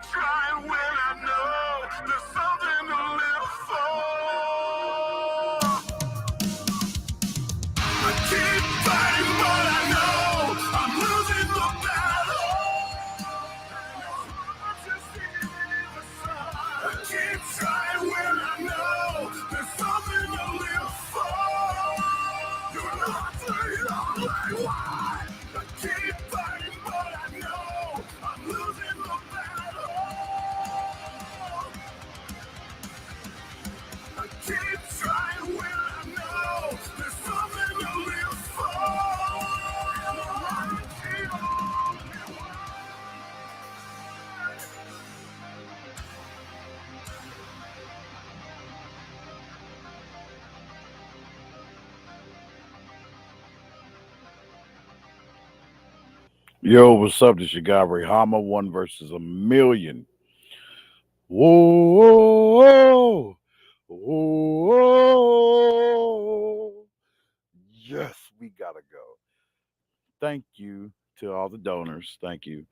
trying when I know there's something to live for. I keep fighting, but I know I'm losing the battle. I keep trying when I know there's something to live for. You're not the only one. I keep fighting, but I know I'm losing the battle. I keep trying when I know there's something to live for. Yo, what's up? This your guy Ray Hanma, one versus a million. Whoa, whoa, yes, we gotta go. Thank you to all the donors. Thank you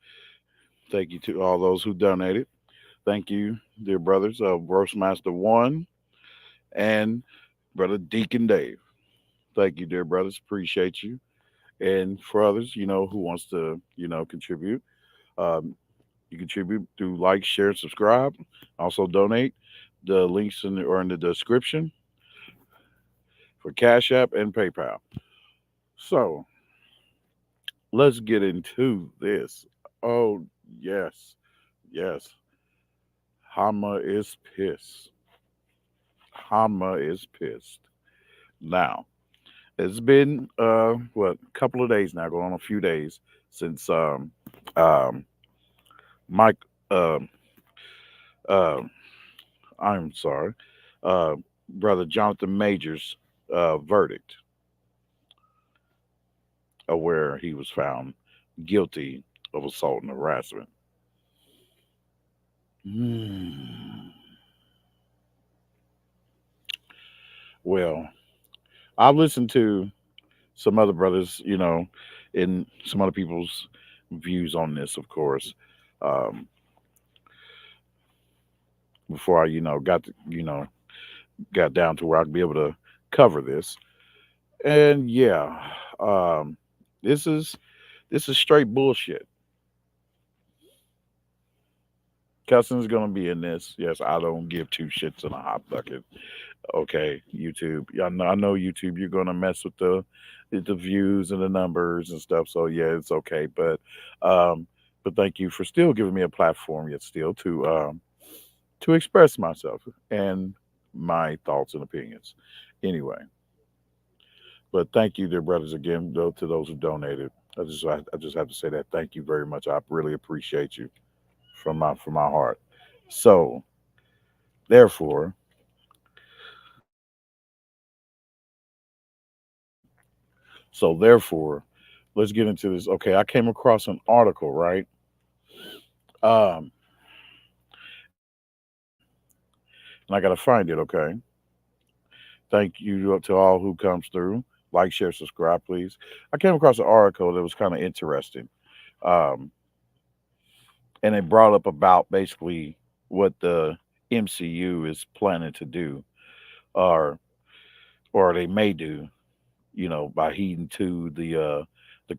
to all those who donated. Thank you, dear brothers of Roastmaster One and brother Deacon Dave. Thank you, dear brothers. Appreciate you. And for others, who wants to, contribute, um, you contribute through like, share, subscribe. Also donate. The links are in the description for Cash App and PayPal. So let's get into this. Oh yes, yes. Hama is pissed. Hama is pissed. Now it's been what, a couple of days now, going on a few days since um Mike um um I'm sorry, uh, brother Johnathan Majors' verdict, where he was found guilty of assault and harassment. Hmm. Well, I've listened to some other brothers, and some other people's views on this, of course, um, before I, got down to where I'd be able to cover this. And yeah, um, this is this is straight bullshit. Cussing is gonna be in this. Yes, I don't give two shits in a hot bucket. Okay, YouTube. Yeah, I know YouTube. You're gonna mess with the views and the numbers and stuff. So yeah, it's okay. Um, but thank you for still giving me a platform, yet still to express myself and my thoughts and opinions. Anyway, but thank you, dear brothers, again, though, to those who donated. I just have to say that thank you very much. I really appreciate you from my heart. So therefore, so therefore, let's get into this. Okay, I came across an article, right? Um, and I gotta find it. Okay, thank you to all who comes through. Like, share, subscribe, please. I came across an article that was kind of interesting, um, and it brought up about basically what the MCU is planning to do, or they may do, by heeding to the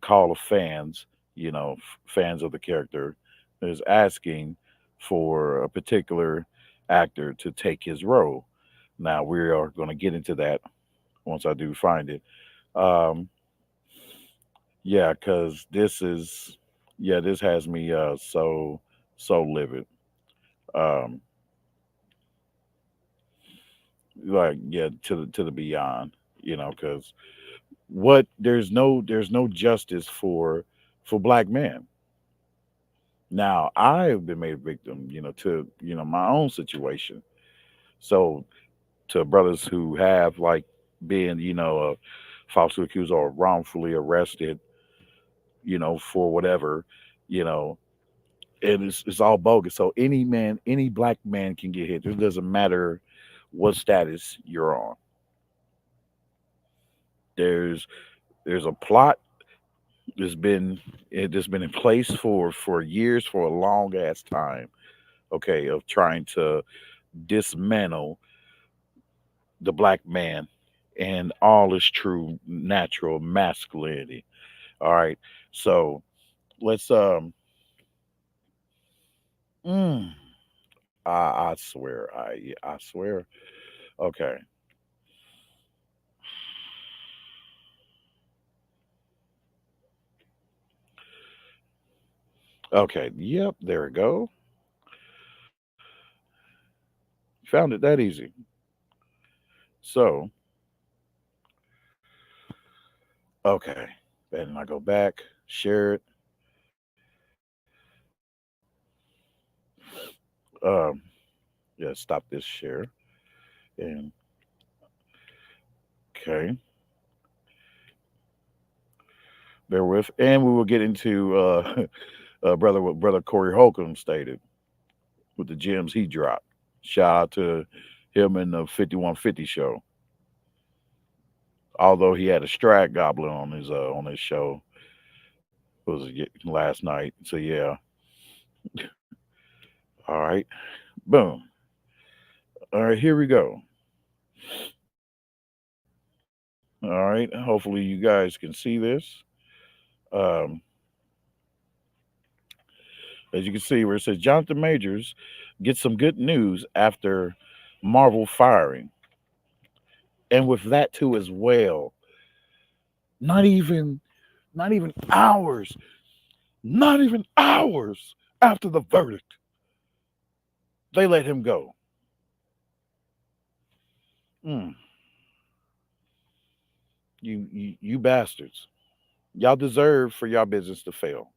call of fans, fans of the character, is asking for a particular actor to take his role. Now we are going to get into that once I do find it. Um, yeah, because this has me so livid. Um, like, yeah, to the beyond, because what there's no justice for black men. Now I have been made a victim, to my own situation. So to brothers who have like been, falsely accused or wrongfully arrested, for whatever, you know, and it's all bogus. So any black man can get hit. It doesn't matter what status you're on. There's there's a plot that's been in place for years, for a long ass time. okay, of trying to dismantle the black man and all his true natural masculinity. All right. So let's mm, I swear. I swear. Okay. Okay. Yep, there we go. Found it that easy. So, okay. And I go back, share it. Um, yeah, stop this share. And okay, bear with. And we will get into brother what brother Corey Holcomb stated with the gems he dropped. Shout out to him in the 5150 show. Although he had a strat goblin on his show, it was last night. So yeah, all right, boom. All right, here we go. All right, hopefully you guys can see this. Um, as you can see, where it says Johnathan Majors gets some good news after Marvel firing, and with that too as well. Not even, not even hours, not even hours after the verdict, they let him go. Mm, you bastards. Y'all deserve for y'all business to fail.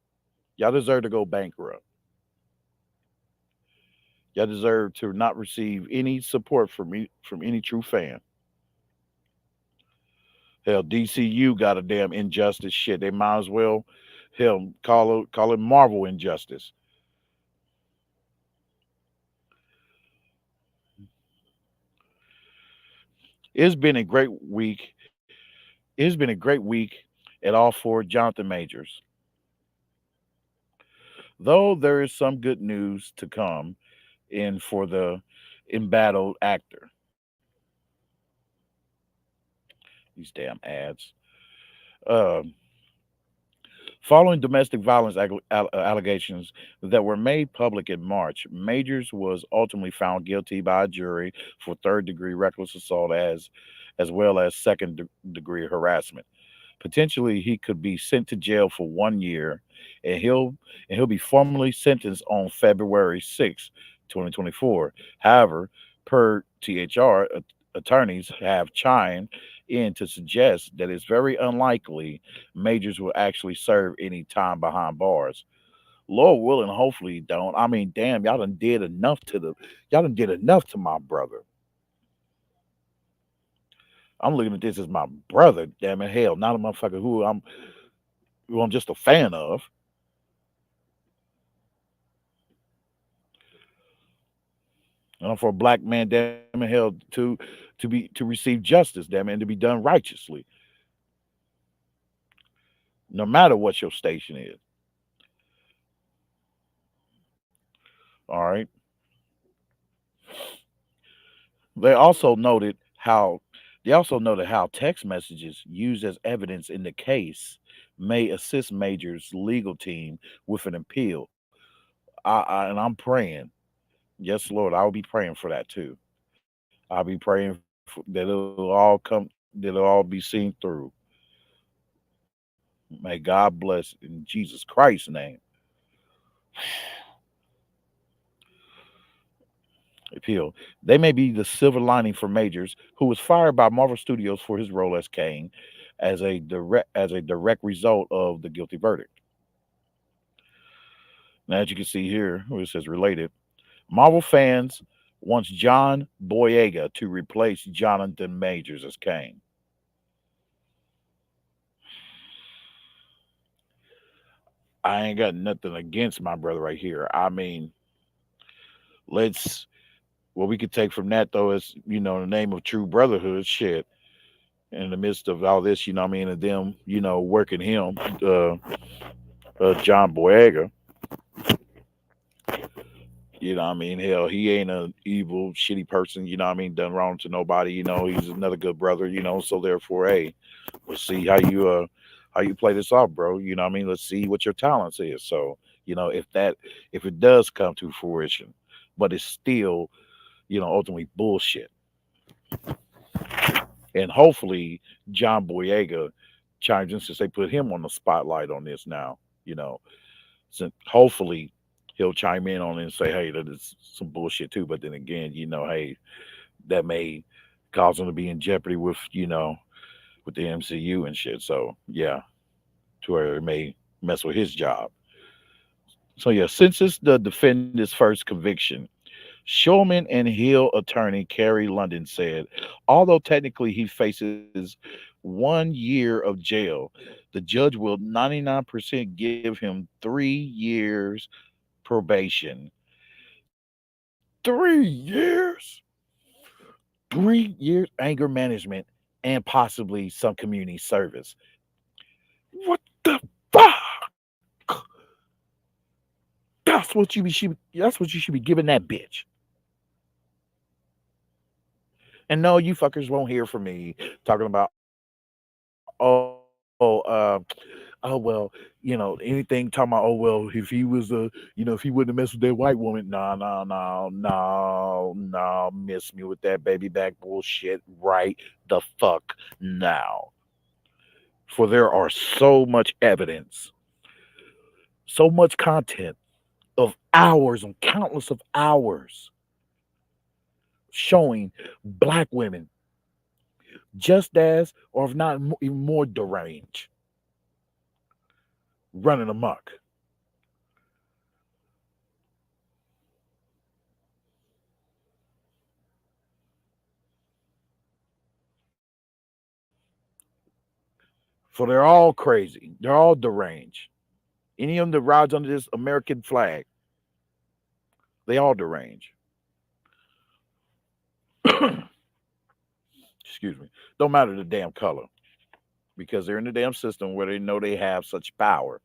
Y'all deserve to go bankrupt. Y'all deserve to not receive any support from any true fan. Hell, DCU got a damn injustice shit. They might as well hell call it Marvel injustice. It's been a great week. It's been a great week at all for Johnathan Majors. Though there is some good news to come in for the embattled actor. These damn ads. Um, Following domestic violence allegations that were made public in March, Majors was ultimately found guilty by a jury for third-degree reckless assault as well as second-degree harassment. Potentially, he could be sent to jail for 1 year, and he'll be formally sentenced on February 6, 2024. However, per THR, attorneys have chimed in to suggest that it's very unlikely Majors will actually serve any time behind bars. Lord willing, hopefully he don't. I mean, damn, y'all done did enough to my brother. I'm looking at this as my brother, damn it, hell, not a motherfucker who I'm just a fan of. And I'm for a black man, damn it, hell, to receive justice, damn it, and to be done righteously, no matter what your station is. All right. They also noted how they also noted how text messages used as evidence in the case may assist Major's legal team with an appeal. And I'm praying, yes, Lord, I'll be praying for that too. I'll be praying that it'll all be seen through. May God bless in Jesus Christ's name. Appeal. They may be the silver lining for Majors, who was fired by Marvel Studios for his role as Kane, as a direct result of the guilty verdict. Now, as you can see here, where it says related, Marvel fans wants John Boyega to replace Jonathan Majors as Kane. I ain't got nothing against my brother right here. I mean, let's what we could take from that though is the name of true brotherhood. Shit, in the midst of all this, I mean, and them, working him, John Boyega. You know what I mean? Hell, he ain't a evil, shitty person, you know what I mean, done wrong to nobody, he's another good brother, so therefore, hey, let's see how you play this off, bro. You know what I mean? Let's see what your talents is. So, if it does come to fruition, but it's still, ultimately bullshit. And hopefully John Boyega chimes in since they put him on the spotlight on this now, you know. Since hopefully he'll chime in on it and say, hey, that is some bullshit too. But then again, hey, that may cause him to be in jeopardy with the MCU and shit. So yeah, to where it may mess with his job. So yeah, since it's the defendant's first conviction, Shulman and Hill attorney Kerry London said, although technically he faces 1 year of jail, the judge will 99% give him 3 years probation. 3 years? 3 years anger management and possibly some community service. What the fuck? That's what you should be giving that bitch. And no, you fuckers won't hear from me talking about, oh well, anything talking about, oh well, if he was if he wouldn't have messed with that white woman, no, no, no, no, no, miss me with that baby back bullshit right the fuck now. For there are so much evidence, so much content of hours and countless of hours showing black women just as, or if not even more deranged, running amok. So they're all crazy. They're all deranged. Any of them that rides under this American flag, they all deranged. Excuse me. Don't matter the damn color because they're in the damn system where they know they have such power.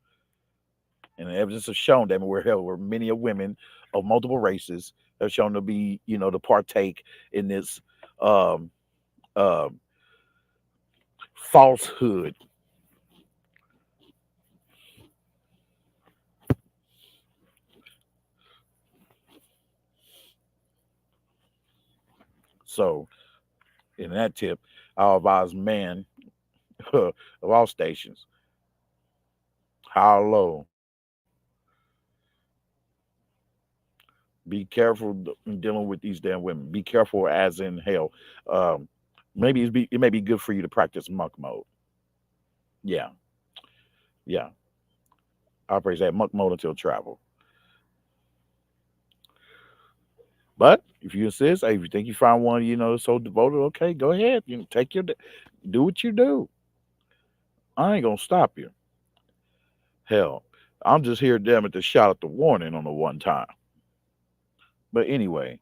And the evidence has shown that where many of women of multiple races have shown to be, to partake in this um, uh, falsehood. So, in that tip, I'll advise men of all stations, how low, be careful in dealing with these damn women. Be careful, as in hell. Um, it may be good for you to practice monk mode. Yeah, yeah. Operates that monk mode until travel. But if you insist, hey, if you think you find one, so devoted, okay, go ahead. Take do what you do. I ain't gonna stop you. Hell, I'm just here, damn it, to shout at the warning on the one time. But anyway,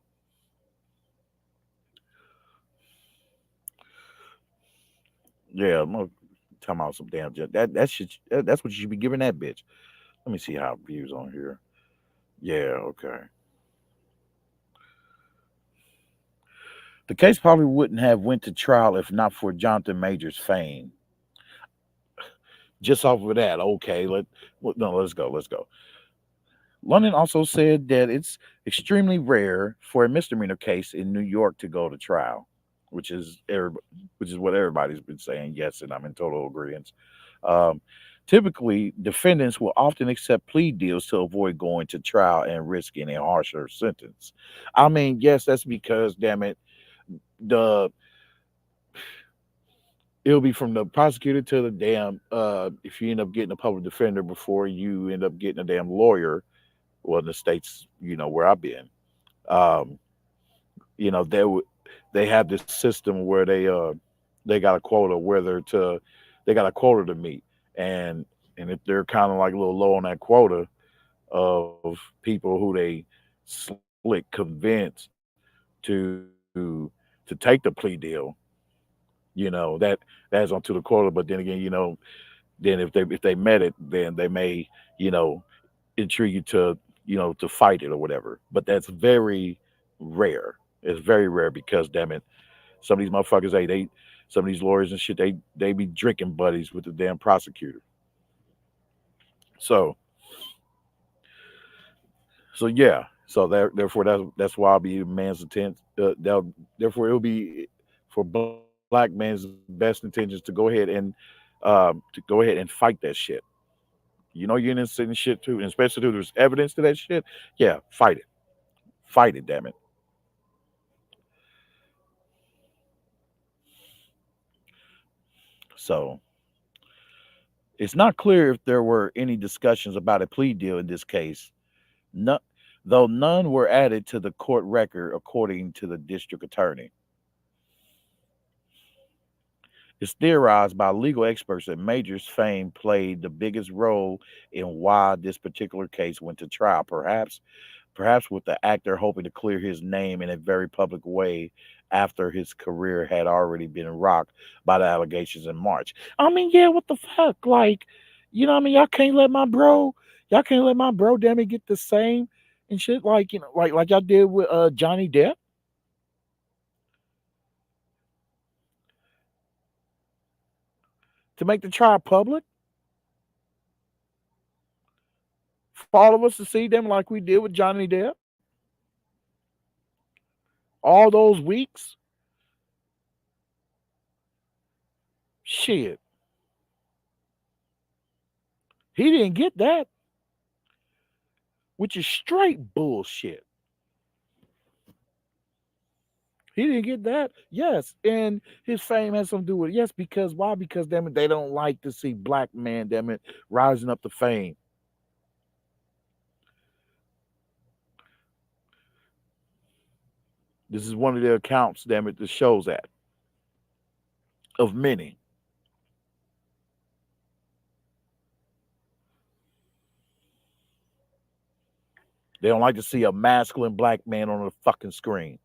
yeah, I'm gonna talking about some damn that shit. That's what you should be giving that bitch. Let me see how views on here. Yeah, okay. The case probably wouldn't have went to trial if not for Jonathan Majors' fame. Just off of that, okay. No, let's go. Let's go. London also said that it's extremely rare for a misdemeanor case in New York to go to trial, which is which is what everybody's been saying. Yes, and I'm in total agreement. Um, Typically, defendants will often accept plea deals to avoid going to trial and risking a harsher sentence. I mean, yes, that's because, damn it, the it'll be from the prosecutor to the damn. If you end up getting a public defender before you end up getting a damn lawyer, well, in the states, where I've been, um, they would they have this system where they got a quota whether to they got a quota to meet, and if they're kind of like a little low on that quota of people who they slick convince to take the plea deal, that adds onto the quota. But then again, then if they met it, then they may, you know intrigue you to to fight it or whatever. But that's very rare. It's very rare because damn it, some of these motherfuckers, some of these lawyers and shit, they be drinking buddies with the damn prosecutor. So yeah. So therefore that's why I'll be man's intent. Therefore it'll be for black man's best intentions to go ahead and fight that shit. You're innocent and shit too, and especially if there's evidence to that shit. Yeah, fight it, damn it. So it's not clear if there were any discussions about a plea deal in this case, no, though none were added to the court record, according to the district attorney. It's theorized by legal experts that Major's fame played the biggest role in why this particular case went to trial. Perhaps with the actor hoping to clear his name in a very public way after his career had already been rocked by the allegations in March. I mean, yeah, what the fuck? Like, what I mean? Y'all can't let my bro damn it get the same and shit like like y'all did with Johnny Depp to make the trial public for all of us to see them like we did with Johnny Depp all those weeks. Shit, he didn't get that, which is straight bullshit. He didn't get that. Yes, and his fame has something to do with it. Yes, because why? Because damn it, they don't like to see black men, damn it, rising up to fame. This is one of their accounts, damn it, that shows that of many. They don't like to see a masculine black man on the fucking screen.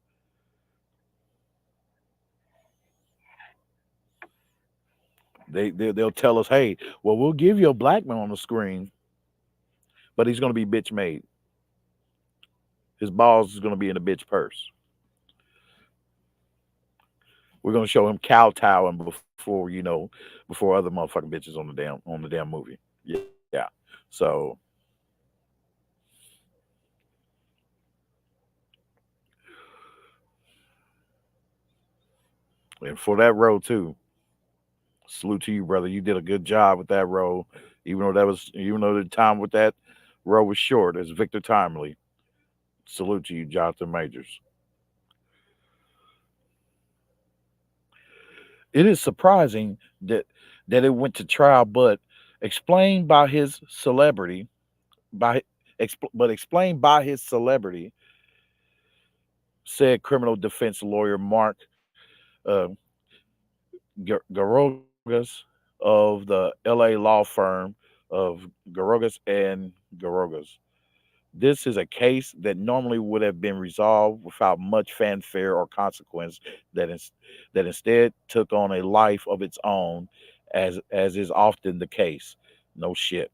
They'll tell us, hey, well, we'll give you a black man on the screen, but he's gonna be bitch made. His balls is gonna be in a bitch purse. We're gonna show him kowtowing before other motherfucking bitches on the damn movie. Yeah. So and for that role too, salute to you, brother. You did a good job with that role, even though the time with that role was short. As Victor Timely, salute to you, Johnathan Majors. It is surprising that it went to trial, but explained by his celebrity, by but explained by his celebrity, said criminal defense lawyer Mark uh, Garogas of the L.A. law firm of Garogas and Garogas. This is a case that normally would have been resolved without much fanfare or consequence that instead took on a life of its own, as is often the case. No shit.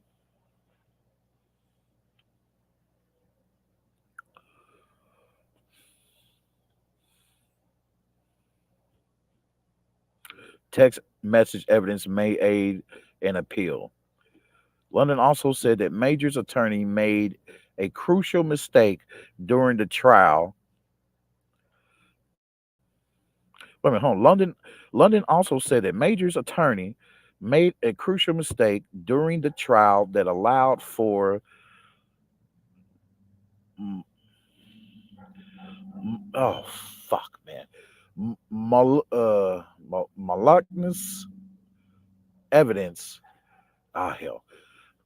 Text message evidence may aid an appeal. London also said that Major's attorney made a crucial mistake during the trial. Wait a minute, hold on. London also said that Major's attorney made a crucial mistake during the trial that allowed for mm, oh fuck man, malicious evidence. Ah hell,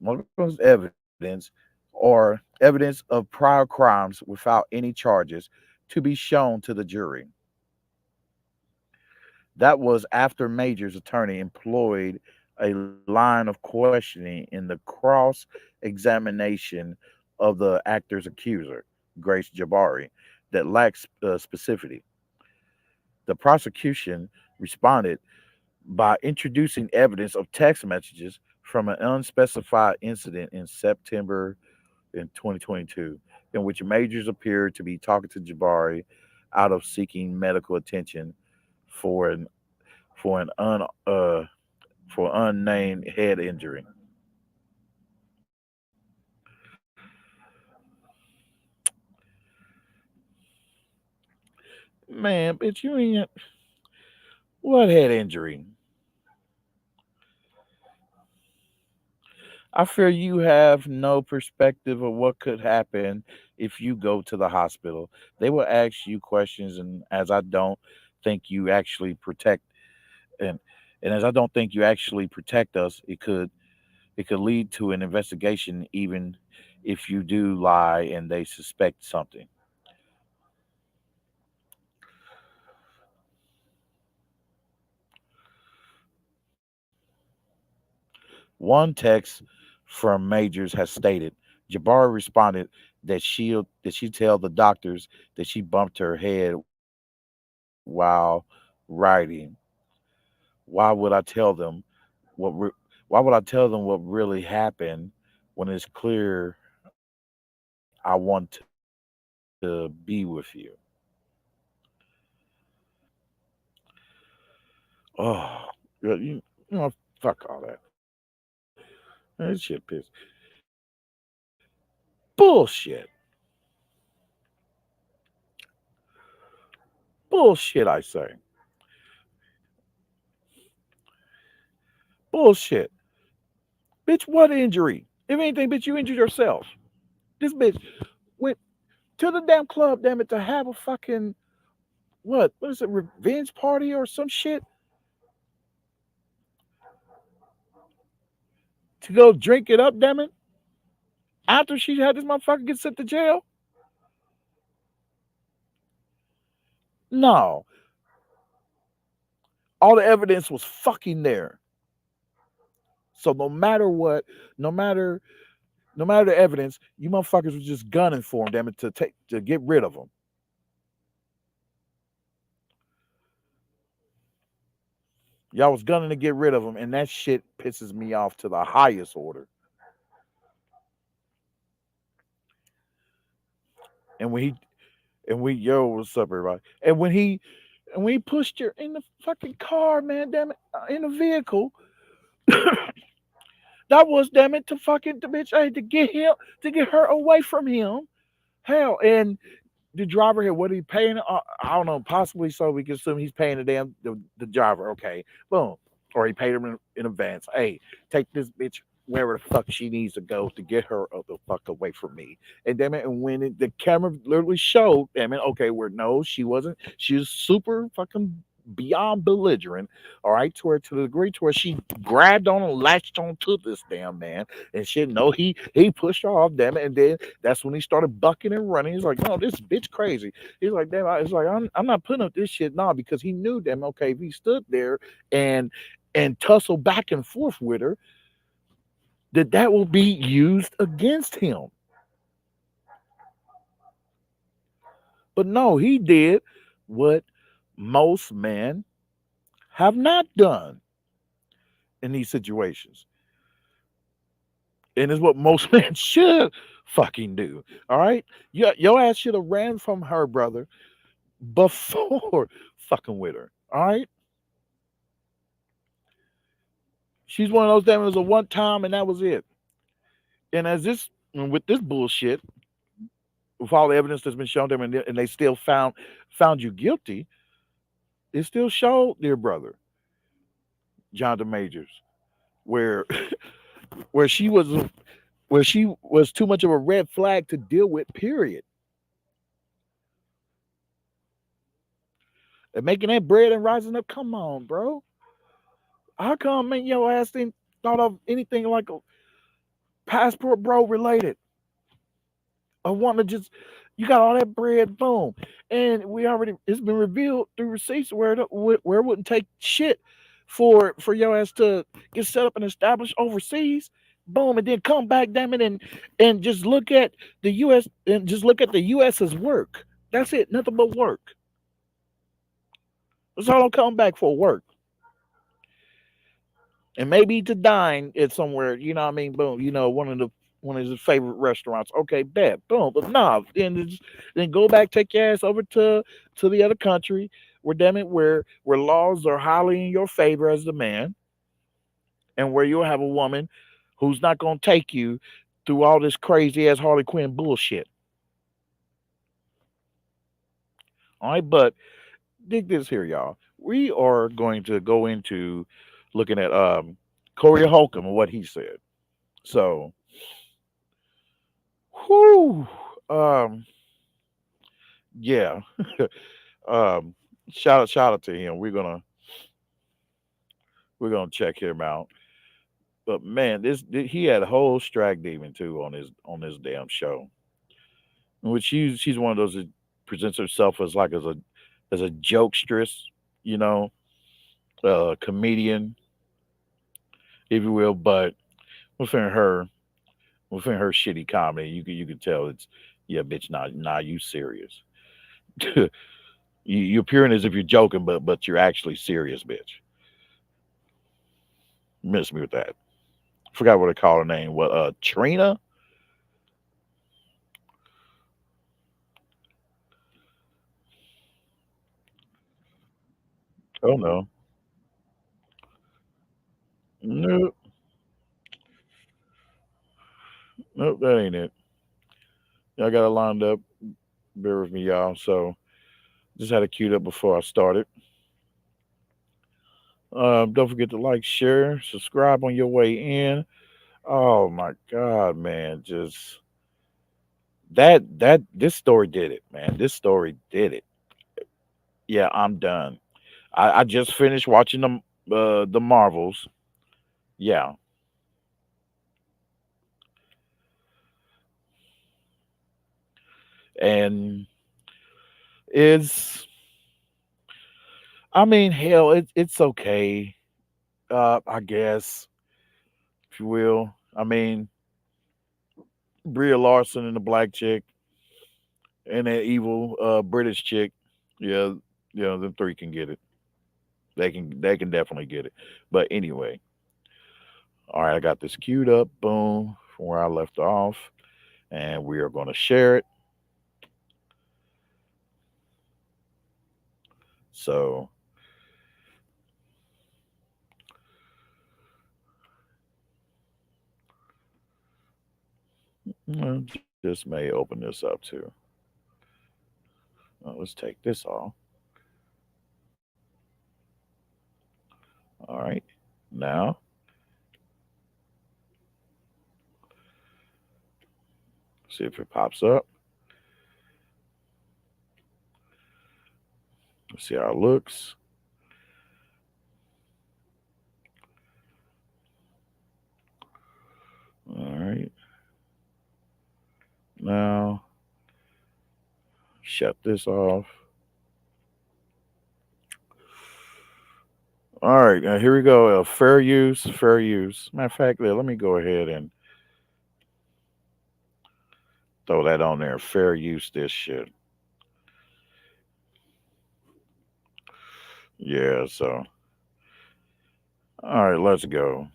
malicious evidence or evidence of prior crimes without any charges to be shown to the jury. That was after Major's attorney employed a line of questioning in the cross examination of the actor's accuser, Grace Jabari, that lacked specificity. The prosecution responded by introducing evidence of text messages from an unspecified incident in September in 2022, in which Majors appeared to be talking to Jabari out of seeking medical attention for an for an un for unnamed head injury. Man, bitch, you ain't what head injury? I fear you have no perspective of what could happen if you go to the hospital. They will ask you questions, and as I don't think you actually protect and and as I don't think you actually protect us, it could lead to an investigation, even if you do lie and they suspect something. One text from Majors has stated Jabari responded that she tell the doctors that she bumped her head while riding. Why would I tell them what? Why would I tell them what really happened when it's clear I want to be with you? Oh, fuck all that. That shit piss. Bullshit. Bullshit, I say. Bullshit. Bitch, what injury? If anything, bitch, you injured yourself. This bitch went to the damn club, damn it, to have a fucking, what is it, revenge party or some shit? To go drink it up, damn it, after she had this motherfucker get sent to jail? No. All the evidence was fucking there. So no matter what, no matter no matter the evidence, you motherfuckers was just gunning for him, damn it, to get rid of him. Y'all was gunning to get rid of him, and that shit pisses me off to the highest order. And when he and we yo, what's up, everybody? And when he pushed her in the fucking car, man, damn it, in the vehicle, that was damn it to fucking the bitch, hey, to get her away from him. Hell, and the driver here, what are he paying? I don't know, possibly so we can assume he's paying the driver. Okay, boom, or he paid him in advance. Hey, take this bitch wherever the fuck she needs to go to get her the fuck away from me. And damn it, and when the camera literally showed, damn it, okay, where no, she wasn't. She was super fucking beyond belligerent. All right, to the degree to where she grabbed on and latched on to this damn man and shit. No, he pushed her off, damn it, and then that's when he started bucking and running. He's like, no, this bitch crazy. He's like, damn, it's like I'm not putting up this shit now because he knew, damn, okay, if he stood there and tussled back and forth with her, that will be used against him. But no, he did what most men have not done in these situations. And it's what most men should fucking do. All right? Your ass should have ran from her, brother, before fucking with her. All right? She's one of those damn, it was a one time and that was it. And with this bullshit, with all the evidence that's been shown to them, and they still found you guilty, it still showed, dear brother, Johnathan Majors, where where she was where she was too much of a red flag to deal with. Period. And making that bread and rising up. Come on, bro. How come, man, your ass didn't thought of anything like a passport, bro, related? I want to just you got all that bread, boom, and it's been revealed through receipts where it wouldn't take shit for your ass to get set up and established overseas, boom, and then come back, damn it, and just look at the U.S. and just look at the U.S.'s work. That's it, nothing but work. That's all I'm coming back for, work, and maybe to dine at somewhere. You know what I mean? Boom, one of the one of his favorite restaurants. Okay, bet, boom, but nah, then go back, take your ass over to the other country, where damn it, where laws are highly in your favor as the man, and where you'll have a woman who's not gonna take you through all this crazy ass Harley Quinn bullshit. All right, but dig this here, y'all. We are going to go into looking at Corey Holcomb and what he said. So, whoo, um, yeah, um, shout out to him. We're gonna check him out. But man, he had a whole Strag Demon too on his damn show, in which she's one of those that presents herself as like as a jokesters, you know, comedian, if you will. But within her within her shitty comedy, you could tell it's, yeah, bitch, nah, you serious. You're appearing as if you're joking, but you're actually serious, bitch. Miss me with that. Forgot what I call her name. What, Trina? Oh no, nope, nope, that ain't it. I got it lined up. Bear with me, y'all. So just had it queued up before I started. Don't forget to like, share, subscribe on your way in. Oh my god, man, just that this story did it, man. This story did it. Yeah, I'm done. I just finished watching the Marvels. Yeah, and it's, I mean, hell, it's okay. I guess, if you will. I mean, Bria Larson and the black chick and that evil British chick. Yeah, yeah, them three can get it. They can definitely get it. But anyway, all right, I got this queued up. Boom, from where I left off, and we are going to share it. So just may open this up too. Let's take this off. All right, now see if it pops up. Let's see how it looks. All right, now shut this off. All right, now here we go. Fair use, fair use. Matter of fact, let me go ahead and throw that on there. Fair use this shit. Yeah, so all right, let's go.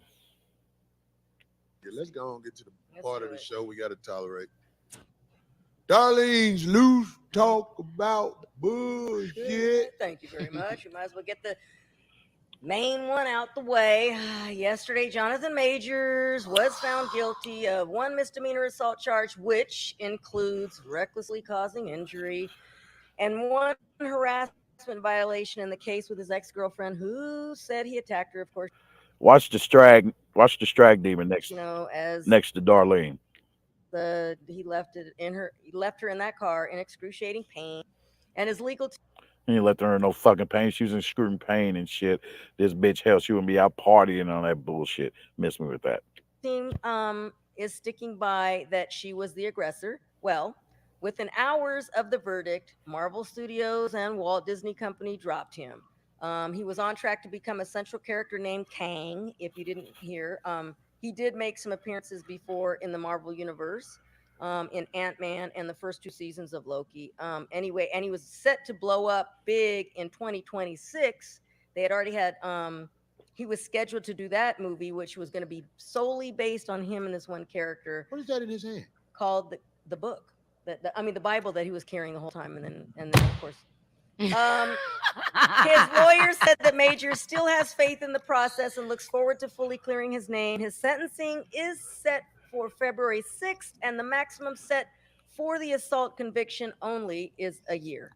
Yeah, let's go and get to the part of the show we got to tolerate. Darlene's loose talk about bullshit. Thank you very much. You might as well get the main one out the way. Yesterday, Johnathan Majors was found guilty of one misdemeanor assault charge, which includes recklessly causing injury, and one harassment violation in the case with his ex girlfriend, who said he attacked her. Of course, Watch the Strag Demon as next to Darlene. he left her in that car in excruciating pain, and his legal He ain't left her in no fucking pain. She was in screaming pain and shit. This bitch, hell, she wouldn't be out partying on that bullshit. Miss me with that. team is sticking by that she was the aggressor. Well, within hours of the verdict, Marvel Studios and Walt Disney Company dropped him. He was on track to become a central character named Kang. If you didn't hear, he did make some appearances before in the Marvel universe, in Ant Man and the first two seasons of Loki. Anyway, and he was set to blow up big in 2026. They had already had he was scheduled to do that movie, which was going to be solely based on him and this one character What is that in his hand? called the book. I mean, the Bible that he was carrying the whole time, and then of course, um, his lawyer said that Majors still has faith in the process and looks forward to fully clearing his name. His sentencing is set for February 6th, and the maximum set for the assault conviction only is a year.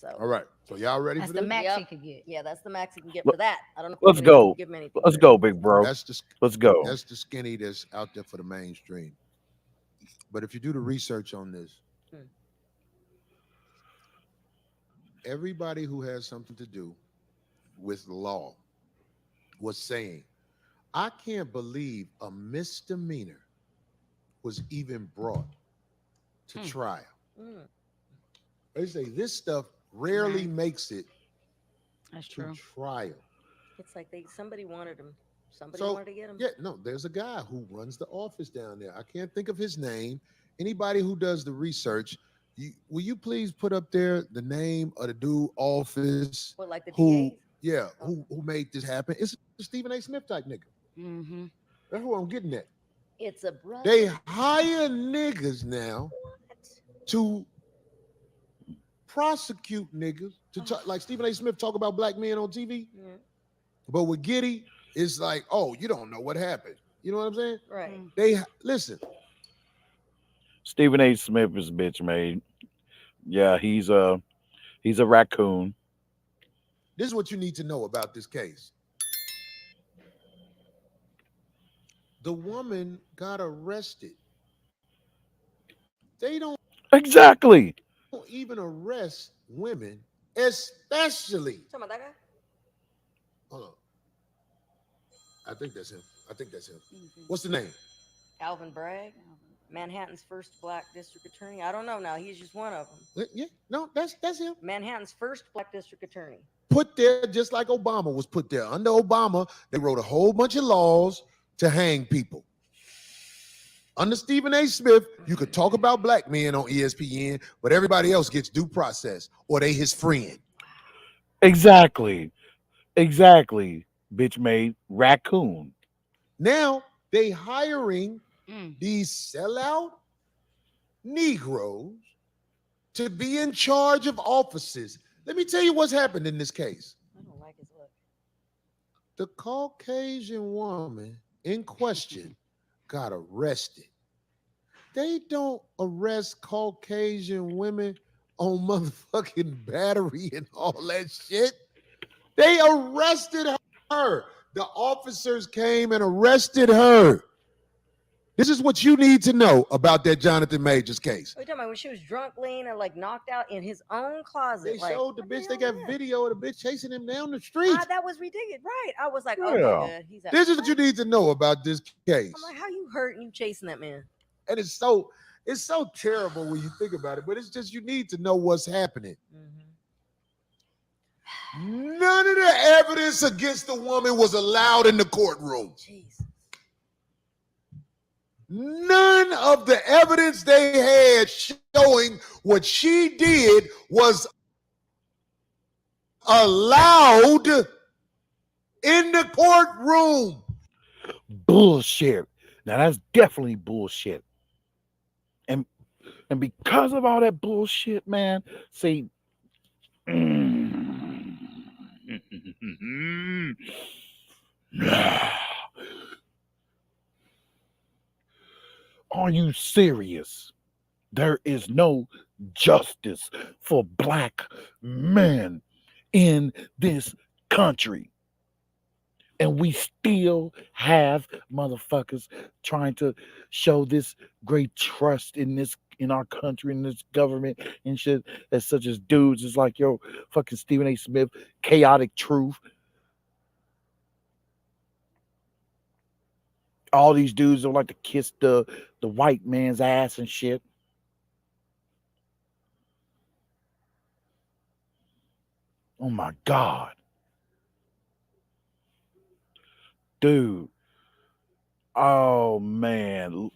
All So, right. So y'all ready That's for the this? max yep, he could get. yeah, that's the max he can get Let- for that. I don't know if Let's anybody else go. can give him anything. Let's better. go, big bro. That's the Let's go. that's the skinny that's out there for the mainstream. But if you do the research on this, Hmm. everybody who has something to do with law was saying, I can't believe a misdemeanor was even brought to Hmm. trial. Mm, They say this stuff rarely Right. makes it That's to true. trial. it's like somebody wanted him. Somebody So wanted to get him. yeah, no, there's a guy who runs the office down there. I can't think of his name. Anybody who does the research, will you please put up there the name of the dude office What, like the who, DAs? yeah, Oh. who made this happen? It's a Stephen A. Smith type nigga. Mm-hmm. That's what I'm getting at. It's a brother. They hire niggas now What? to prosecute niggas to talk, like Stephen A. Smith talk about black men on TV, Yeah, but with Giddy, it's like, oh, you don't know what happened. You know what I'm saying? right. Mm. They listen. Stephen A. Smith is bitch made. Yeah, he's a raccoon. This is what you need to know about this case. The woman got arrested. They don't Exactly. even arrest women, especially. Talking about that guy? Hold on. I think that's him. I think that's him. Mhm. What's the name? Alvin Bragg, Manhattan's first black district attorney. I don't know now. He's just one of them. Yeah, no, that's him. Manhattan's first black district attorney. Put there just like Obama was put there. Under Obama, they wrote a whole bunch of laws to hang people. Under Stephen A. Smith, you could talk about black men on ESPN, but everybody else gets due process or they his friend. Exactly. Exactly. Bitch made raccoon. Now they hiring Mm. these sellout Negroes to be in charge of offices. Let me tell you what's happened in this case. I don't like his look. The Caucasian woman in question got arrested. They don't arrest Caucasian women on motherfucking battery and all that shit. They arrested her. The officers came and arrested her. This is what you need to know about that Johnathan Majors case. What are you talking about? When she was drunk, lean, and like knocked out in his own closet. They like, showed the what bitch. They hell got is this? video of the bitch chasing him down the street. That was ridiculous. Right. I was like, Yeah. okay, good. He's out. This is what you need to know about this case. I'm like, how you hurt and you chasing that man? And it's so terrible when you think about it, but it's just you need to know what's happening. Mm-hmm. None of the evidence against the woman was allowed in the courtroom. Jesus. None of the evidence they had showing what she did was allowed in the courtroom. Bullshit. Now that's definitely bullshit. And because of all that bullshit, man, see, are you serious? There is no justice for black men in this country. And we still have motherfuckers trying to show this great trust in our country, in this government and shit, as such as dudes is like, yo, fucking Stephen A. Smith, chaotic truth. All these dudes don't like to kiss the white man's ass and shit. Oh my God. Dude. Oh man.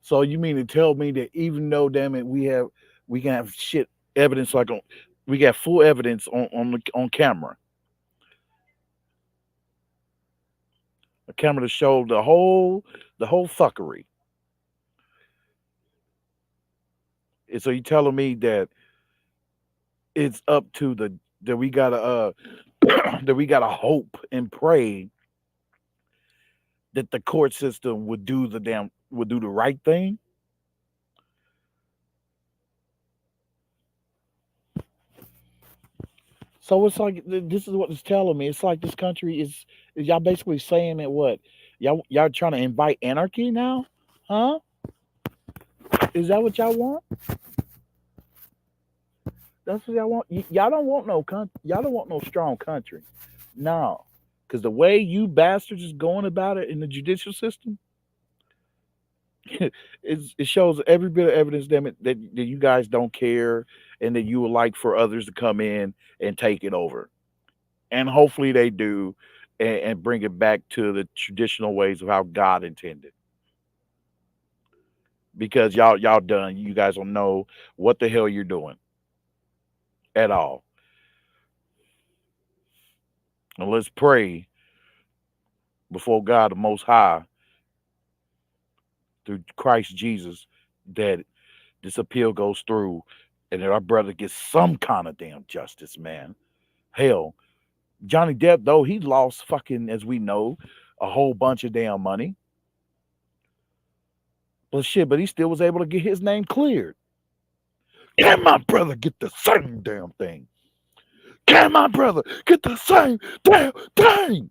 So you mean to tell me that even though, damn it, we can have shit evidence like on We got full evidence on camera, a camera to show the whole fuckery. And so you telling me that it's up to the that we gotta that we gotta hope and pray that the court system would do the right thing. So it's like this is what it's telling me. It's like this country is y'all basically saying that what y'all trying to invite anarchy now, huh? Is that what y'all want? That's what y'all want. Y'all don't want no y'all don't want no strong country, no, because the way you bastards is going about it in the judicial system, it shows every bit of evidence that you guys don't care and that you would like for others to come in and take it over. And hopefully they do and bring it back to the traditional ways of how God intended. Because y'all done. You guys don't know what the hell you're doing at all. And let's pray before God the Most High through Christ Jesus that this appeal goes through and that our brother gets some kind of damn justice, man. Hell, Johnny Depp though he lost fucking as we know a whole bunch of damn money. But shit, but he still was able to get his name cleared. Can my brother get the same damn thing? Can my brother get the same damn thing?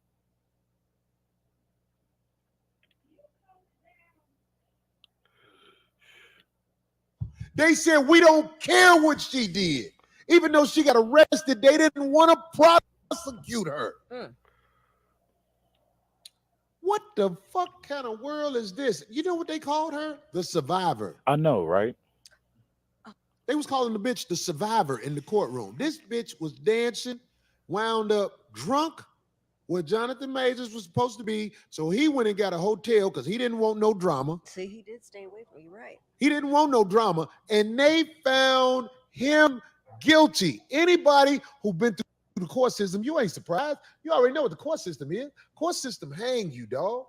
They said we don't care what she did. Even though she got arrested, they didn't want to prosecute her. What the fuck kind of world is this? You know what they called her? The survivor. I know, right? They was calling the bitch the survivor in the courtroom. This bitch was dancing, wound up drunk where Johnathan Majors was supposed to be. So he went and got a hotel because he didn't want no drama. See, he did stay away from you, right? He didn't want no drama. And they found him guilty. Anybody who been through the court system, you ain't surprised. You already know what the court system is. Court system hang you, dog.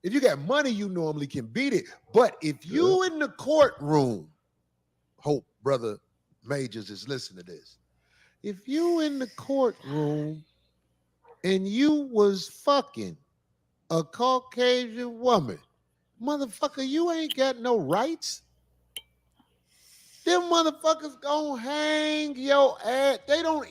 If you got money, you normally can beat it. But if you in the courtroom, hope brother Majors is listening to this. If you in the courtroom and you was fucking a Caucasian woman, motherfucker, you ain't got no rights. Them motherfuckers gonna hang your ass. They don't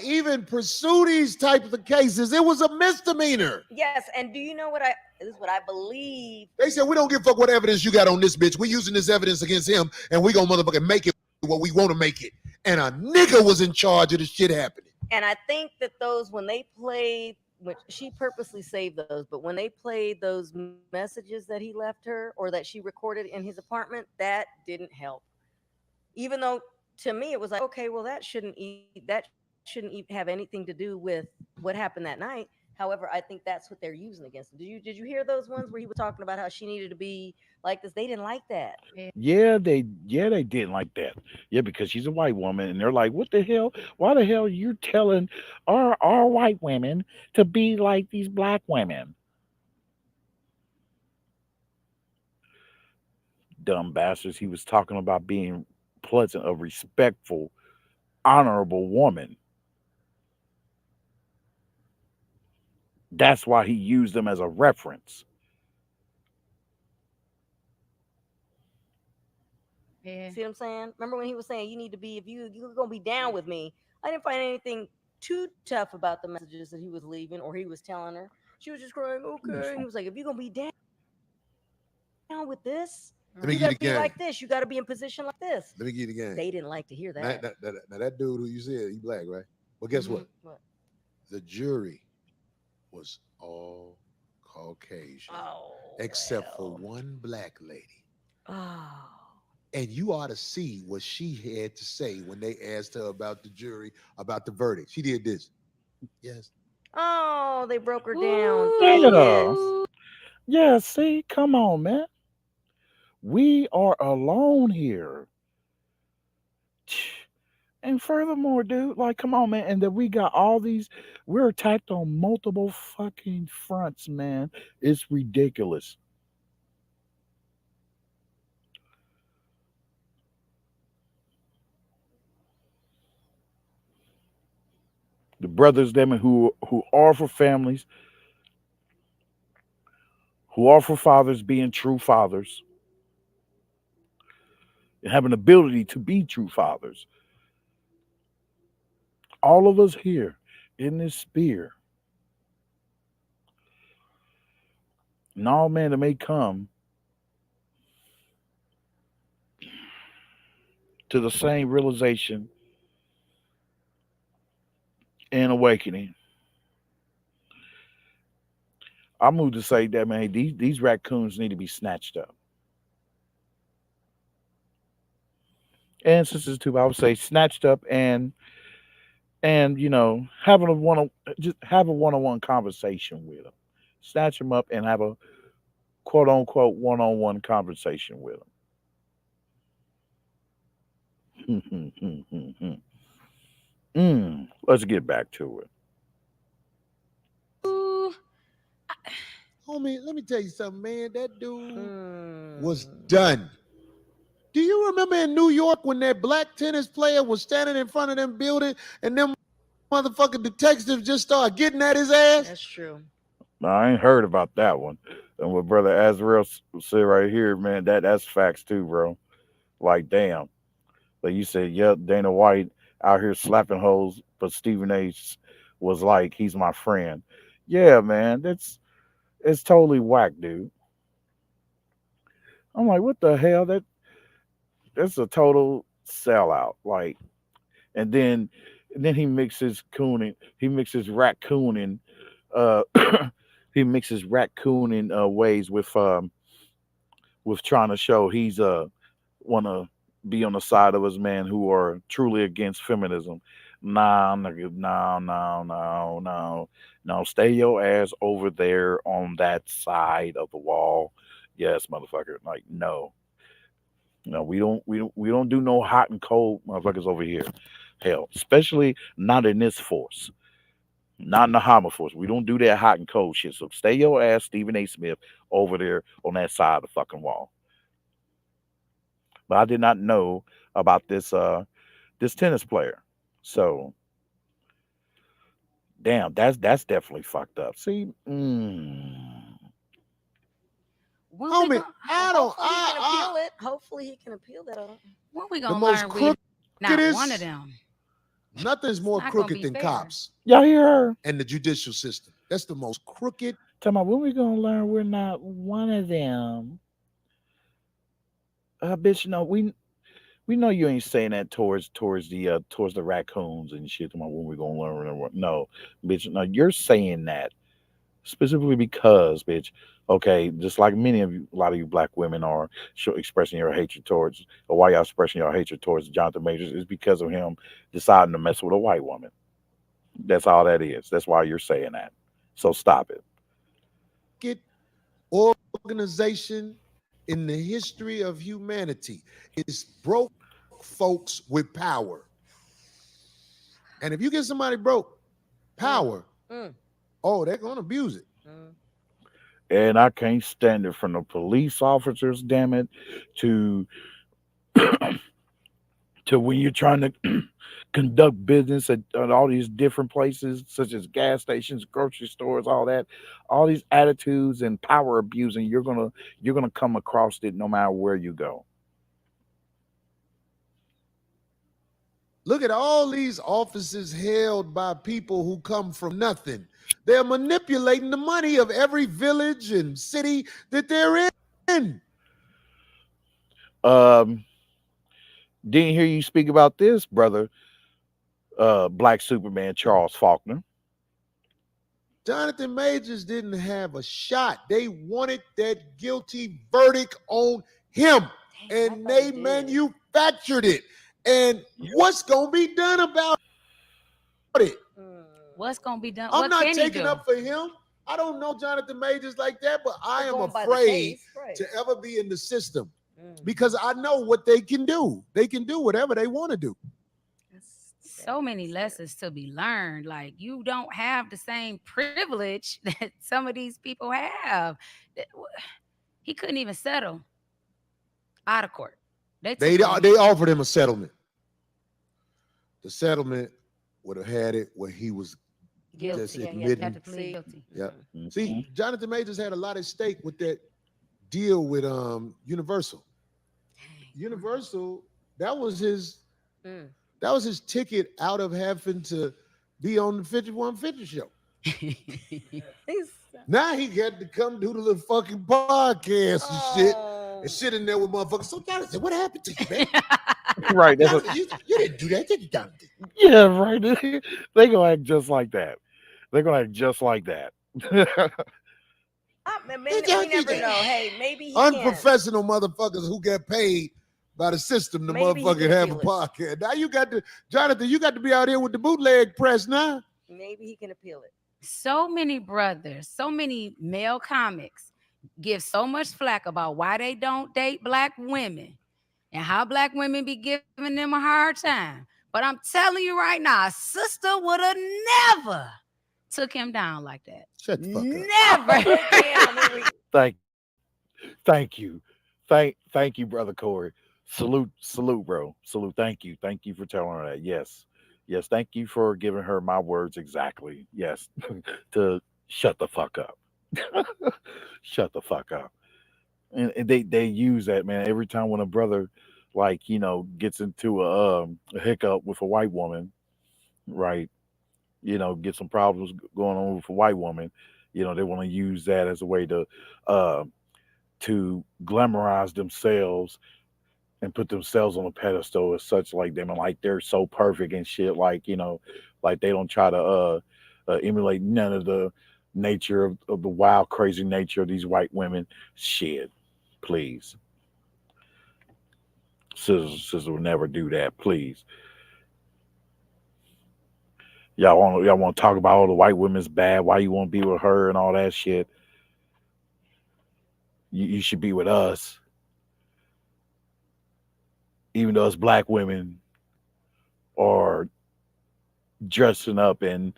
even pursue these types of cases. It was a misdemeanor. Yes, and do you know what this is what I believe. They said we don't give a fuck what evidence you got on this bitch. We using this evidence against him, and we gonna motherfucking make it what we want to make it. And a nigga was in charge of the shit happening. And I think that those when they played, which she purposely saved those, but when they played those messages that he left her or that she recorded in his apartment, that didn't help. Even though to me it was like, okay, well that shouldn't have anything to do with what happened that night. However, I think that's what they're using against him. Did you hear those ones where he was talking about how she needed to be like this? They didn't like that. Yeah, they didn't like that. Yeah, because she's a white woman, and they're like, "What the hell? Why the hell you telling our white women to be like these black women?" Dumb bastards. He was talking about being pleasant, a respectful, honorable woman. That's why he used them as a reference. See what I'm saying? Remember when he was saying you need to be if you're gonna be down with me. I didn't find anything too tough about the messages that he was leaving or he was telling her. She was just crying, okay. And he was like, if you're gonna be down with this, Let you me gotta give be you like the this. You gotta be in game. position like this. Let me give you the They game. didn't like to hear that. Now that dude who you said he black, right? Well, guess what? What? The jury was all Caucasian, Oh, except for well. one black lady. Oh. And you ought to see what she had to say when they asked her about the jury, about the verdict. She did this. Yes. Oh, they broke her down. Yeah, Yes. yeah. See, come on, man. We are alone here. And furthermore, dude, like, come on, man. And that we got all these, we're attacked on multiple fucking fronts, man. It's ridiculous. The brothers, them, who are for families, who are for fathers being true fathers and have an ability to be true fathers. All of us here in this sphere, and all men that may come to the same realization and awakening. I moved to say that, man, these raccoons need to be snatched up. And sisters too, I would say snatched up and having a just have a one-on-one conversation with them. Snatch them up and have a quote unquote one-on-one conversation with them. Let's get back to it. Ooh, Homie, let me tell you something, man. That dude was Hmm. done. Do you remember in New York when that black tennis player was standing in front of them building and them motherfucking detectives just started getting at his ass? That's true. I ain't heard about that one. And what brother Azrael said right here, man, that's facts too, bro. Like, damn. Like you said, yep, Dana White out here slapping hoes, but Stephen A. was like, he's my friend. Yeah, man, it's totally whack, dude. I'm like, what the hell? That's a total sellout. Like, and then he mixes raccooning, uh, he mixes raccooning ways with trying to show he's wanna be on the side of his man who are truly against feminism. Nah, nigga, no, no, no, no, no. Stay your ass over there on that side of the wall. Yes, motherfucker. Like, no, no, we don't do no hot and cold motherfuckers over here. Hell, especially not in this force. Not in the Hanma force. We don't do that hot and cold shit. So stay your ass, Stephen A. Smith, over there on that side of the fucking wall. But I did not know about this tennis player. So damn, that's definitely fucked up. See, when we Homie, go, I don't Hopefully he can appeal it. Hopefully he can appeal that. I don't. when we the gonna most learn we not one of crookedest, them? nothing is It's more not gonna crooked be than fair. cops y'all hear her? and the judicial system. That's the most crooked. Tell me when we gonna learn we're not one of them. Bitch, no, we know you ain't saying that towards the raccoons and shit. Talking about when we gonna learn. No, bitch, no, you're saying that specifically because, bitch, okay, just like many of you, a lot of you black women are expressing your hatred towards, or why y'all expressing your hatred towards Johnathan Majors is because of him deciding to mess with a white woman. That's all that is. That's why you're saying that. So stop it. Crooked organization in the history of humanity is broke folks with power. And if you get somebody broke Mm, power, mm, oh, they're gonna abuse it. mm. And I can't stand it from the police officers, damn it, to to when you're trying to conduct business at all these different places, such as gas stations, grocery stores, all these attitudes and power abusing, you're gonna come across it no matter where you go. Look at all these offices held by people who come from nothing. They're manipulating the money of every village and city that they're in. Um, didn't hear you speak about this, brother. Black Superman Charles Faulkner. Johnathan Majors didn't have a shot. They wanted that guilty verdict on him, Dang, I and thought he they did. manufactured it. And what's going to be done about it? What's gonna be done? I'm What not can he taking do? up for him. I don't know Johnathan Majors like that, but I They're am going by the afraid case, right? to ever be in the system Mm. because I know what they can do. They can do whatever they want to do. That's So many lessons to be learned. Like you don't have the same privilege that some of these people have. He couldn't even settle out of court. They They took him. offered him a settlement. The settlement would have had it where he was Guilty. just Yeah, Had admitting. to plead guilty. Yeah. Mhm. See, Johnathan Majors had a lot at stake with that deal with Universal. Universal, that was his Mm. that was his ticket out of having to be on the 5150 show. Now he got to come do the little fucking podcast and shit and sit in there with motherfuckers. So Jonathan, what happened to you, man? Right. That's Jonathan, you didn't do that, did you, Jonathan? yeah, right. They gonna act just like that. They're gonna act just like that. We never know. Hey, maybe he can. Unprofessional motherfuckers who get paid by the system to Maybe he motherfucking can have a appeal it. podcast. Now you got to, Jonathan, you got to be out here with the bootleg press now. Maybe he can appeal it. So many brothers, so many male comics give so much flack about why they don't date black women and how black women be giving them a hard time. But I'm telling you right now, a sister would have never took him down like that. Shut the fuck up. Never. thank, thank you, thank you, brother Corey. Salute, bro. Salute. Thank you for telling her that. Yes. Thank you for giving her my words exactly. Yes, to shut the fuck up. Shut the fuck up. And they use that, man, every time when a brother, like, gets into a hiccup with a white woman, right? Get some problems going on with a white woman. They want to use that as a way uh, to glamorize themselves and put themselves on a pedestal as such, like them, and like they're so perfect and shit. Like like they don't try to emulate none of the nature of the wild, crazy nature of these white women. Shit, please, sisters will never do that. Please, y'all want to talk about all the white women's bad? Why you want to be with her and all that shit? You should be with us, even though it's black women are dressing up and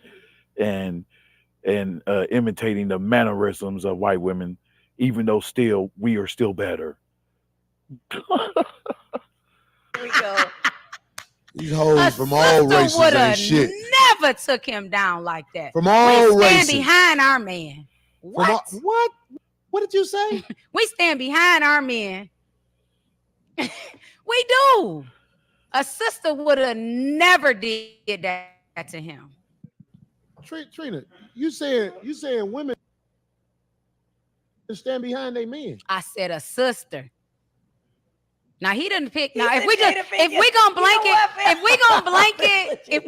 imitating the mannerisms of white women, even though still we are still better. Here we go. These hoes from all races ain't shit. Never took him down like that. From all we stand races. behind our man. What? What? What did you say? We stand behind our men. We do. A sister would have never did that to him. Trina, you saying women stand behind their men? I said a sister. Now he didn't pick. He Now said if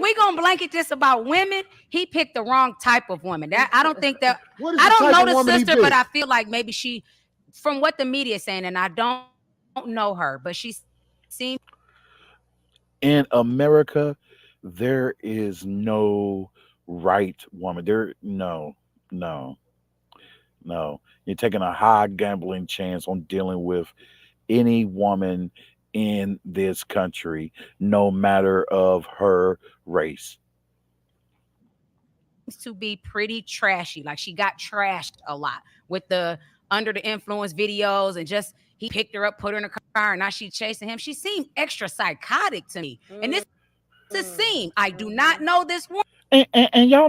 we gonna blanket this about women, he picked the wrong type of woman. That I don't think that. What is I the don't type know of the woman he sister, but picked? I feel like maybe she, from what the media is saying, and I don't know her, but she seems. In America, there is no right woman. No. You're taking a high gambling chance on dealing with any woman in this country, no matter of her race. To be pretty trashy. Like she got trashed a lot with the under the influence videos, and just he picked her up, put her in a car, and now she's chasing him. She seemed extra psychotic to me. And this seem. I do not know this woman. And y'all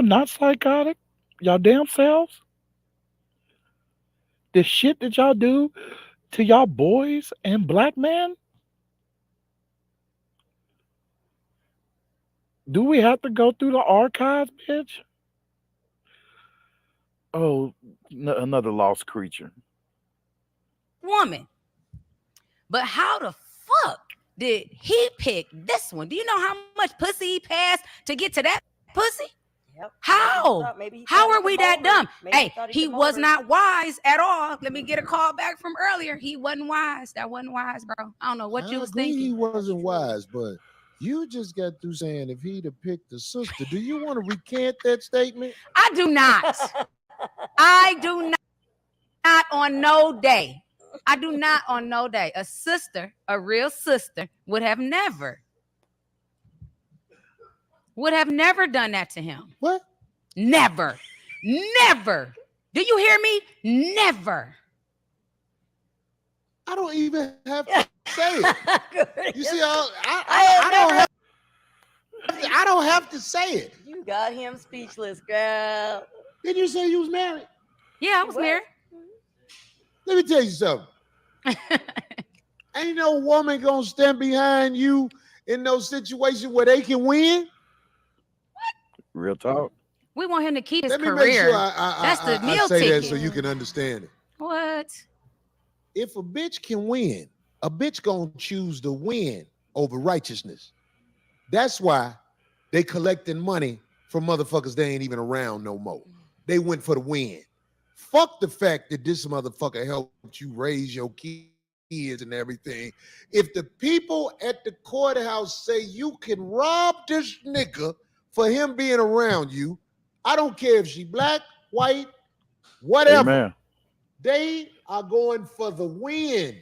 not psychotic? Y'all damn selves? The shit that y'all do to y'all boys and black men? Do we have to go through the archives, bitch? Oh, another lost creature. Woman. But how the fuck did he pick this one? Do you know how much pussy he passed to get to that pussy? Yep. How? Maybe he How thought are he we could that mold her. dumb? Maybe Hey, thought he could mold was her. not wise at all. Let me get a call back from earlier. He wasn't wise. That wasn't wise, bro. I don't know what you was agree thinking. he wasn't wise, but you just got through saying if he'd have picked the sister. Do you want to recant that statement? I do not. I do not on no day. I do not on no day. A sister, a real sister, would have never would have never done that to him. What? Never. Never. Do you hear me? Never. I don't even have to say it. You see, I don't have to say it. You got him speechless, girl. Did you say you was married? Yeah, I was What? married. Let me tell you something. Ain't no woman gonna stand behind you in those situations where they can win. Real talk. We want him to keep his Let me career. make sure That's the I meal say that ticket. so you can understand it. What? If a bitch can win, a bitch gonna choose to win over righteousness. That's why they collecting money from motherfuckers they ain't even around no more. They went for the win. Fuck the fact that this motherfucker helped you raise your kids and everything. If the people at the courthouse say you can rob this nigga for him being around you, I don't care if she black, white, whatever. Amen. They are going for the win.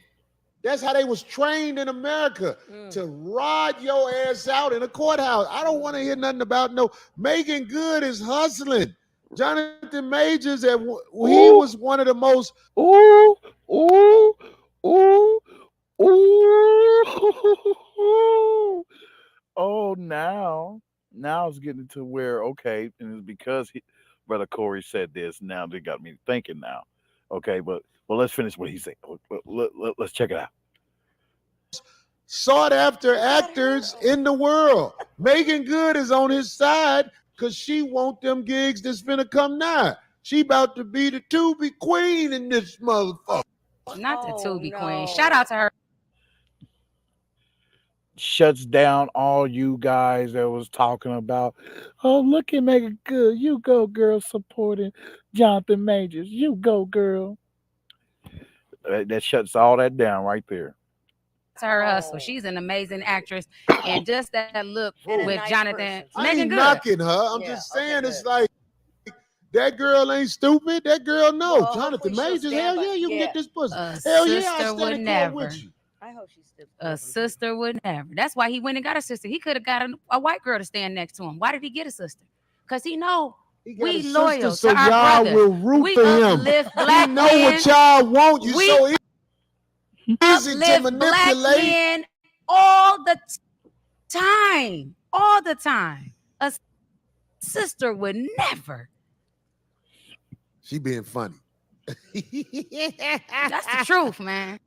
That's how they was trained in America, to rod your ass out in a courthouse. I don't want to hear nothing about no Megan Good is hustling. Johnathan Majors, he was one of the most. Ooh, ooh, ooh, ooh. Oh, now it's getting to where, okay, and it's because Brother Corey said this. Now they got me thinking now. Okay, but let's finish what he said. Let's check it out. Sought after actors in the world. Megan Good is on his side because she want them gigs that's finna come now. She about to be the to-be queen in this motherfucker. Not the Oh, Tubi queen. no. Shout out to her. Shuts down all you guys that was talking about, oh, look at Megan Good. You go, girl, supporting Johnathan Majors. You go, girl. That shuts all that down right there. To her hustle. Oh. She's an amazing actress. And just that look And a with nice Johnathan. person, too. I Megan ain't Good. knocking her. I'm Yeah, just okay, saying it's good. like that girl ain't stupid. That girl knows. Well, hopefully Johnathan she'll Majors, stand hell by- yeah, you can yeah. get this pussy. A Hell yeah, I sister stand would in court never. with you. I hope she sticks A with him, too. sister would never. That's why he went and got a sister. He could have got a white girl to stand next to him. Why did he get a sister? Because he know He got we a sister, loyal so to our y'all brother. will root We for him. uplift We black know men. what y'all want. You We so easy to uplift black manipulate. men all the time. All the time. A sister would never. She being funny. That's the truth, man.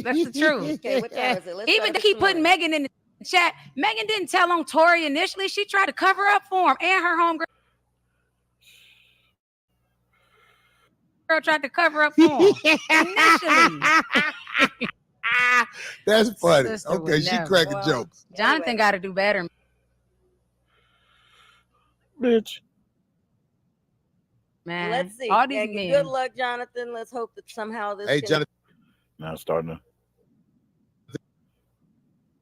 That's the truth. Okay, what time is it? Let's Even try to to get keep some putting money. Megan in the chat. Megan didn't tell on Tori initially. She tried to cover up for him, and her homegirl tried to cover up for him initially. That's funny. Sister Okay, would she never. cracking Well, jokes. Jonathan anyway. got to do better, Bitch. man. Let's see. All these Yeah, men. good luck, Jonathan. Let's hope that somehow this Hey, can Jonathan, Now it's starting to.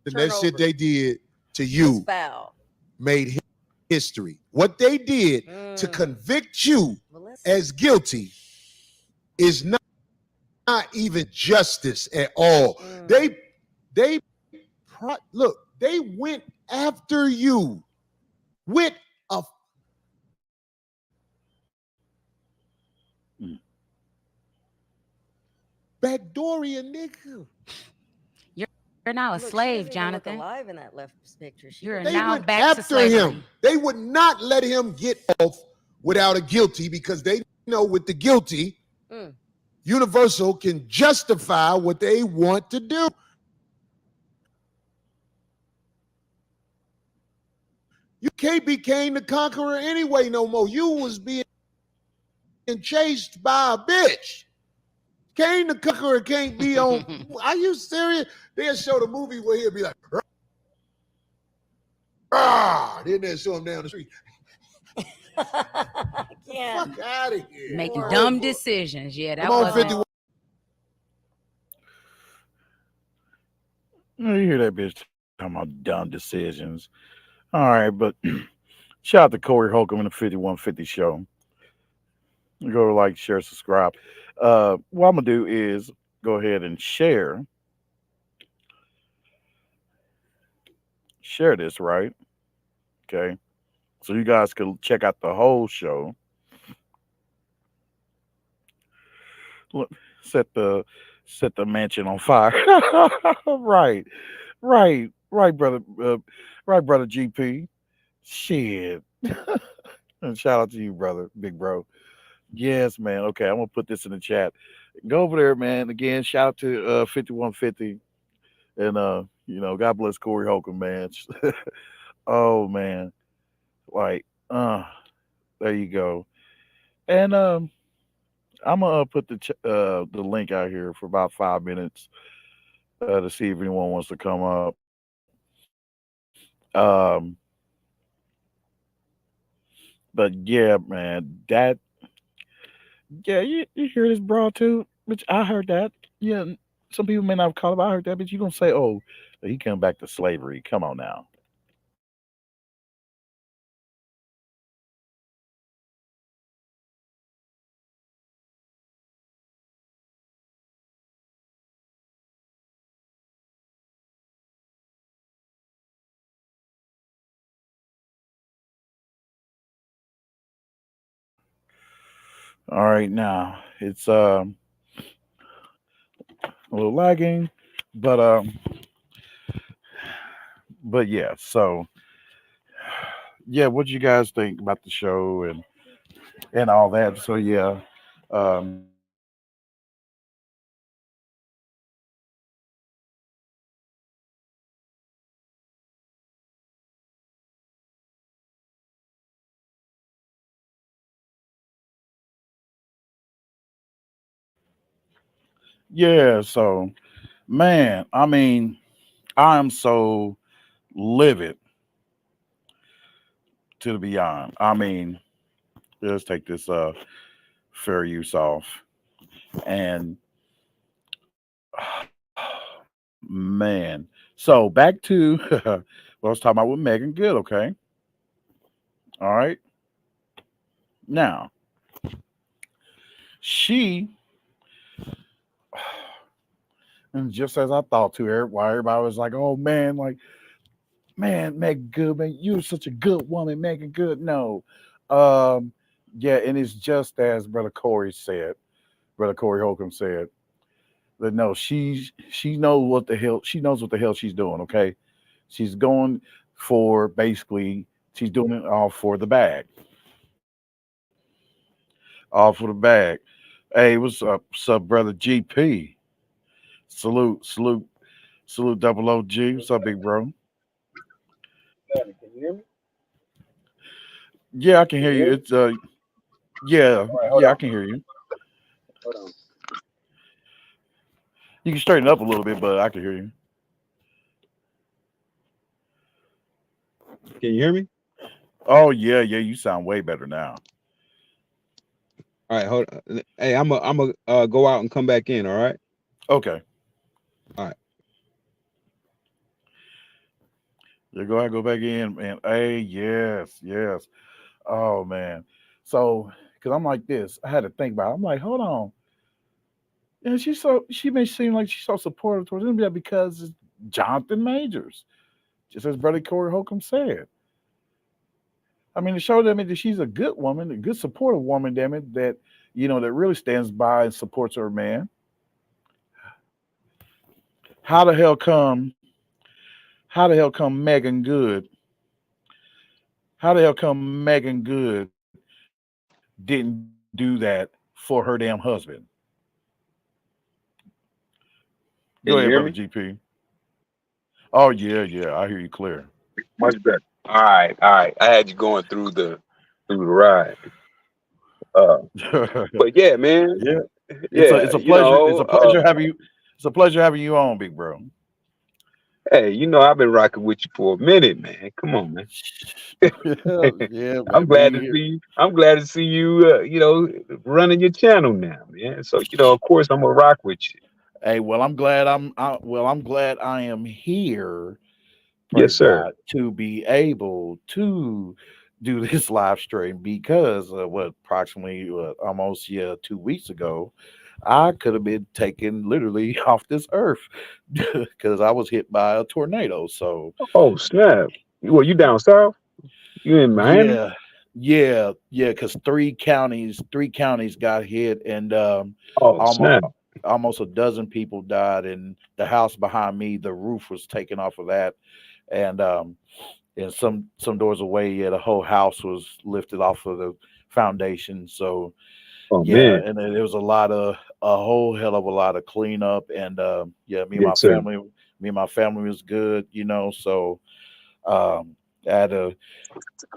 that shit over. they did to was you foul. made history. What they did to convict you Well, let's as guilty is not even justice at all. They look, they went after you with a backdooria nigga. You're now a look, she slave, doesn't even look Jonathan. alive in that left picture. She You're looks- They now went back to after slavery. him. They would not let him get off without a guilty because they know with the guilty, Universal can justify what they want to do. You can't be Cain the Conqueror anyway no more. You was being chased by a bitch. Cain the Conqueror can't be on. Are you serious? They'll show the movie where he'll be like, ah, then they'll show him down the street. Yeah. Fuck out of here. Making Boy, dumb boy. decisions. Yeah, that Come on, wasn't. 51. You hear that bitch talking about dumb decisions. All right, but shout out to Corey Holcomb in the 5150 show. Go like, share, subscribe. What I'm gonna do is go ahead and share share this, right? Okay. So you guys can check out the whole show. Look, set the set the mansion on fire. Right, right, brother, right, brother GP. Shit. And shout out to you, brother, big bro. Yes, man. Okay, I'm gonna put this in the chat. Go over there, man. Again, shout out to 5150, and God bless Corey Holcomb, man. Oh man, like, there you go. And I'm gonna put the link out here for about 5 minutes to see if anyone wants to come up. But yeah, man, you hear this broad too, bitch. I heard that. Yeah, some people may not have caught it, but I heard that, but you gonna say, oh, he came back to slavery. Come on now. All right, now it's a little lagging, but yeah. So yeah, what do you guys think about the show and all that? So yeah, um, yeah. So man, I mean, I am so livid to the beyond. I mean, let's take this fair use off and man. So back to what I was talking about with Megan Good. Okay, all right. Now she, and just as I thought to her, why everybody was like, "Oh man, like man, Megan Good, man, you're such a good woman, Megan Good." No, um, yeah, and it's just as Brother Corey Holcomb said that no, she knows what the hell she's doing. Okay, she's going for basically she's doing it all for the bag, all for the bag. Hey, what's up, brother GP? Salute, salute, salute, double OG. What's up, big bro? Can you hear me? Yeah, I can Can hear you hear you. me? It's yeah, All right, hold yeah, I on. can hear you. Hold on. You can straighten up a little bit, but I can hear you. Can you hear me? Oh yeah, yeah, you sound way better now. All right, hold on. Hey, I'm a go out and come back in, all right? Okay, All right. yeah, go ahead, go back in, man. Hey, yes, yes. Oh man, so because I'm like this, I had to think about it. I'm like, hold on, and she may seem like she's so supportive towards him, yeah, because it's Jonathan Majors, just as Brother Corey Holcomb said. I mean, to show them that she's a good woman, a good supportive woman, damn it, that that really stands by and supports her man. How the hell come? How the hell come Megan Good? How the hell come Megan Good didn't do that for her damn husband? Go ahead, Can you brother hear me? GP. Oh yeah, yeah, I hear you clear. Much better. All right, all right. I had you going through the ride. Uh, but yeah, man. Yeah, Yeah, it's a pleasure. It's a pleasure uh, having you. It's a pleasure having you on, big bro. hey, I've been rocking with you for a minute, man. Come on, man. Yeah, I'm man. glad to We see you. I'm glad to see you. Running your channel now, man. So of course, I'm gonna rock with you. Hey, well, I'm glad I am here. Yes, Praise sir. God to be able to do this live stream because what approximately almost 2 weeks ago I could have been taken literally off this earth because I was hit by a tornado. So Oh snap! Well, you down south? You in Miami? yeah, yeah, because three counties got hit, and Oh almost snap! almost a dozen people died. And the house behind me, the roof was taken off of that, and some doors away, yeah, the whole house was lifted off of the foundation. So Oh yeah, man, and then there was a whole hell of a lot of cleanup, and yeah, yes sir. me and my family was good, so I had to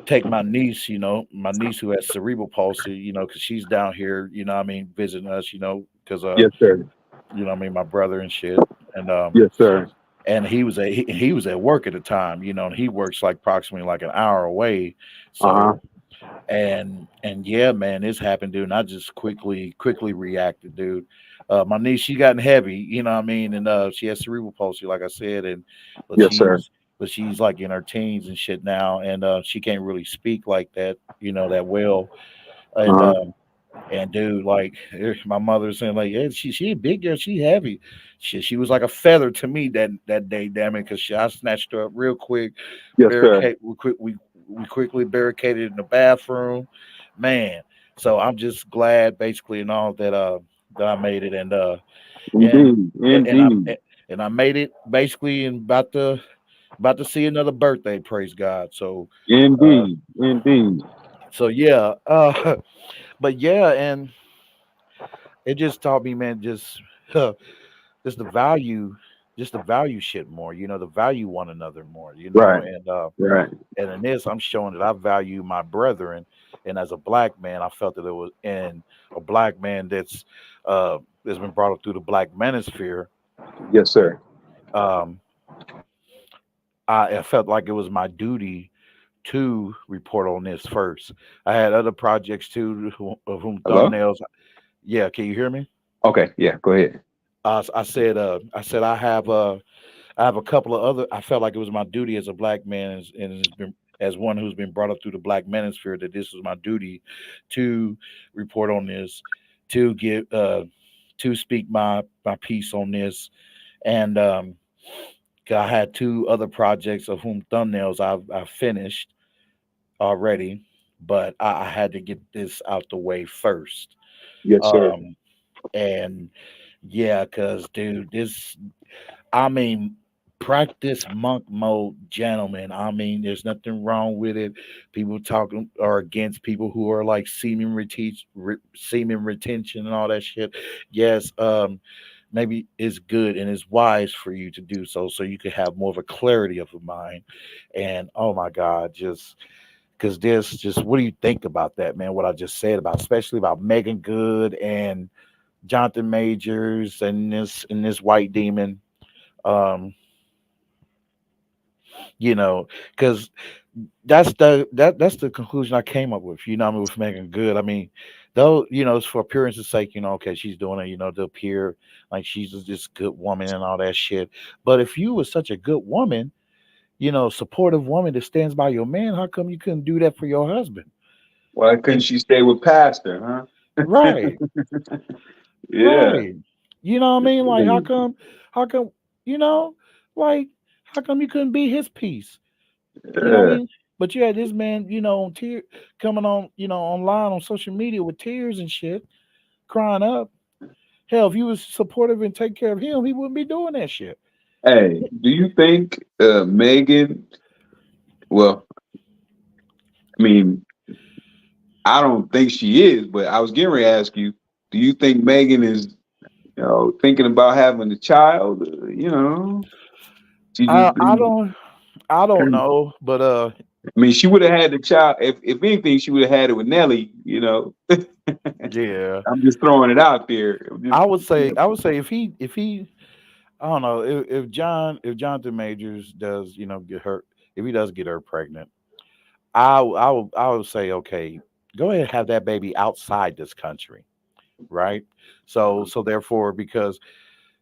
take my niece, my niece who has cerebral palsy, because she's down here, what I mean, visiting us, because Yes sir. my brother and shit, and Yes sir. he was at work at the time, and he works like approximately like an hour away, Uh huh. so and yeah, man, this happened, dude. And I just quickly reacted, dude. My niece, she gotten heavy, what I mean, and she has cerebral palsy, like I said, and but Yes sir. she's like in her teens and shit now, and she can't really speak like that, that well, Uh and huh. dude, like my mother's saying, like, yeah, she a big girl, she heavy. She was like a feather to me that day, damn it, because I snatched her up real quick, Yes sir. barricade, we quickly barricaded in the bathroom, man. So I'm just glad, basically, and all that I made it, and Indeed. and I Indeed. and I made it basically, and about to see another birthday. Praise God. Uh, Indeed. Indeed. so yeah, but yeah, and it just taught me, man, just the value, just the value shit more, the value one another more, Right. Right. and in this, I'm showing that I value my brethren, and as a black man, I felt that it was, and a black man that's been brought up through the black manosphere. Yes sir. Um, I felt like it was my duty to report on this first. I had other projects too, of whom Hello. thumbnails. Yeah, can you hear me? Okay. Yeah. Go ahead. I said I have a couple of other. I felt like it was my duty as a black man, and it's been as one who's been brought up through the black manosphere, that this was my duty to report on this, to give, to speak my piece on this, and 'cause I had two other projects of whom thumbnails I've finished already, but I had to get this out the way first. Yes sir. Um, and yeah, cause dude, I mean, practice monk mode, gentlemen. I mean, there's nothing wrong with it. People talking or against people who are like semen retention and all that shit. Yes, maybe it's good and it's wise for you to do so, so you can have more of a clarity of a mind. And oh my God, just because this, just what do you think about that, man? What I just said about, especially about Megan Good and Jonathan Majors and this white demon. Um, because that's the conclusion I came up with. I mean, with Megan Good. I mean, though, it's for appearance's sake. Okay, she's doing it. To appear like she's this good woman and all that shit. But if you were such a good woman, supportive woman that stands by your man, how come you couldn't do that for your husband? Why couldn't You she stay with Pastor? Huh? right, Yeah. right. You know what I mean? Like, how come, you know, like, how come you couldn't be his piece? You know what I Yeah. mean? But you had this man, on tear coming on, online on social media with tears and shit, crying up. Hell, if you was supportive and take care of him, he wouldn't be doing that shit. Hey, do you think Megan? Well, I mean, I don't think she is, but I was getting ready to ask you: do you think Megan is, thinking about having a child? She I just I been. don't I don't know, but I mean, she would have had the child if anything. She would have had it with Nelly. yeah, I'm just throwing it out there. I'm just, I would say if he I don't know, if Jonathan Majors does, get her, if he does get her pregnant, I would say, okay, go ahead and have that baby outside this country, right? So therefore, because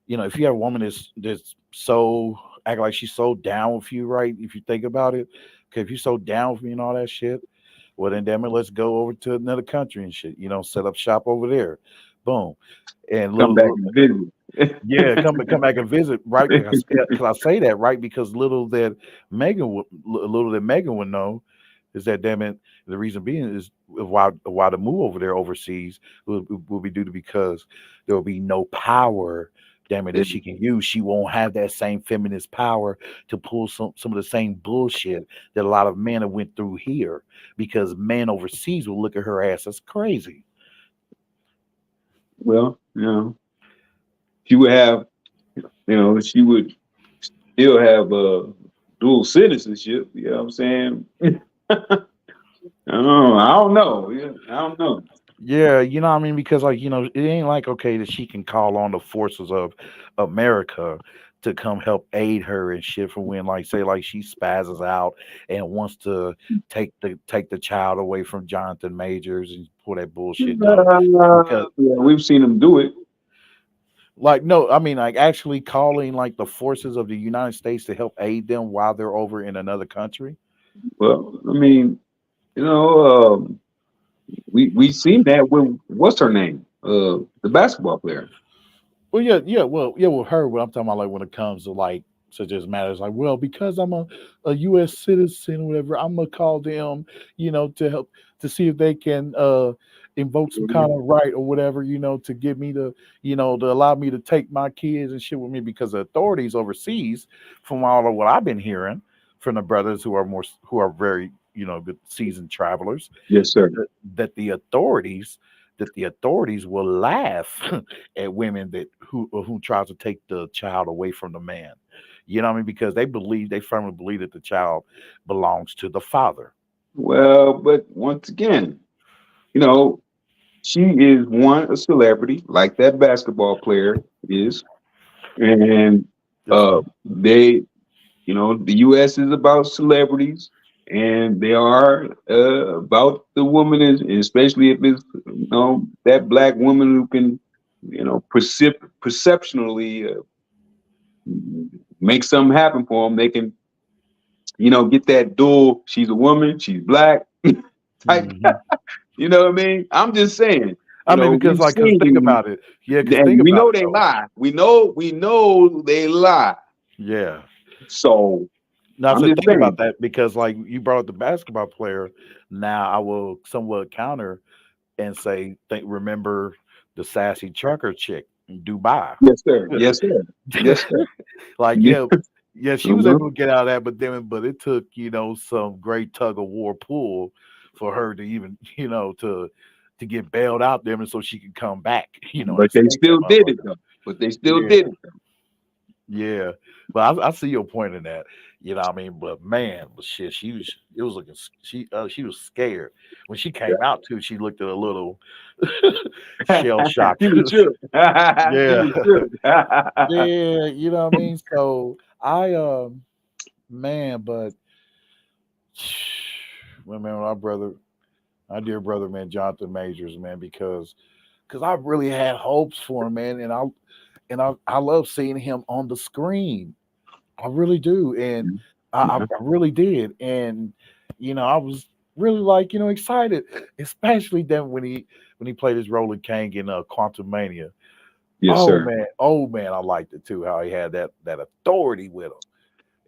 if you have a woman that's so act like she's so down with you, right? If you think about it, okay, if you're so down with me and all that shit, well then damn it, let's go over to another country and shit, set up shop over there. boom, and Come back little and visit. yeah, come back and visit, right? Because I say that right because little that Megan would know is that damn it. The reason being is why the move over there overseas will be due to because there will be no power. Damn it, that she can use. She won't have that same feminist power to pull some of the same bullshit that a lot of men have went through here. Because men overseas will look at her ass as crazy. Well, she would have, she would still have dual citizenship. You know what I'm saying? I don't know. Yeah, I don't know. Yeah, you know what I mean? Because like, it ain't like okay that she can call on the forces of America to come help aid her and shit for when like say like she spazzes out and wants to take the child away from Jonathan Majors and pull that bullshit though. Because Yeah, we've seen them do it. like no, I mean like actually calling like the forces of the United States to help aid them while they're over in another country. Well, I mean, we seen that with what's her name, the basketball player. Well, yeah, with her, what I'm talking about, like when it comes to like such as matters, like, well, because I'm a U.S. citizen, or whatever, I'm gonna call them, to help to see if they can invoke some kind of right or whatever, to get me to, to allow me to take my kids and shit with me because the authorities overseas, from all of what I've been hearing from the brothers who are very, good seasoned travelers, Yes, sir. that the authorities will laugh at women that who tries to take the child away from the man. You know what I mean? Because they firmly believe that the child belongs to the father. Well, but once again, you know, she is a celebrity, like that basketball player is, and Yes, sir. they, the U.S. is about celebrities, and they are about the woman, especially if it's that black woman who can, perceptionally make something happen for them. They can, get that dual. She's a woman, she's black type. Hmm. You know what I mean? I'm just saying. I mean, because We've like, cause think seen, about it. Yeah, because think and we about know it they though. lie. We know they lie. Yeah. So Now, I'm so just think about saying. that because like you brought up the basketball player. Now I will somewhat counter and say, remember the sassy trucker chick in Dubai. Yes, sir. Yes, sir. Yes, sir. Like, Yeah. yeah, she was Uh-huh. able to get out of that, but it took, some great tug of war pull for her to even, to get bailed out there and so she could come back, and But they escape that still did it motherfucker. though. But they still Yeah, did it though. yeah. But I see your point in that, what I mean? But man, but shit, it was looking, she was scared. When she came out too, she looked a little shell shocked. She was shook. She Yeah. was shook. Yeah, you know what I mean? So man, but well, man, my dear brother, man, Jonathan Majors, man, because I really had hopes for him, man, and I love seeing him on the screen. I really do, and I really did, and I was really like excited, especially then when he played his role in Kang in Quantum Mania. Yes, sir. Oh man, I liked it too. How he had that authority with him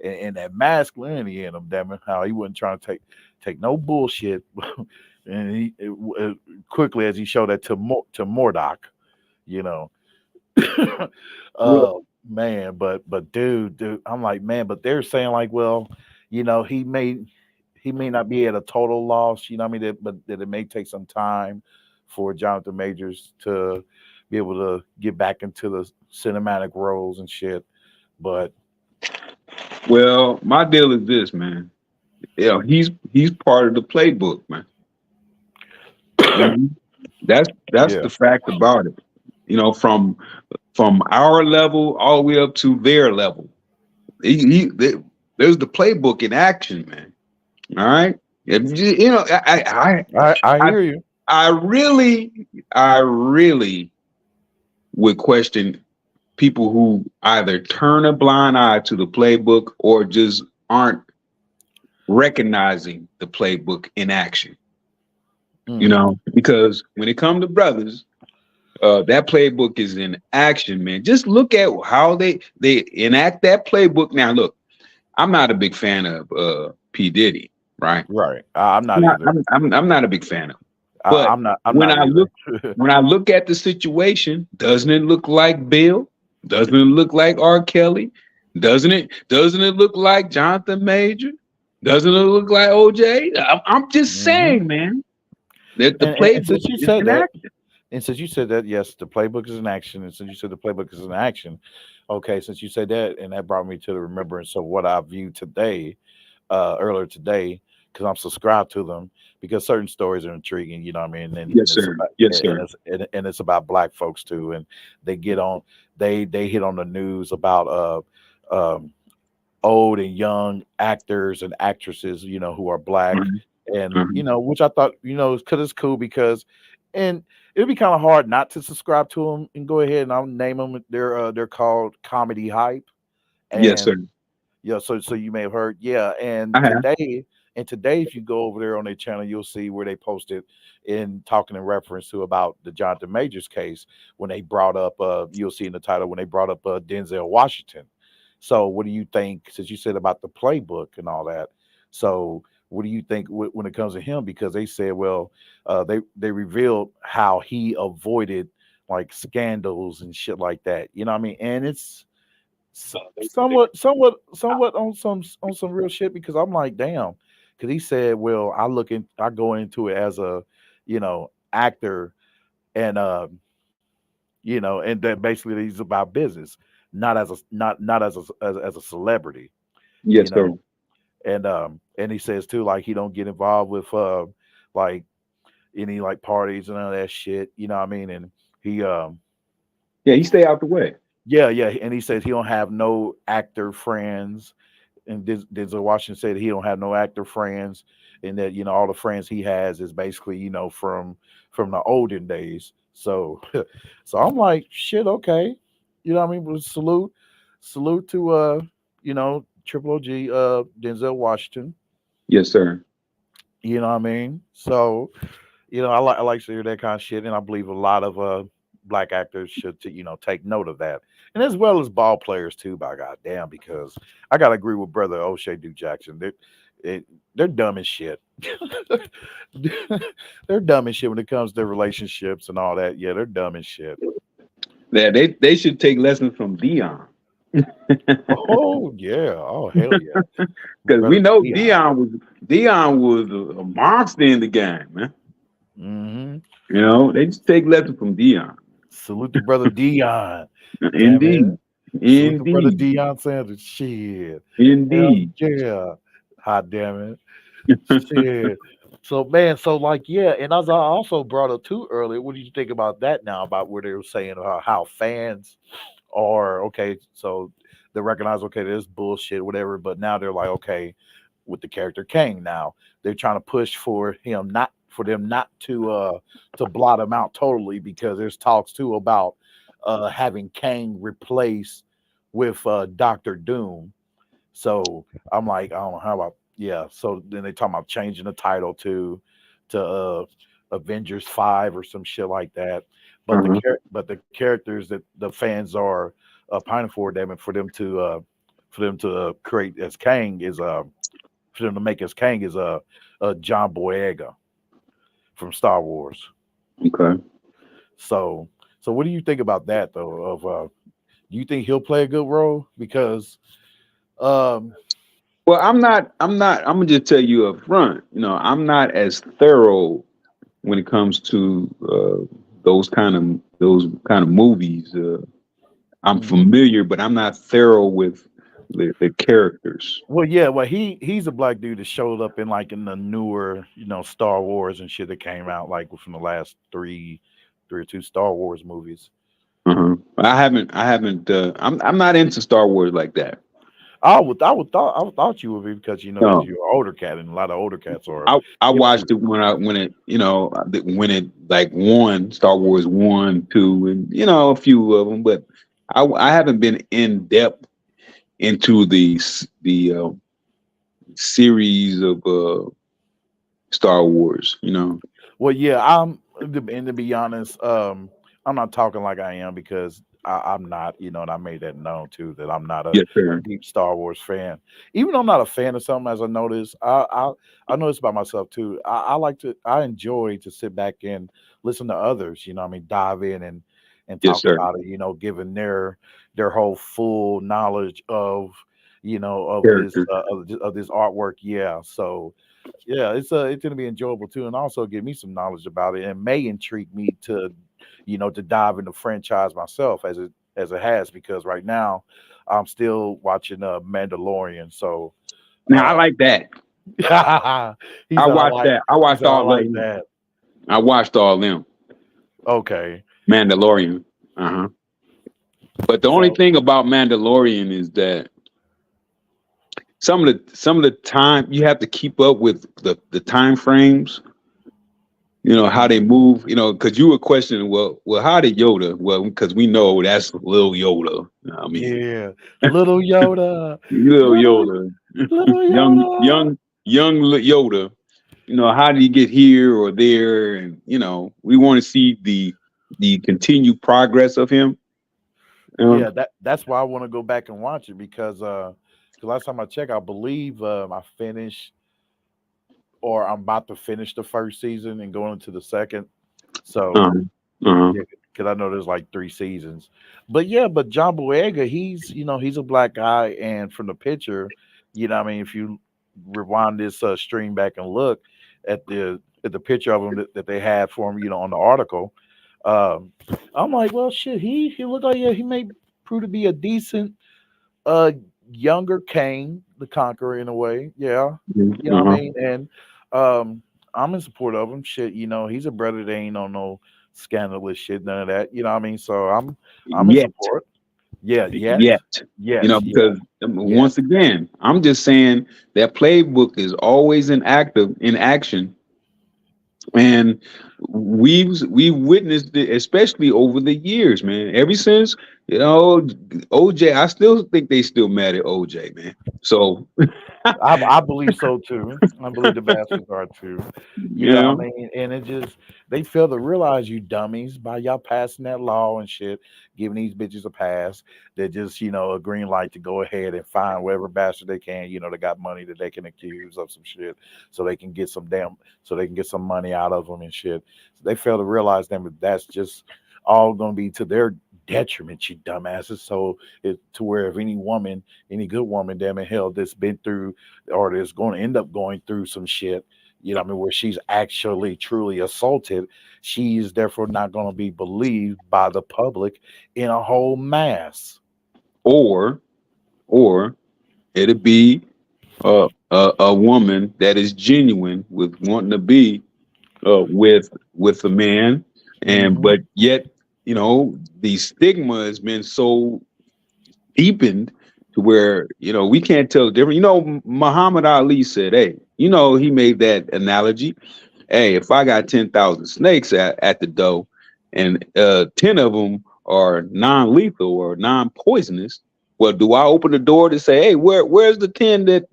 and that masculinity in him. Damn it, how he wasn't trying to take no bullshit, and quickly as he showed that to Mordok, you know. Well, uh man, but dude, I'm like, man, but they're saying like, well, he may not be at a total loss, what I mean, but that it may take some time for Jonathan Majors to be able to get back into the cinematic roles and shit. But well, my deal is this, man. He's part of the playbook, man. Mhm. That's yeah, the fact about it. From our level all the way up to their level. There's the playbook in action, man. All right. If I I hear you. I really would question people who either turn a blind eye to the playbook or just aren't recognizing the playbook in action. Hmm. Because when it comes to brothers, That playbook is in action, man. Just look at how they enact that playbook. Now, look, I'm not a big fan of P Diddy, right? Right. I'm not either. I'm not a big fan of. But I'm not. I'm when not I either. look when I look at the situation, doesn't it look like Bill? Doesn't it look like R. Kelly? Doesn't it look like Jonathan Major? Doesn't it look like OJ? I'm just Hmm. saying, man, that the And playbook since you is said that, enacted. yes, the playbook is in action. And since you said the playbook is in action, okay, since you said that, and that brought me to the remembrance of what I viewed today, earlier today, because I'm subscribed to them because certain stories are intriguing. You know what I mean? And Yes, it's sir. about Yes, sir. and it's about black folks too, and they get on they hit on the news about old and young actors and actresses, who are black, Mhm, and mhm. which I thought, because it's cool because, and it'd be kind of hard not to subscribe to them and go ahead and I'll name them. They're called Comedy Hype, Yes, sir. and yeah, so you may have heard, yeah, I have. and today, if you go over there on their channel, you'll see where they posted in talking in reference to about the Jonathan Majors case when they brought up, you'll see in the title when they brought up Denzel Washington. So, what do you think? Since you said about the playbook and all that, so what do you think when it comes to him? Because they said, well, they revealed how he avoided like scandals and shit like that. You know what I mean? And it's somewhat on some real shit because I'm like, damn, because he said, well, I go into it as a, actor, and and that basically he's about business, not as a celebrity, you Yes, sir. know, and he says too, like he don't get involved with like any like parties and all that shit, you know what I mean, and he Yeah, he stay out the way. yeah, and he says he don't have no actor friends, and Denzel Washington said he don't have no actor friends, and that all the friends he has is basically from the olden days. So, so I'm like, shit, okay, what I mean. But salute to Triple OG, Denzel Washington. Yes, sir. You know what I mean. So I like to hear that kind of shit, and I believe a lot of black actors should take note of that, and as well as ball players too. By goddamn, because I gotta agree with brother O'Shea Duke Jackson. It, they're dumb as shit. They're dumb as shit when it comes to relationships and all that. Yeah, they're dumb as shit. Yeah, they should take lessons from Dion. Oh yeah. Oh hell yeah, Because we brother know Dion. Dion was a monster in the game, man. Hmm. You know, they just take lessons from Dion. Salute to brother Dion. Damn it. Indeed. Salute to brother Indeed. Deion Sanders. Shit. Hell Indeed. yeah. Hot damn it. Shit. So man, so like yeah, and as I also brought up too earlier, what do you think about that now? About where they were saying how fans are okay, so they recognize okay, there's bullshit, whatever, but now they're like, okay, with the character Kang now, they're trying to push for them not to blot him out totally because there's talks too about having Kang replaced with Doctor Doom. So I'm like, I don't know how about yeah. So then they talk about changing the title to Avengers 5 or some shit like that. But Uh-huh. the characters that the fans are pining for them and for them to create as Kang is for them to make as Kang is John Boyega from Star Wars. Okay. So what do you think about that though? Of do you think he'll play a good role? Because um Well, I'm gonna just tell you up front, I'm not as thorough when it comes to those kind of movies. I'm mhm. familiar, but I'm not thorough with the characters. Well, yeah, well, he's a black dude that showed up in the newer, Star Wars and shit that came out like within the last three or two Star Wars movies. Uh-huh. I haven't. I'm not into Star Wars like that. I would thought you would be because because No, you're an older cat and a lot of older cats are. I You know, watched it when it like one Star Wars 1, 2, and a few of them, but I haven't been in depth into the series of Star Wars. well, yeah, and to be honest, I'm not talking like I am because I'm not, and I made that known too that I'm not a Yes, sir. deep Star Wars fan. Even though I'm not a fan of something, as I noticed, I noticed about myself too. I enjoy to sit back and listen to others. Dive in and Yes, talk sir. about it. Giving their whole full knowledge of Character. of this artwork. Yeah, so yeah, it's gonna be enjoyable too, and also give me some knowledge about it, and may intrigue me to dive into franchise myself as it has because right now I'm still watching Mandalorian. So Now I uh like that. he I said I watched like that. I he watched said I all of like them. that. I watched all of them. Okay, Mandalorian. Uh-huh. But the only so thing about Mandalorian is that some of the time you have to keep up with the time frames. How mhm. they move. Because you were questioning, well, how did Yoda? Well, because we know that's little Yoda. I mean, Yeah, little Yoda, little little Yoda, little young, Yoda. young, Yoda. How did he get here or there? And we want to see the continued progress of him. Yeah, that's why I want to go back and watch it because last time I checked, I believe I finished or I'm about to finish the first season and going into the second. So Uh-huh. Uh-huh. yeah, because I know there's like 3 seasons. But yeah, but John Boyega, he's a black guy, and from the picture, if you rewind this stream back and look at the picture of him that they had for him, on the article, um, I'm like, well, shit, he looked like he may prove to be a decent uh younger Kane the Conqueror in a way. Yeah. You know what I Uh-huh. mean? And um I'm in support of him. Shit, he's a brother that ain't on no scandalous shit, none of that. You know what I mean? So I'm in Yet, support. Yeah, yet. yet, Yes, yeah, because yes. once again, I'm just saying that playbook is always in action. And we witnessed it, especially over the years, man. Ever since OJ, I still think they still mad at OJ, man. So I believe so too. I believe the bastards are too. You know what yeah, I mean? And it just they fail to realize you dummies by y'all passing that law and shit, giving these bitches a pass. They're just, a green light to go ahead and find whatever bastard they can, they got money that they can accuse of some shit so they can get some money out of them and shit. So they fail to realize them that that's just all gonna be to their detriment, you dumbasses. So it to where if any good woman, damn it, hell, that's been through or is going to end up going through some shit, what I mean, where she's actually truly assaulted, she's therefore not going to be believed by the public in a whole mass. or or it'd be a woman that is genuine with wanting to be with a man, and Hmm. but yet the stigma has been so deepened to where we can't tell the difference. Muhammad Ali said, "Hey, he made that analogy. Hey, if I got 10,000 snakes at the door, and 10 of them are non-lethal or non-poisonous, well, do I open the door to say, hey, where's the 10 that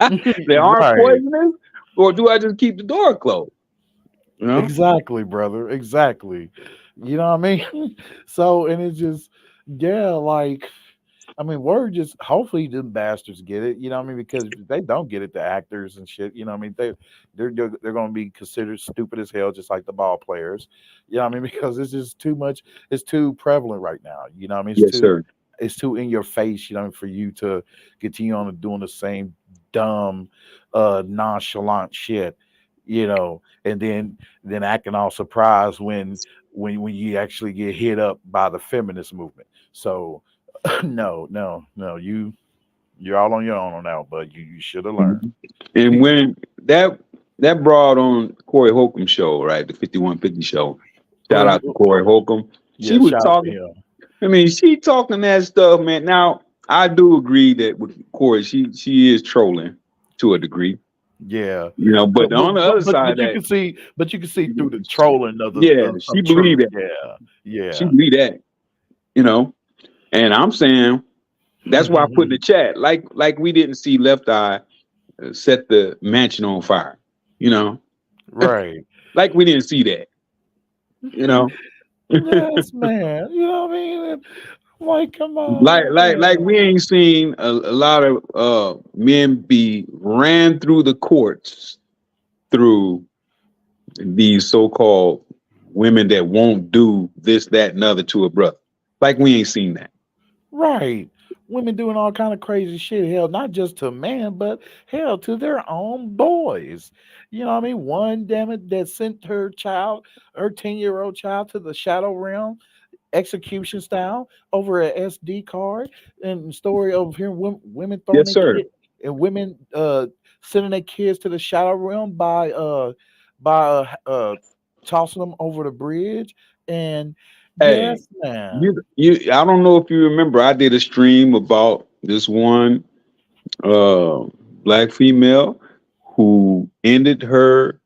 that aren't Right. poisonous, or do I just keep the door closed? You know? Exactly, brother. Exactly. You know what I mean? So, and it's just, yeah, like, I mean, word just hopefully them bastards get it. You know what I mean? Because if they don't get it, the actors and shit. You know what I mean? They're going to be considered stupid as hell, just like the ball players. You know what I mean? Because it's just too much. It's too prevalent right now. You know what I mean? Yes, sir. It's too in your face. You know, for you to continue on doing the same dumb, nonchalant shit. And then acting all surprised when you actually get hit up by the feminist movement. So no, no, no. You're all on your own on that, but you should have learned. Mhm. And when that brought on Corey Holcomb show, right? The 5150 show. Shout Well, out to Corey Holcomb. She yeah, was shout out to talking. him. I mean, she talking that stuff, man. Now, I do agree that with Corey, she is trolling to a degree, Yeah, But on the other side of that, but you can see through the trolling of the yeah, she of believed truth. that. Yeah, She yeah. believed that, you know. And I'm saying that's why I put in the chat, like we didn't see Left Eye set the mansion on fire, you know, Right. like we didn't see that, you know. Yes, man. You know what I mean? And I'm like, come Like, on, like man. we ain't seen a lot of men be ran through the courts through these so-called women that won't do this, that, and other to a brother. Like we ain't seen that. Right. Women doing all kind of crazy shit. Hell, not just to man, but hell to their own boys. You know what I mean? One, damn it, that sent her child, her 10-year-old child, to the shadow realm, execution style, over a SD card, and story of here women throwing Yes, their sir. kid and women sending their kids to the shadow realm by tossing them over the bridge. And Hey, yes, man. you I don't know if you remember, I did a stream about this one uh black female who ended her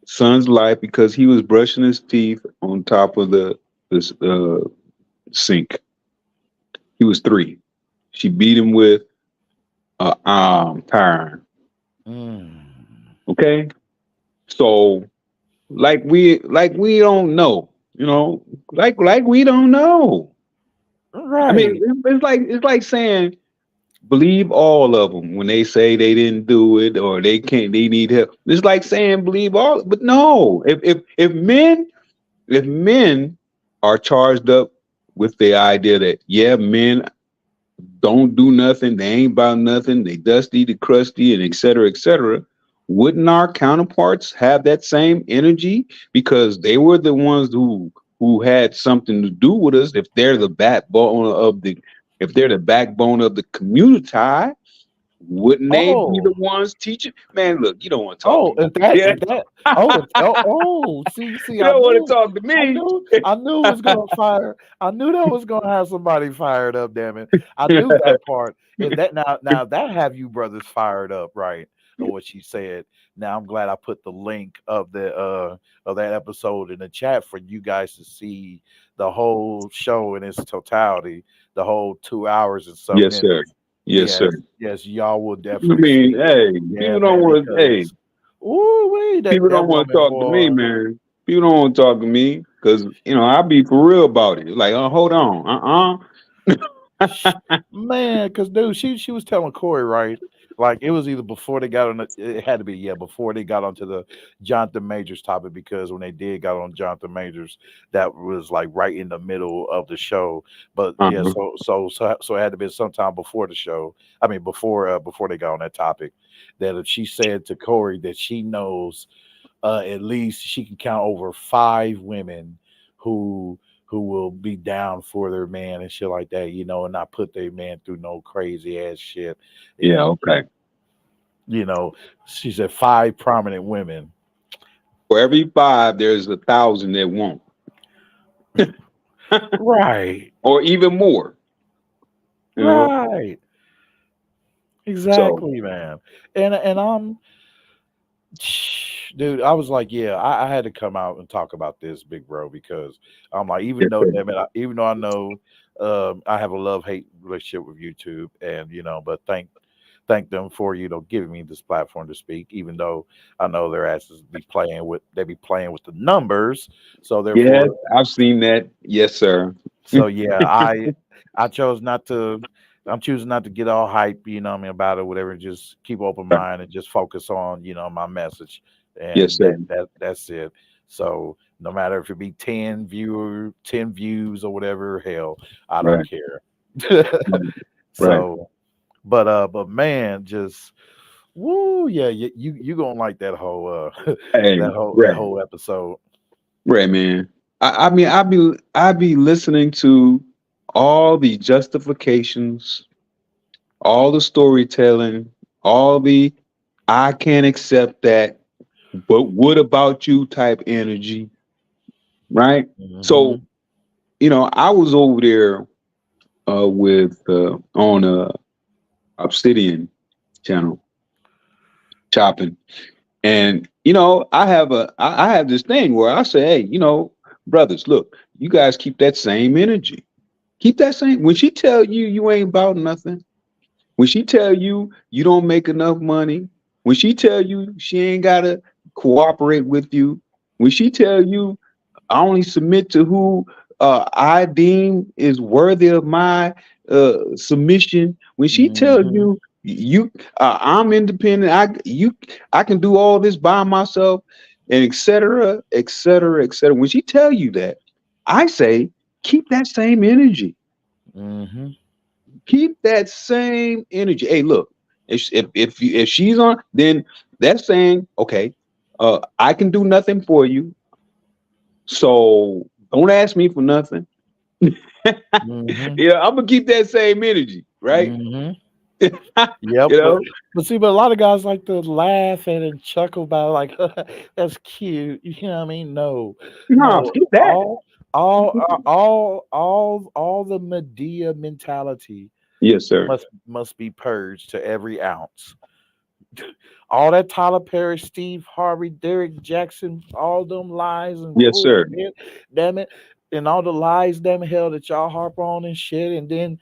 son's life because he was brushing his teeth on top of the this sink. He was 3. She beat him with a tire iron. Mm. Okay, so like we don't know, like we don't know. I mean, Right. it's like saying believe all of them when they say they didn't do it or they can't, they need help. It's like saying believe all, but no. If men are charged up with the idea that yeah, men don't do nothing, they ain't about nothing, they dusty, the crusty, and et cetera, et cetera. Wouldn't our counterparts have that same energy because they were the ones who had something to do with us? If they're the backbone of the community, wouldn't they be the Oh. ones teaching? Man, look, you don't want to talk to Oh, me. if that Yeah, if that oh if oh, see, you I don't want to knew talk to me. I knew it was gonna fire. I knew that was gonna have somebody fired up, damn it. I knew that part. And that now that have you brothers fired up, right? Of what she said. Now I'm glad I put the link of that episode in the chat for you guys to see the whole show in its totality, the whole 2 hours and some Yes, sir. minutes. Yes, sir. Yes, y'all will I definitely mean, see it. hey, Yeah, people don't man, want. Hey, because ooh wee, people that don't want to woman, talk to me, boy. man. People don't want to talk to me because I be for real about it. Like, oh, hold on, Sh- Man, because dude, she was telling Corey, right? Like it was either before they got on it had to be, yeah, before they got onto the Jonathan Majors topic, because when they did got on Jonathan Majors, that was like right in the middle of the show. But yeah, uh-huh. so it had to be sometime before the show. I mean before they got on that topic. That if she said to Corey that she knows at least she can count over 5 women who will be down for their man and shit like that, and not put their man through no crazy ass shit. Yeah, And okay. you know, she said 5 prominent women. For every 5, there's 1,000 that won't, Right, or even more. You know. right, So exactly, man. And dude, I was like, yeah, I had to come out and talk about this, big bro, because I'm like, yes, even though, sir. damn it, even though I know I have a love hate relationship with YouTube, and but thank them for giving me this platform to speak, even though I know their asses be playing with the numbers, so Yes, therefore, I've seen that. Yes, sir. so yeah, I chose not to. I'm choosing not to get all hype, what I mean, about it, whatever. Just keep open mind and just focus on, my message, Yes, and sir. that's it. So no matter if it be 10 views or whatever, hell, I don't Right. care. Right. So, but man, just woo, yeah, you gonna like that whole Hey, that right. whole episode. Right, man. I mean, I be listening to all the justifications, all the storytelling, all the I can't accept that, but what about you type energy, right? So, Hmm. I was over there with on Obsidian channel chopping. And I have this thing where I say, hey, brothers, look, you guys keep that same energy. Keep that same. When she tell you you ain't about nothing, when she tell you you don't make enough money, when she tell you she ain't gotta cooperate with you, when she tell you I only submit to who I deem is worthy of my submission, when she tells Mm-hmm. you I'm independent, I can do all this by myself, and et cetera, et cetera, et cetera. When she tell you that, I say keep that same energy. Mm-hmm. Keep that same energy. Hey, look, if she's on, then that's saying, okay, I can do nothing for you, so don't ask me for nothing. Mm-hmm. Yeah, I'm gonna keep that same energy, right? Mm-hmm. you Yep, know, but see, but a lot of guys like to laugh at and chuckle about it, like that's cute. You know what I mean? No, no, no. keep that. All the Medea mentality Yes, sir. must be purged to every ounce. All that Tyler Perry, Steve Harvey, Derek Jackson, all them lies and Yes, sir. bullshit, damn it, and all the lies, damn hell, that y'all harp on and shit, and then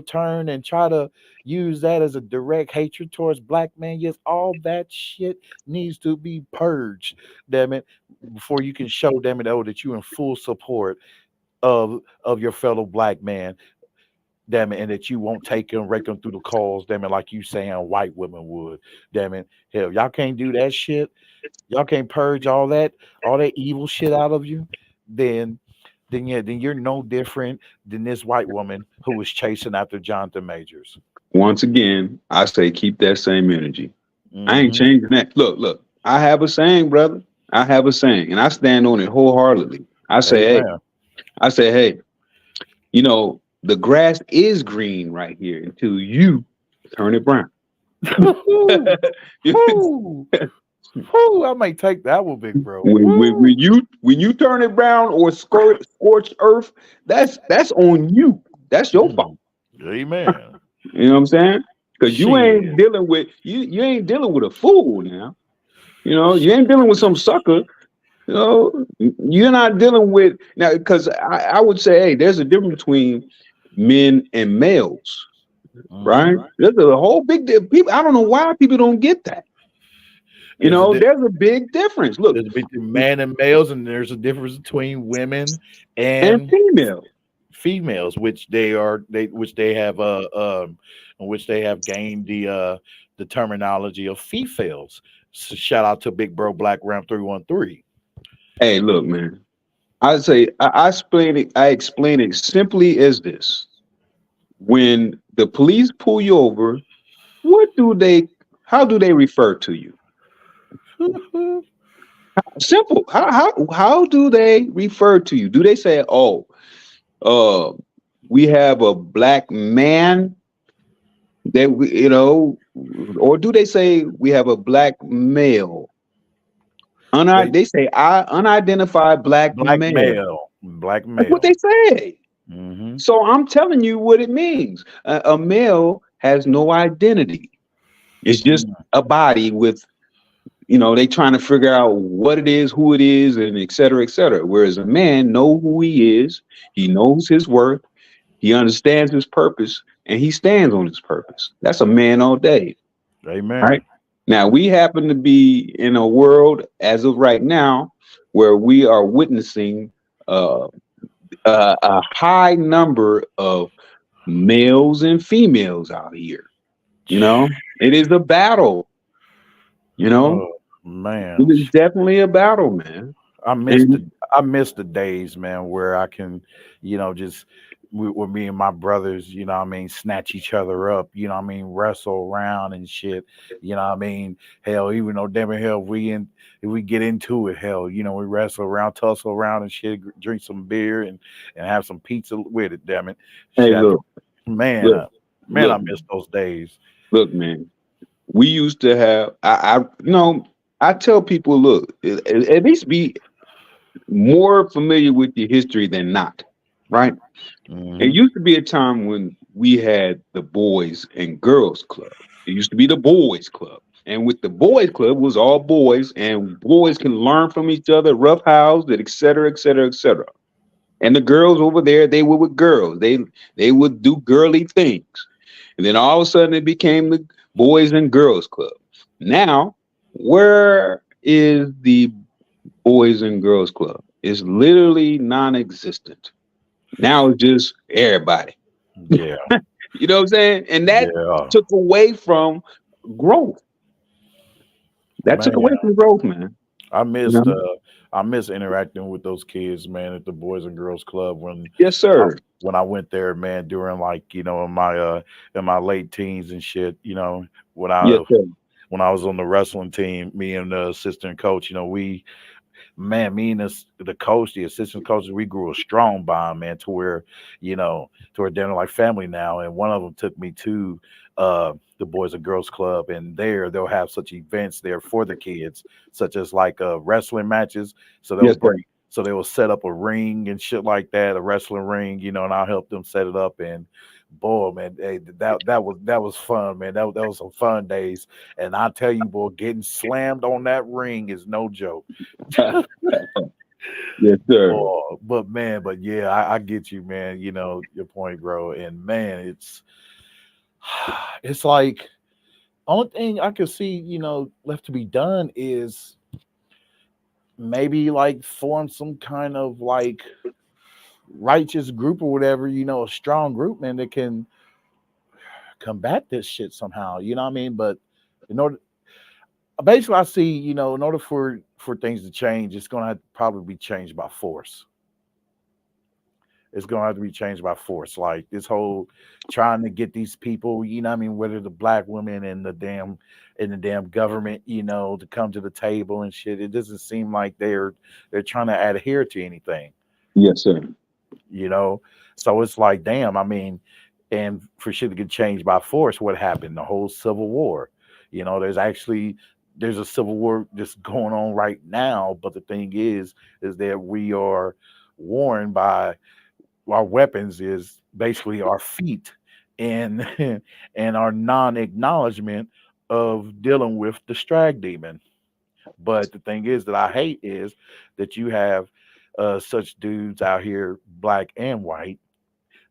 turn and try to use that as a direct hatred towards black men. Yes, all that shit needs to be purged, damn it, before you can show, damn it, that you in full support of your fellow black man, damn it, and that you won't take them, rake them through the coals, damn it, like you saying white women would, damn it. Hell, y'all can't do that shit. Y'all can't purge all that evil shit out of you. Then, then you're no different than this white woman who was chasing after Jonathan Majors. Once again, I say keep that same energy. I ain't Mm-hmm. changing that. Look, look. I have a saying, brother. I have a saying, and I stand on it wholeheartedly. Amen. I say, hey, the grass is green right here until you turn it brown. Woo, woo, woo. I may take that one, big bro. when Woo. you turn it brown or scorch earth, that's on you. That's your fault. Mm. Amen. You know what I'm saying? Because you ain't Shit. dealing with you ain't dealing with a fool now. You ain't dealing with some sucker. You're not dealing with now, because I would say, hey, there's a difference between men and males, right? Mm-hmm. There's a whole big people. I don't know why people don't get that. There's a There's a big difference. Look, There's between man and males, and there's a difference between women and and female. females, which they have which they have gained the terminology of females. So shout out to Big Bro Black Ram 313. Hey, look, man. I say I explain it. I explain it simply as this: when the police pull you over, what do they? How do they refer to you? Simple. How do they refer to you? Do they say, "Oh, uh, we have a black man that or do they say we have a black male?" They They say I unidentified black male. black That's what they male. say. Hmm. So I'm telling you what it means. A male has no identity. It's just a body with, they trying to figure out what it is, who it is, and et cetera, et cetera. Whereas a man know who he is, he knows his worth, he understands his purpose, and he stands on his purpose. That's a man all day, right? Amen. Now we happen to be in a world as of right now where we are witnessing uh, a high number of males and females out here. It is a battle. You know, Oh it man. is definitely a battle, man. I miss the And I miss the days, man, where I can, just with me and my brothers, I mean, snatch each other up, I mean, wrestle around and shit, I mean, hell, even though damn it, hell, if we get into it, hell, we wrestle around, tussle around and shit, drink some beer and have some pizza with it, damn it, hey, shit, man, look, man, I look, miss those days. look, man. We used to have. I tell people, look, at least be more familiar with your history than not, right? It Hmm. used to be a time when we had the Boys and Girls Club. It used to be the Boys Club. And with the Boys Club was all boys, and boys can learn from each other, roughhouse, et cetera, et cetera, et cetera. And the girls over there, they were with girls. They would do girly things. And then all of a sudden it became the Boys and Girls Club. Now, where is the Boys and Girls Club? It's literally non-existent. Now it's just everybody. Yeah, You know what I'm saying? And that yeah, took away from growth. That took man. away from growth, man. I You know? missed I miss interacting with those kids, man, at the Boys and Girls Club Yes, I, sir. when I went there, man, during like in my late teens and shit. When Yes, I sir. when I was on the wrestling team, me and the assistant coach, we me and the coach, the assistant coaches, we grew a strong bond, man, to where they're like family now. And one of them took me to the Boys and Girls Club, and there they'll have such events there for the kids, such as like wrestling matches. So they'll Yes, sir. bring, so they will set up a ring and shit like that, a wrestling ring, and I'll help them set it up. And boy, man, hey, that was fun, man. That was some fun days. And I tell you, boy, getting slammed on that ring is no joke. Yes, sir. Oh, but man, but yeah, I get you, man. Your point, bro. And man, it's like only thing I could see, left to be done is maybe like form some kind of like righteous group or whatever, a strong group, man, that can combat this shit somehow. You know what I mean? But in order, basically, I see, in order for things to change, it's gonna have to probably be changed by force. It's gonna have to be changed by force. Like this whole trying to get these people, what I mean, whether the black women and the damn government, to come to the table and shit. It doesn't seem like they're trying to adhere to anything, Yes, sir. you know. So it's like, damn, I mean, and for shit to get changed by force, what happened? The whole Civil War. There's a civil war that's going on right now, but the thing is that we are warned by our weapons is basically our feet and and our non-acknowledgement of dealing with the strag demon. But the thing is that I hate is that you have such dudes out here, black and white,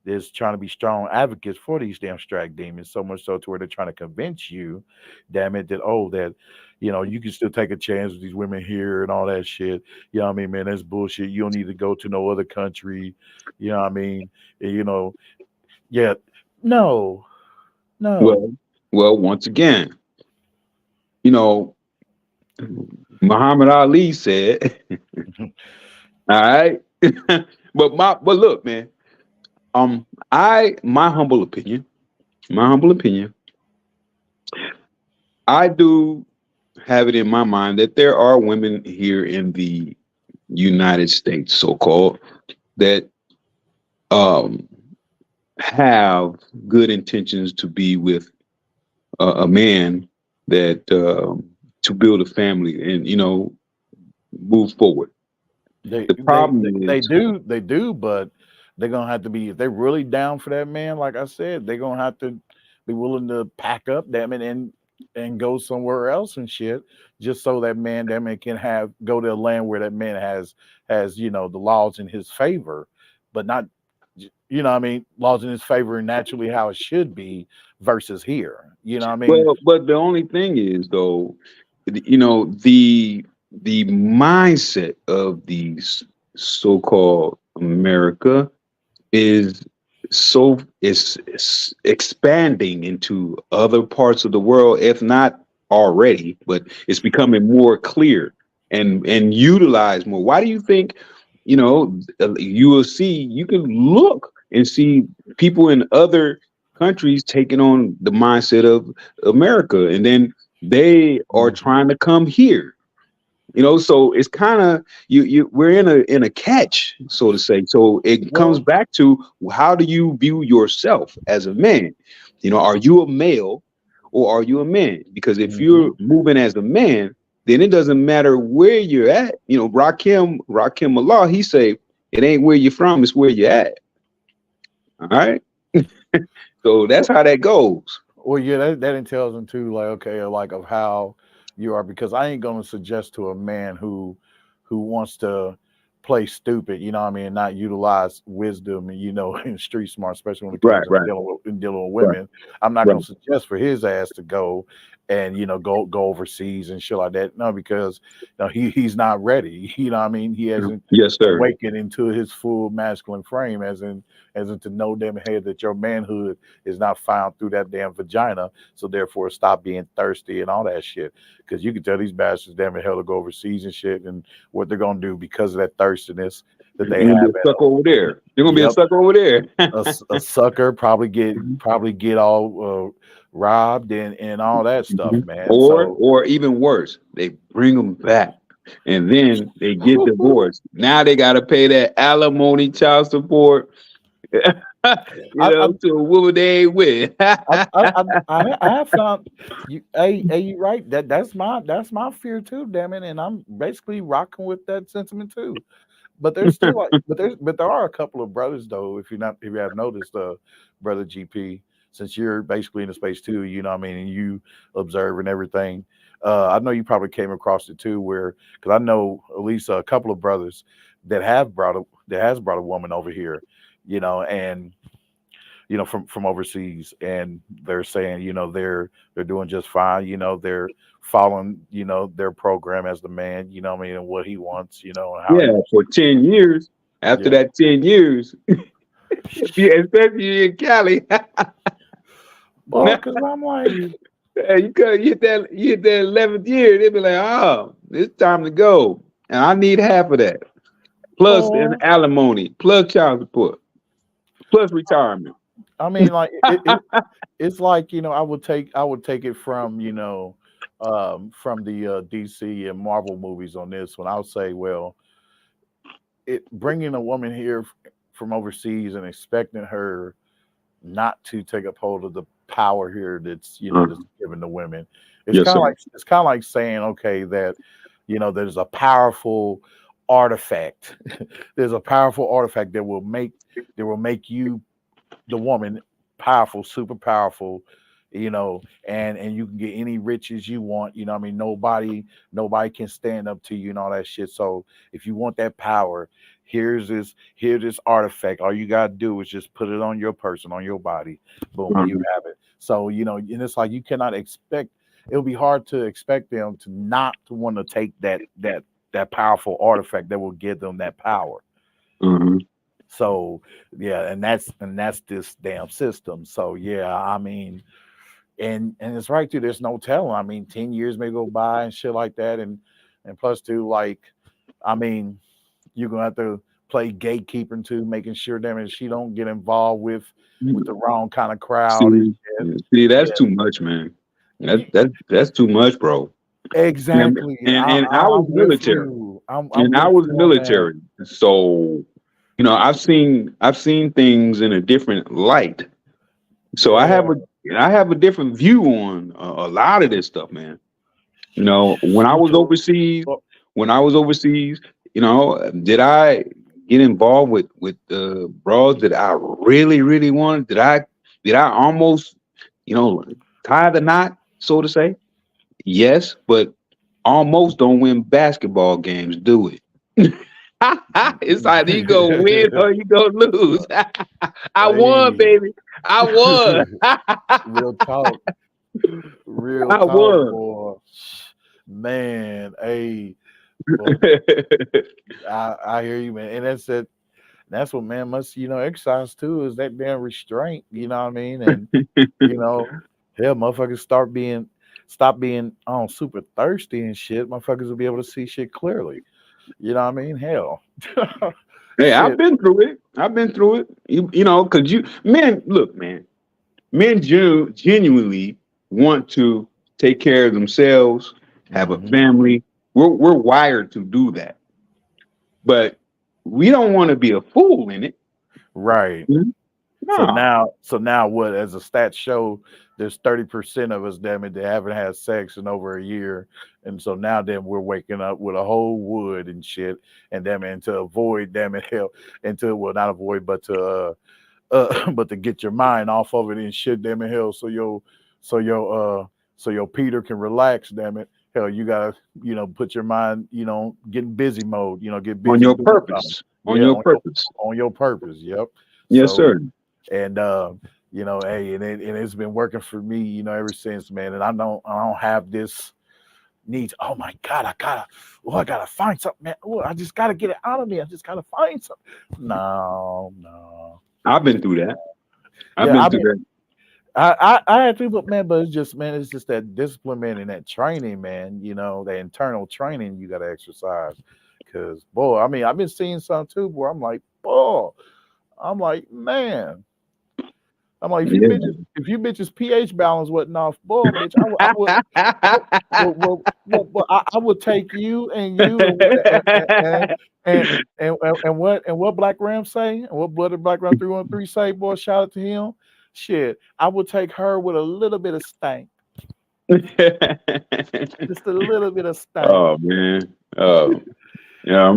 that's trying to be strong advocates for these damn strike demons, so much so to where they're trying to convince you, damn it, that you can still take a chance with these women here and all that shit. You know what I mean, man? That's bullshit. You don't need to go to no other country. You know what I mean? And, yeah, no, no. Well, well, once again, you know, Muhammad Ali said, all right. But look, man, my humble opinion, my humble opinion, I do have it in my mind that there are women here in the United States, so called, that um have good intentions to be with a man that to build a family and move forward. They The they problem they, they is, do they do, but they're gonna have to be if they're really down for that man. Like I said, they're gonna have to be willing to pack up, damn it, and go somewhere else and shit, just so that man can have go to a land where that man has the laws in his favor, but not what I mean, laws in his favor and naturally how it should be versus here. You know what I mean? well, but the only thing is though, the mindset of these so-called America is is expanding into other parts of the world, if not already, but it's becoming more clear and utilized more. Why do you think, you will see, you can look and see people in other countries taking on the mindset of America, and then they are Mhm. trying to come here. So it's kind of we're in a catch, so to say. So it comes Well, back to, how do you view yourself as a man? Are you a male or are you a man? Because if you're mhm. moving as a man, then it doesn't matter where you're at. Rakim Allah, he say it ain't where you're from, it's where you're at. All right. So that's how that goes. Well, yeah, that entails into like okay, like of how you are because I ain't gonna suggest to a man who wants to play stupid, you know what I mean, not utilize wisdom and and street smart, especially when it Right, comes to right. and dealing with Right. women, I'm not Right. gonna suggest for his ass to go and go overseas and shit like that. No, because he's not ready. You know what I mean? He hasn't Yes, sir. awakened into his full masculine frame, as in to know damn head that your manhood is not found through that damn vagina. So therefore, stop being thirsty and all that shit. Because you can tell these bastards damn hell to go overseas and shit, and what they're gonna do because of that thirstiness that they You're gonna have be a at sucker over there. You're gonna be a Yep, sucker over there. a sucker probably get all robbed and all that stuff, Mhm. man. Or So or even worse, they bring them back, and then they get divorced. Now they got to pay that alimony, child support, I I to a woman they ain't with. I have found you. Hey, you right. That's my fear too. Damn it, and I'm basically rocking with that sentiment too. But there's still but there are a couple of brothers though. If you have noticed, brother GP, since you're basically in the space too, you know what I mean, and you observe and everything. I know you probably came across it too, where because I know at least a couple of brothers that has brought a woman over here, and from overseas, and they're saying they're doing just fine. They're following their program as the man. What I mean, and what he wants. And how he Yeah, wants for to. 10 years. After Yeah. that 10 years, yeah, especially in Cali, Well, because I'm like, you hit that 11th year, they be like, oh, it's time to go, and I need half of that, plus an well, alimony, plus child support, plus retirement. I mean, like it's like I would take it from the DC and Marvel movies on this one. I would say, well, it bringing a woman here from overseas and expecting her not to take up hold of the power here that's Uh, given to women. It's yes, kind sir. of like it's kind of like saying, okay, that there's a powerful artifact. There's a powerful artifact that will make you, the woman, powerful, super powerful, and you can get any riches you want. I mean, nobody can stand up to you and all that shit. So if you want that power, here's this artifact. All you gotta do is just put it on your person, on your body. Boom, and you Uh, have it. So and it's like you cannot expect. It'll be hard to expect them to not to want to take that powerful artifact that will give them that power. uh, So yeah, and that's this damn system. So yeah, I mean, and it's right too. There's no telling. I mean, 10 years may go by and shit like that, and plus two, like, I mean, you're gonna have to play gatekeeper too, making sure that she don't get involved with the wrong kind of crowd and see, shit. see, that's Yeah, too much, man. That's too much, bro. And exactly. and and I was I'm with military, you. I'm and I with was you on that. military, so I've seen things in a different light. So I have Yeah. a different view on a lot of this stuff, man. When I You was told. overseas, when I was overseas, did I get involved with bros that I really, really wanted? Did I almost, you know, tie the knot, so to say? Yes, but almost don't win basketball games, do it? It's like you go win or you go lose. I won, Hey, baby. I won. real talk, real I talk, won. boy. Man, hey, but I hear you, man, and that's it. That's what man must exercise too, is that damn restraint. You know what I mean? And you know, hell, motherfuckers stop being super thirsty and shit. Motherfuckers will be able to see shit clearly. You know what I mean? Hell, Hey, I've shit. been through it. I've been through it. Because men, look, man, men genuinely want to take care of themselves, have a Hmm. family. We're wired to do that, but we don't want to be a fool in it. Right. So No. now what? As the stats show, there's 30% of us, damn it, that haven't had sex in over a year, and so now then we're waking up with a whole wood and shit, and damn it, and to avoid, damn it, hell, and to well not avoid, but to but to get your mind off of it and shit, damn it, hell, so your so your Peter can relax, damn it, hell, you gotta put your mind get in busy mode, get On busy your doing something, purpose. On yeah, your purpose. on your purpose, yep. Yes, So sir. and Hey, and it's been working for me, ever since, man. And I don't have this need. Oh my God, I gotta find something, man. Oh, I just gotta get it out of me. I just gotta find something. No, no. I've been through that. I've Yeah, been I through mean, that. I had to, but man, it's just that discipline, man, and that training, man. That internal training you gotta exercise. Cause boy, I mean, I've been seeing some too, where I'm like, man. I'm like, Yeah. if you bitches pH balance wasn't off, boy, bitch, I would take you and you and what Black Ram say, and what Blooded Black Ram 313 say, boy, shout out to him. Shit, I would take her with a little bit of stank, just a little bit of stank. Oh man. Oh yeah.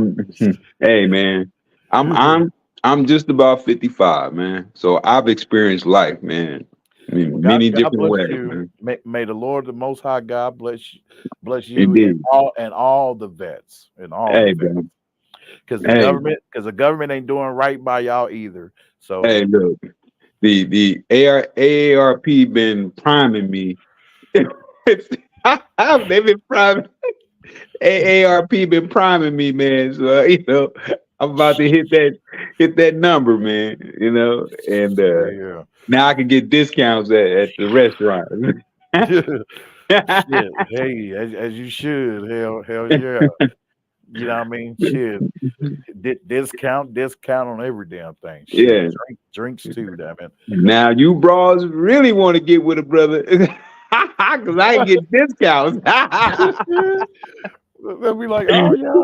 Hey man. I'm I'm I'm just about 55, man. So I've experienced life, man. I Well, mean, God, many God different bless ways, you. man. May the Lord, the Most High God, bless you Indeed. and all the vets and all the Hey, vets. bro. Because Hey, the government ain't doing right by y'all either. So hey, look. The AARP been priming me. They've been priming. AARP been priming me, man. So I'm about to hit that number, man. And yeah. now I can get discounts at the restaurant. Shit. Hey, as you should. Hell yeah. You know what I mean? Shit. Discount on every damn thing. Shit. Yeah. Drinks too, damn it. Now you bras really want to get with a brother, because I can get discounts. They'll be like, oh yeah,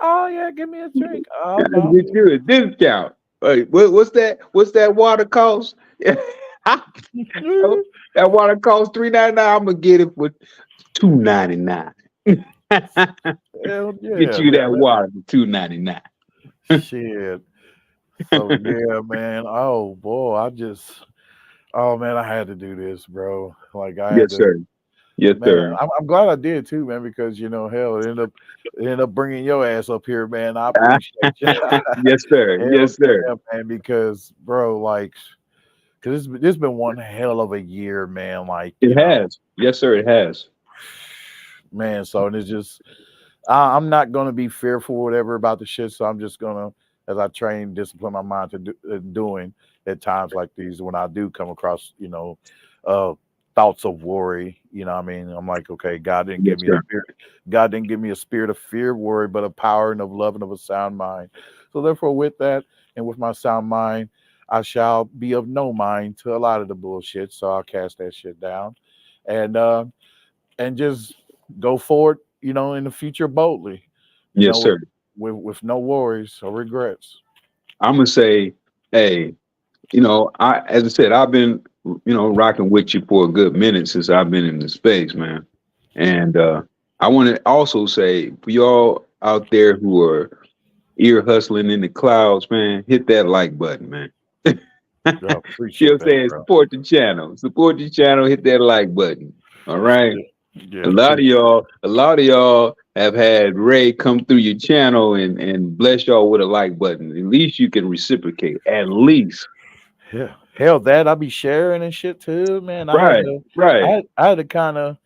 oh yeah, give me a drink. Oh I can no. get you a discount. Wait, what's that? What's that water cost? That water costs $3.99. I'm gonna get it for $2.99. Hell Get yeah, you that damn it. water for $2.99. Shit. So yeah, man. Oh boy, oh man, I had to do this, bro. Like I had Yes, to, sir. Yes, man. sir. I'm glad I did too, man, because hell, it ended up bringing your ass up here, man. I Ah, appreciate you. yes, sir. Hell Yes, sir. yeah, man, because bro, like, cause this been one hell of a year, man. Like, It has. Yes, sir. It has. man. So and it's just, I'm not gonna be fearful, or whatever, about the shit. So I'm just gonna, as I train, discipline my mind to doing at times like these when I do come across, uh, thoughts of worry. You know what I mean? I'm like, okay, Yes, sir. God didn't give me a spirit of fear, worry, but of power and of love and of a sound mind. So therefore, with that and with my sound mind, I shall be of no mind to a lot of the bullshit. So I'll cast that shit down, and just go forward, in the future boldly, Yes, with sir. no worries or regrets. I'm gonna say, hey, as I said, I've been, rocking with you for a good minute since I've been in the space, man. And I want to also say, for y'all out there who are ear hustling in the clouds, man, hit that like button, man. Yeah, You know appreciate what I'm that, saying? bro. Support the channel. Support the channel. Hit that like button. All right. Yeah, yeah, A lot of appreciate. y'all, a lot of y'all have had Ray come through your channel and bless y'all with a like button. At least you can reciprocate. At least. Yeah, hell, that I be sharing and shit too, man. Right. Right. I had to kind of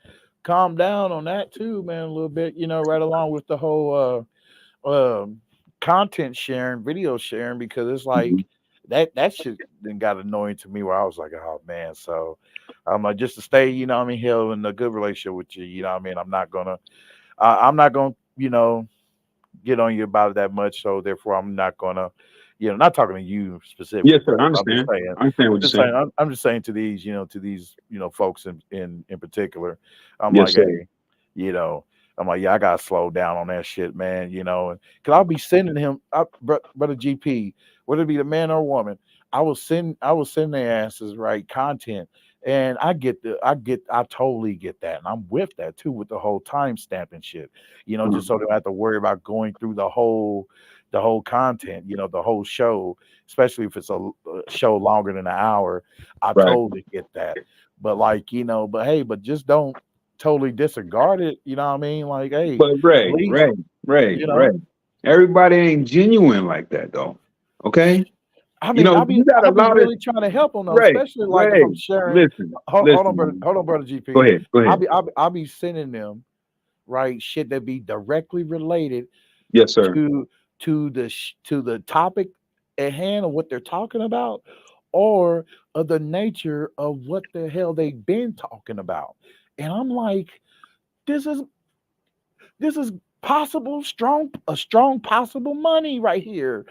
calm down on that too, man, a little bit. Right along with the whole content sharing, video sharing, because it's Mhm. like that shit then got annoying to me, where I was like, oh man. So I'm like, just to stay, what I mean, hell, in a good relationship with you, what I mean. I'm not gonna, get on you about it that much. So therefore, I'm not gonna, not talking to you specifically, Yes, sir. bro. I I'm just understand. saying, I understand what I'm you're just saying, saying. I'm just saying to these, folks in particular. I'm Yes, like, sir. hey, you know, I'm like, yeah, I gotta slow down on that shit, man. Cause I'll be sending him, brother GP, whether it be the man or woman, I will send their asses right content. And I totally get that. And I'm with that too, with the whole time stamping shit, just so they don't have to worry about going through the whole content, the whole show, especially if it's a show longer than an hour. I Right. totally get that. But like, but hey, but just don't totally disregard it. You know what I mean? Like, hey, But at Ray, least, Ray, Ray, you Ray. know, Everybody ain't genuine like that though. Okay? I You mean, know, you got I to be allow this. really trying to help them though, Ray, especially like if Ray, I'm sharing. listen, listen, man. Hold on, brother Go GP. ahead, go ahead. I'll be sending them right shit that be directly related Yes, sir. to to the topic at hand of what they're talking about, or of the nature of what the hell they've been talking about. And I'm like, this is this is possible strong a strong possible money right here.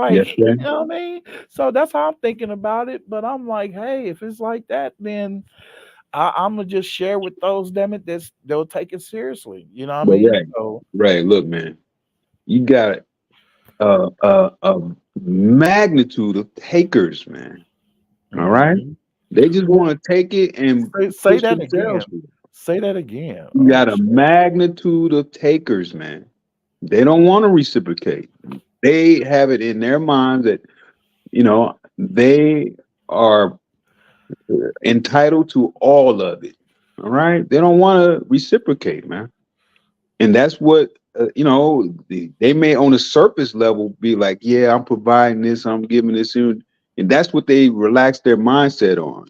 Yes, Like, sir. you know what I mean? So that's how I'm thinking about it. But I'm like, hey, if it's like that, then I'm gonna just share with those, damn it, that's they'll take it seriously. You know what I But mean? Ray, So Ray, look, man, you got a magnitude of takers, man. All right, mhm. they just Well, want to take it and say push that again. themselves with it. Say that again. You Oh got a shit. magnitude of takers, man. They don't want to reciprocate. They have it in their minds that they are entitled to all of it. All right, they don't want to reciprocate, man. And that's what they may on a surface level be like, yeah, I'm providing this, I'm giving this, and that's what they relax their mindset on.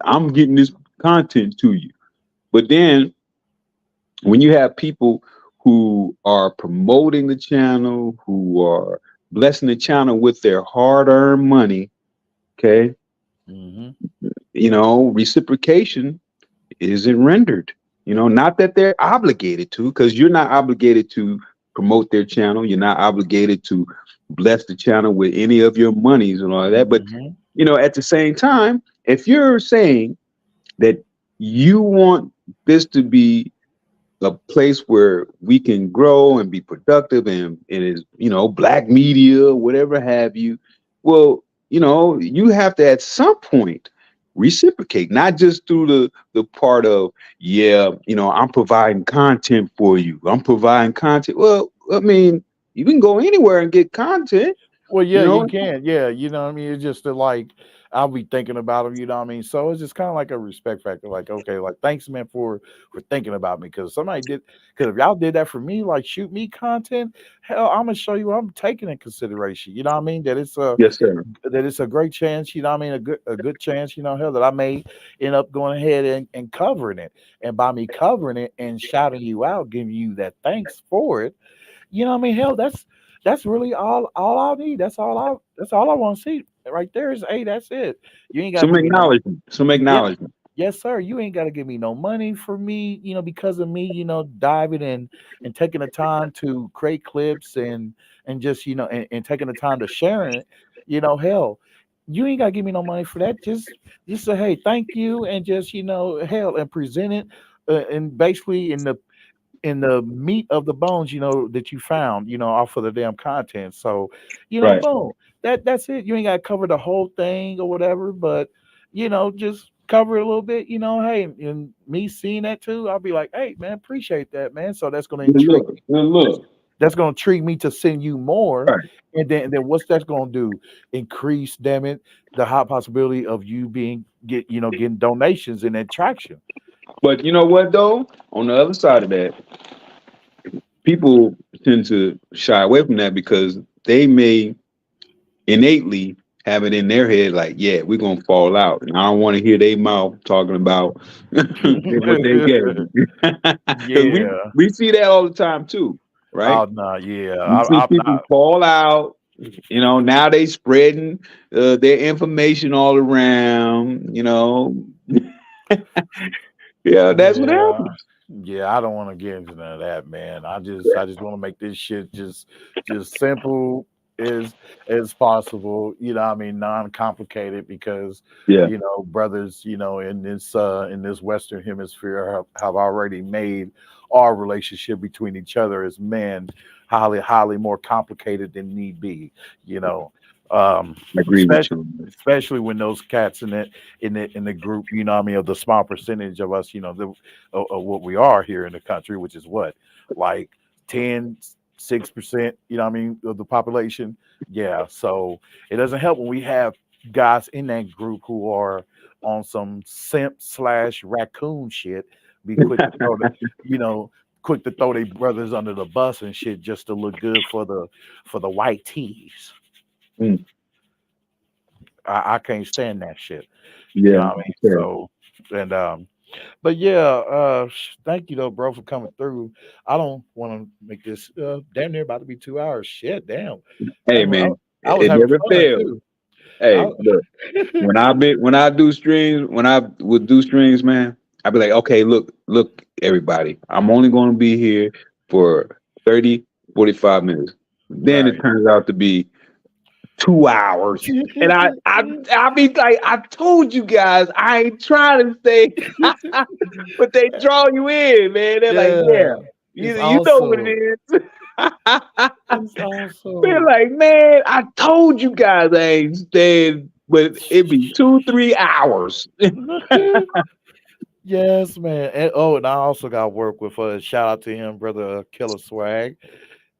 I'm getting this content to you. But then when you have people who are promoting the channel, who are blessing the channel with their hard-earned money, okay, Hmm. reciprocation isn't rendered. Not that they're obligated to, because you're not obligated to promote their channel. You're not obligated to bless the channel with any of your monies and all of that. But Hmm. at the same time, if you're saying that you want this to be a place where we can grow and be productive, and is black media, whatever have you, well, you have to at some point reciprocate, not just through the part of, yeah, I'm providing content for you, I'm providing content. Well, I mean, you can go anywhere and get content, Well, you yeah, you know can. Yeah, you know what I mean? It's just that, like, I'll be thinking about them, you know what I mean? So it's just kind of like a respect factor. Like, okay, like, thanks, man, for thinking about me. Because somebody did, because if y'all did that for me, like, shoot me content, hell, I'm gonna show you what I'm taking in consideration. You know what I mean? yes, sir. That it's a great chance, you know what I mean? A good chance, hell, that I may end up going ahead and covering it. And by me covering it and shouting you out, giving you that thanks for it, you know what I mean? Hell, that's really all I need. That's all I want to see. Right there is, hey, that's it. You ain't gotta Some give me no, acknowledgement, some yeah, acknowledgement. yes, sir. You ain't gotta give me no money for me, because of me, diving in and taking the time to create clips and just, and taking the time to share it, hell. You ain't gotta give me no money for that. Just say, hey, thank you, and just, hell, and present it, and basically in the meat of the bones, that you found, off of the damn content. So, Right. boom, that's it. You ain't got to cover the whole thing or whatever, but just cover it a little bit. Hey, and me seeing that too, I'll be like, hey, man, appreciate that, man. So that's gonna Good intrigue. look, good look. That's gonna intrigue me to send you more, Right. and then what's that's gonna do? Increase, damn it, the high possibility of you getting donations and attraction. But you know what though? On the other side of that, people tend to shy away from that because they may innately have it in their head like, yeah, we're gonna fall out, and I don't want to hear their mouth talking about what they gave. Because Yeah. we see that all the time too, right? Oh no, yeah. We see I'm people not. fall out. Now they spreading their information all around. Yeah, that's what Yeah, happens. yeah. I don't want to get into none of that, man. I just want to make this shit just simple as as possible. I mean, non-complicated because Yeah, brothers, in this Western hemisphere have already made our relationship between each other as men highly more complicated than need be. You know, um, I agree with especially you. especially when those cats in the group, what I mean, of the small percentage of us, of what we are here in the country, which is what, like 10, 6%, what I mean, of the population. Yeah. So it doesn't help when we have guys in that group who are on some simp slash raccoon shit, be quick to throw the, you know, quick to throw their brothers under the bus and shit just to look good for the white tees. Mm. I can't stand that shit. You Yeah, know what I mean? sure. So and but yeah, thank you though, bro, for coming through. I don't want to make this damn near about to be 2 hours. Shit, damn. Hey, I, man, I was it having never fun fails. too. Hey, I, look, when I do streams, when I would do streams, man, I'd be like, okay, look, everybody, I'm only going to be here for 30, 45 minutes. Then it right. turns out to be 2 hours. And I be like, I told you guys, I ain't trying to stay, but they draw you in, man. They're like, Yeah, yeah, it's you know what awesome. it is. It's They're awesome. like, man, I told you guys I ain't staying, but it'd be 2, 3 hours. Yes, man. And oh, and I also got work with shout out to him, brother Killer Swag,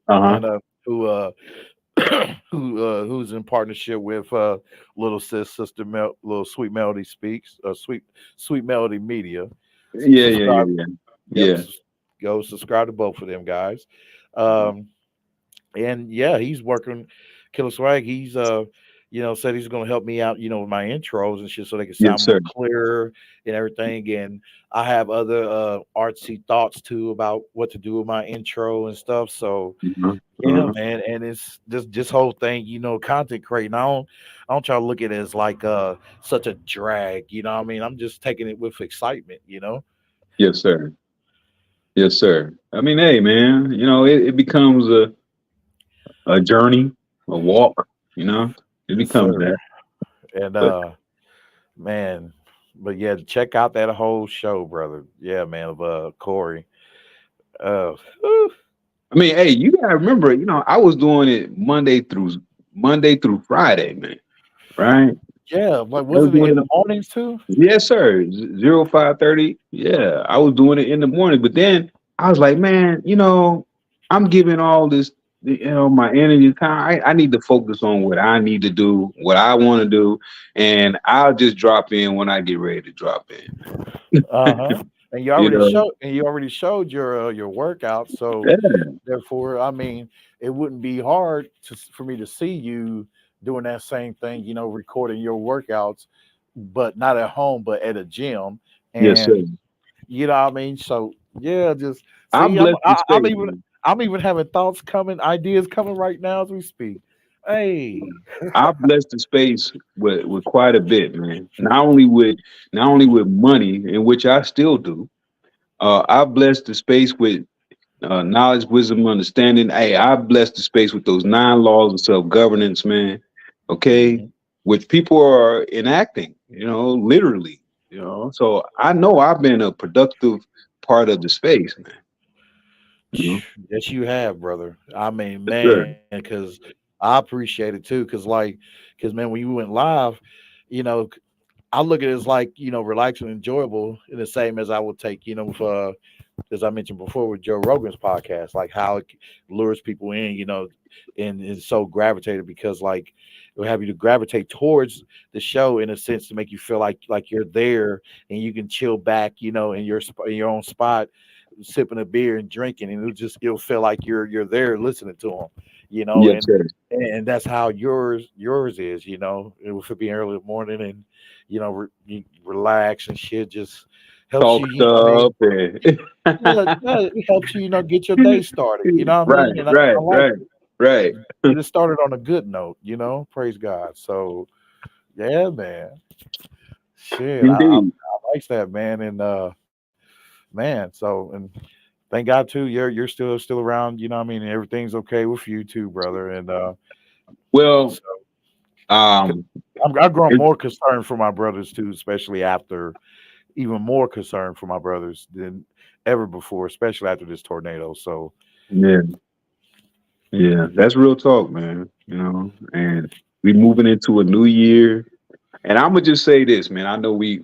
Uh-huh. and who who's in partnership with little sister little Sweet Melody Speaks, Sweet Melody Media. Yeah, yeah, Subscribe. yeah, Yep, yeah. go subscribe to both of them guys. Um, and yeah, he's working. Killer Swag. He's said he's going to help me out, with my intros and shit, so they can Yes, sound more sir. clear and everything. And I have other artsy thoughts too about what to do with my intro and stuff. So Uh-huh. yeah, Uh-huh. man. And it's just this whole thing, content creating. I don't try to look at it as like such a drag. You know what I mean? I'm just taking it with excitement. Yes, sir. Yes, sir. I mean, hey, man, it becomes a journey, a walk, it Yes, becomes sir. that. And But man, but yeah, check out that whole show, brother. Yeah, man, of Corey. Whew. I mean, hey, you gotta remember, I was doing it Monday through Friday, man. Right? Yeah, like I was wasn't it doing in the it. mornings too? Yes, sir. 05:30. Yeah, I was doing it in the morning, but then I was like, man, I'm giving all this, my energy time. I need to focus on what I need to do, what I want to do, and I'll just drop in when I get ready to drop in. Uh-huh. And you you already know, showed your workout, so yeah, therefore, I mean, it wouldn't be hard for me to see you doing that same thing, recording your workouts, but not at home, but at a gym. yes, sir. And you know what I mean? So yeah, just I see, bless the space, man. I'm even having thoughts coming, ideas coming right now as we speak. Hey. I bless the space with quite a bit, man. Not only with money, in which I still do. I bless the space with knowledge, wisdom, understanding. Hey, I bless the space with those 9 laws of self governance, man. Okay, Mhm. which people are enacting, literally. So I know I've been a productive part of the space, man. Yes, you have, brother. I mean, Yes, sir. man, because I appreciate it too. Because man, when you went live, you know, I look at it as like relaxing, and enjoyable, in the same as I would take, with, as I mentioned before with Joe Rogan's podcast, like how it lures people in, and is so gravitated because like it will have you to gravitate towards the show in a sense to make you feel like you're there and you can chill back, in your own spot, sipping a beer and drinking, and you'll feel like you're there listening to them, Yes, and sir. that's how yours is, with it being early in the morning and you relax and shit just helps Talk you, you know what I mean? stuff and Yeah, yeah, it helps you, get your day started. You know what I right, mean? And I right, like right, it. right. Get it started on a good note. Praise God. So yeah, man. Shit, Indeed. I like that, man. And man, so and thank God too. You're still around. You know what I mean? And everything's okay with you too, brother. And Well, so um, I've grown it, more concerned for my brothers too, especially after even more concerned for my brothers than ever before, especially after this tornado. So yeah, yeah, that's real talk, man. And we moving into a new year. And I'm gonna just say this, man. I know we've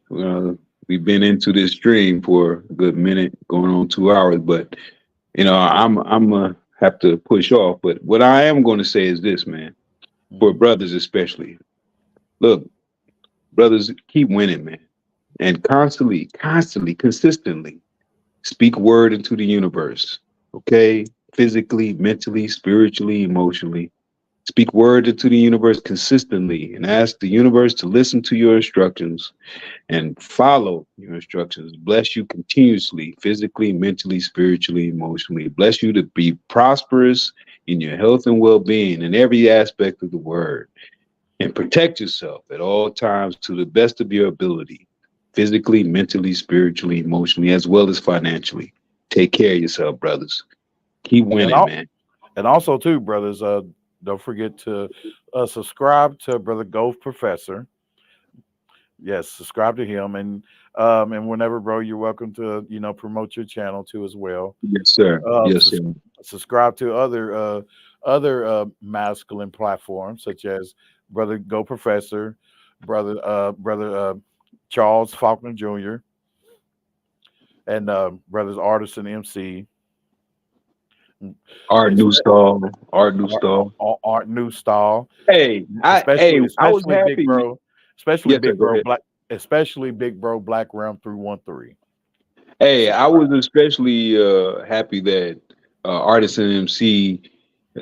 been into this stream for a good minute, going on 2 hours, but I'm gonna have to push off. But what I am going to say is this, man. For mhm. brothers especially, look, brothers, keep winning, man, and constantly, consistently speak word into the universe. Okay, physically, mentally, spiritually, emotionally. Speak word into the universe consistently and ask the universe to listen to your instructions and follow your instructions. Bless you continuously, physically, mentally, spiritually, emotionally. Bless you to be prosperous in your health and well being in every aspect of the word. And protect yourself at all times to the best of your ability, physically, mentally, spiritually, emotionally, as well as financially. Take care of yourself, brothers. Keep And winning, all, man. and also too, brothers. Don't forget to subscribe to Brother Golf Professor. Yes, subscribe to him, and whenever, bro, you're welcome to promote your channel too as well. Yes, sir. Yes, sir. Sus- Subscribe to other masculine platforms such as Brother Go Professor, brother Charles Faulkner Jr. and brothers Artisan MC, Art espe- New Stall. Art New Art, Stall. Art New Style, Hey, I was especially Big happy. Bro, especially Yes, sir. Big Go Bro ahead. Black, especially Big Bro Black Realm 313. Hey, I was Subscribe. especially happy that Artisan MC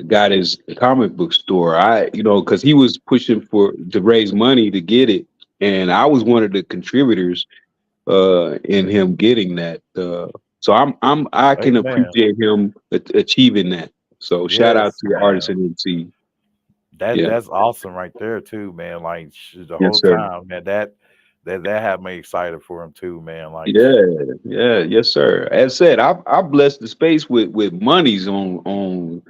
got his comic book store. Because he was pushing for to raise money to get it, and I was one of the contributors in him getting that. So I can Amen. appreciate him achieving that. So shout out Yes, to man. Artisan MC. That Yeah, that's awesome right there too, man. Like the yes, whole sir. time, man. That had me excited for him too, man. Like, Yeah, yeah, yes, sir. As said, I blessed the space with monies on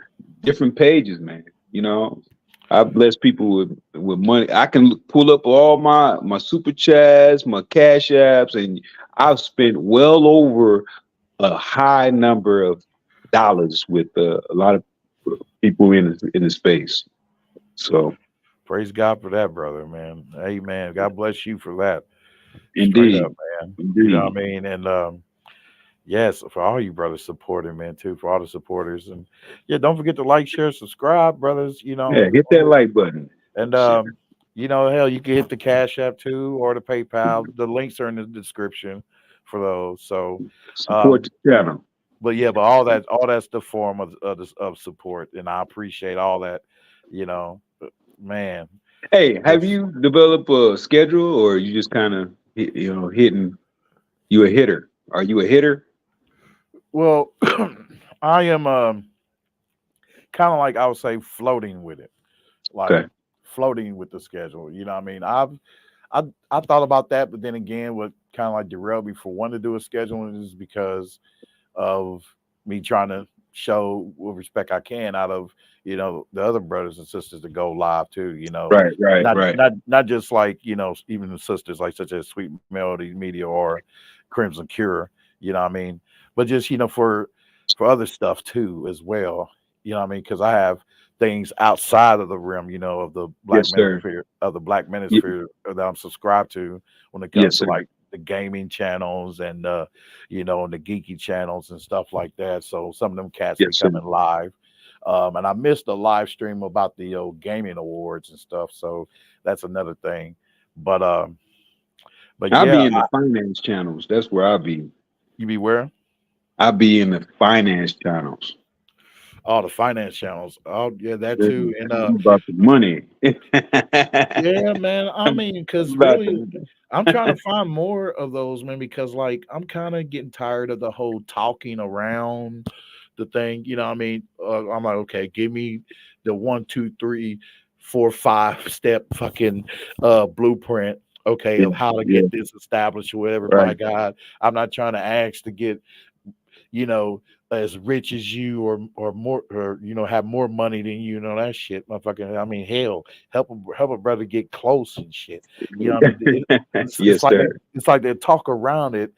different pages, man. You know, I bless people with money. I can pull up all my super chats, my cash apps, and I've spent well over a high number of dollars with a lot of people in the space. So, praise God for that, brother, man. Amen. God bless you for that. Straight up, indeed, man. You know what indeed, I mean? And yes, for all you brothers supporting, man, too, for all the supporters. And yeah, don't forget to like, share, subscribe, brothers, yeah, hit that like button. and Shit. hell, you can hit the Cash App too or the PayPal. The links are in the description for those. So Support um the channel. but yeah, but all that's the form of support, and I appreciate all that. You know, man. Hey, have Just you developed a schedule, or you just kind of hitting? You a hitter? Are you a hitter? well, I am kind of like I would say floating with it, like Okay. floating with the schedule. You know what I mean? I thought about that, but then again, what kind of like derailed me for one to do a scheduling is because of me trying to show what respect I can out of the other brothers and sisters that go live too. Right, right, Not right. not not just like even the sisters like such as Sweet Melody Media or Crimson Cure. You know what I mean? But just for other stuff too as well. You know what I mean? Because I have things outside of the realm, of the Yes, sir. Black Y- manosphere that I'm subscribed to when it comes yes, to sir. like the gaming channels and and the geeky channels and stuff like that. So some of them cats be Yes, sir. coming live. And I missed a live stream about the gaming awards and stuff. So that's another thing. But I'll yeah, be in the finance channels. That's where I'll be. you be where? I'll be in the finance channels. Oh, the finance channels. Oh, yeah, that Yeah, too. And I'm about the money. yeah, man. I I'm mean, because about really, the. I'm trying to find more of those, man. Because like, I'm kind of getting tired of the whole talking around the thing. You know, what I mean, I'm like, okay, give me the 1, 2, 3, 4, 5 step fucking blueprint. Okay, Yeah, of how to yeah, get this established or whatever. By right. God, I'm not trying to ask to get you know, as rich as you or more or have more money than that shit, motherfucker. I mean, hell, help a brother get close and shit. You know what I mean? It's Yes, like sir. it's like they talk around it,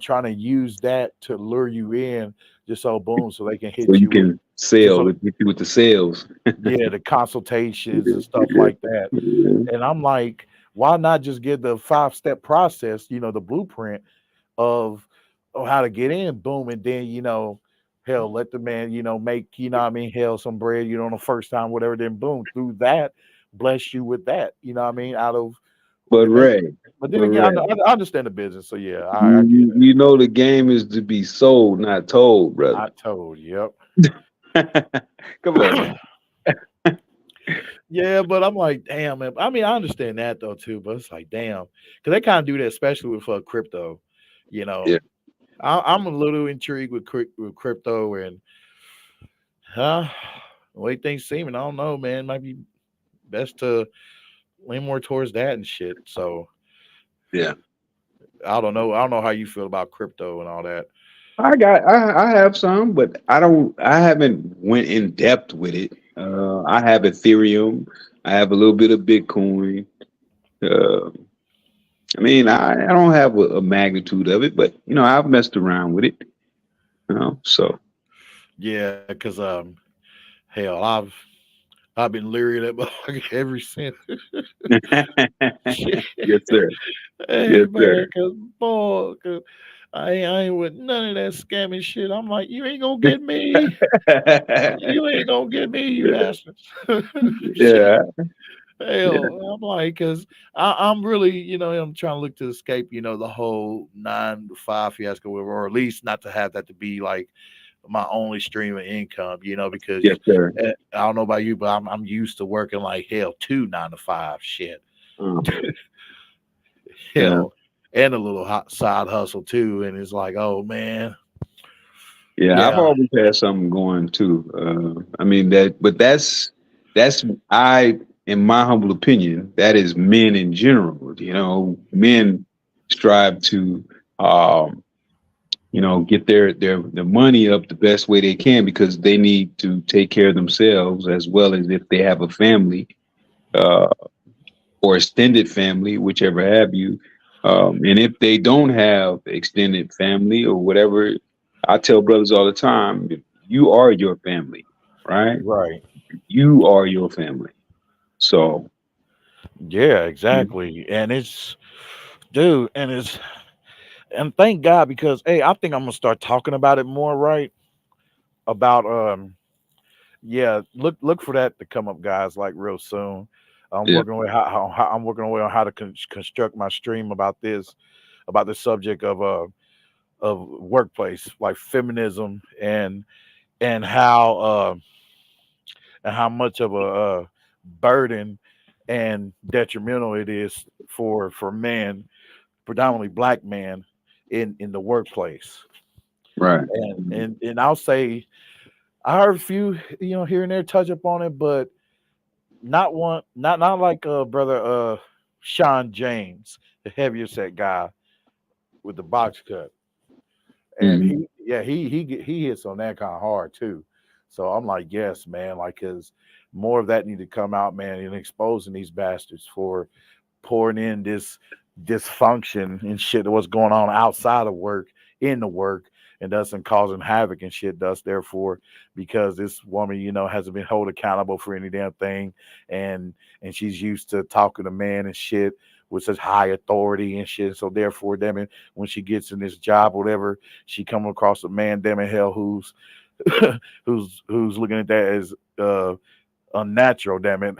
trying to use that to lure you in, just so boom, so they can So hit you you with can just sell so with the sales. yeah, the consultations and stuff Yeah, like that. yeah. And I'm like, why not just give the 5 step process, the blueprint of how to get in, boom, and then hell, let the man, make what I mean, hell, some bread, on the first time, whatever, then boom, through that, bless you with that, what I mean, out of But and maybe, Ray, but then but again, Ray, I understand the business, so yeah, I get you, it. you know the game is to be sold, not told, brother. I told, yep. Come on, man. Yeah, but I'm like, damn, man. I mean, I understand that though too, but it's like, damn, because they kind of do that, especially with crypto. You know, Yeah. I'm a little intrigued with with crypto and huh, the way things seem, and I don't know, man. Might be best to lean more towards that and shit. So Yeah. I don't know. I don't know how you feel about crypto and all that. I have some, but I haven't went in depth with it. I have Ethereum. I have a little bit of Bitcoin. Uh, I mean, I don't have a magnitude of it, but I've messed around with it. So Yeah, because hell, I've been leery of that motherfucker ever since. Shit. yes, sir. Hey Yes, man, sir. cause boy, 'cause I ain't with none of that scamming shit. I'm like, you ain't gonna get me. You ain't gonna get me, you bastards. Shit. yeah, yeah, Hell, I'm like, cause I'm really, I'm trying to look to escape, the whole 9 to 5 fiasco, or at least not to have that to be like my only stream of income, yes, because sir. I don't know about you, but I'm used to working like hell 2 9 to 5 shit. Um, yeah, Hell, and a little hot side hustle too. And it's like, oh man, yeah. I've yeah, always had something going too. I mean but that's in my humble opinion, that is men in general. Men strive to, um, get their money up the best way they can because they need to take care of themselves as well as if they have a family. Uh, or extended family, whichever have you. And if they don't have extended family or whatever, I tell brothers all the time, you are your family, right? right, You are your family. So, yeah, yeah, exactly. And it's, dude, and thank God because hey, I think I'm gonna start talking about it more, right? About yeah, look for that to come up, guys, like real soon. I'm yeah, working away how I'm working away on how to construct my stream about the subject of workplace like feminism and and how much of a burden and detrimental it is for men, predominantly black men, in the workplace. right. And I'll say I heard a few here and there touch up on it, but not one, not like brother Sean James, the heavier set guy with the box cut, and Mhm. he hits on that kind of hard too. So I'm like, yes, man, like because more of that need to come out, man, and exposing these bastards for pouring in this dysfunction and shit what's going on outside of work in the work and thus and causing havoc and shit thus therefore because this woman hasn't been held accountable for any damn thing and she's used to talking to men and shit with such high authority and shit, so therefore damn it, when she gets in this job whatever, she come across a man damn it hell who's who's looking at that as unnatural, damn it,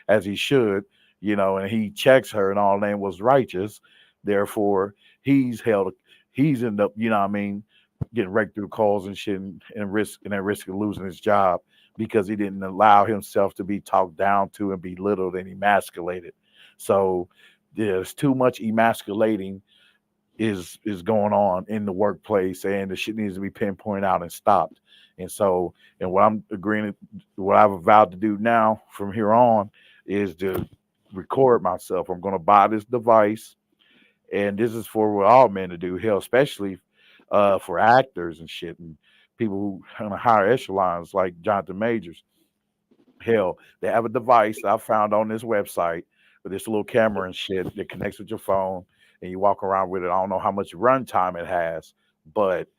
as he should, and he checks her and all name was righteous. Therefore, he's held, he's ended up, what I mean, getting raked through calls and shit and at risk of losing his job because he didn't allow himself to be talked down to and belittled and emasculated. So there's too much emasculating is going on in the workplace and the shit needs to be pinpointed out and stopped. And so, and what I'm agreeing, what I've vowed to do now from here on is to record myself. I'm going to buy this device, and this is for what all men to do. Hell, especially for actors and shit and people who on the higher echelons like Johnathan Majors. Hell, they have a device I found on this website with this little camera and shit that connects with your phone, and you walk around with it. I don't know how much runtime it has, but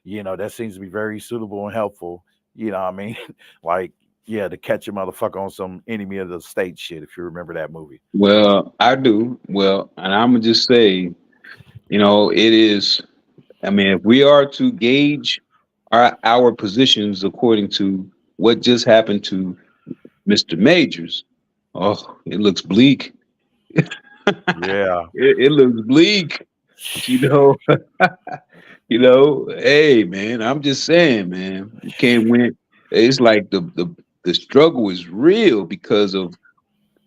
that seems to be very suitable and helpful. You know what I mean? Like, yeah, to catch a motherfucker on some enemy of the state shit, if you remember that movie. Well, I do. Well, and I'm gonna just say, it is. I mean, if we are to gauge our positions according to what just happened to Mr. Majors, oh, it looks bleak. Yeah. It looks bleak. You know, hey man, I'm just saying, man, you can't win. It's like the struggle is real because of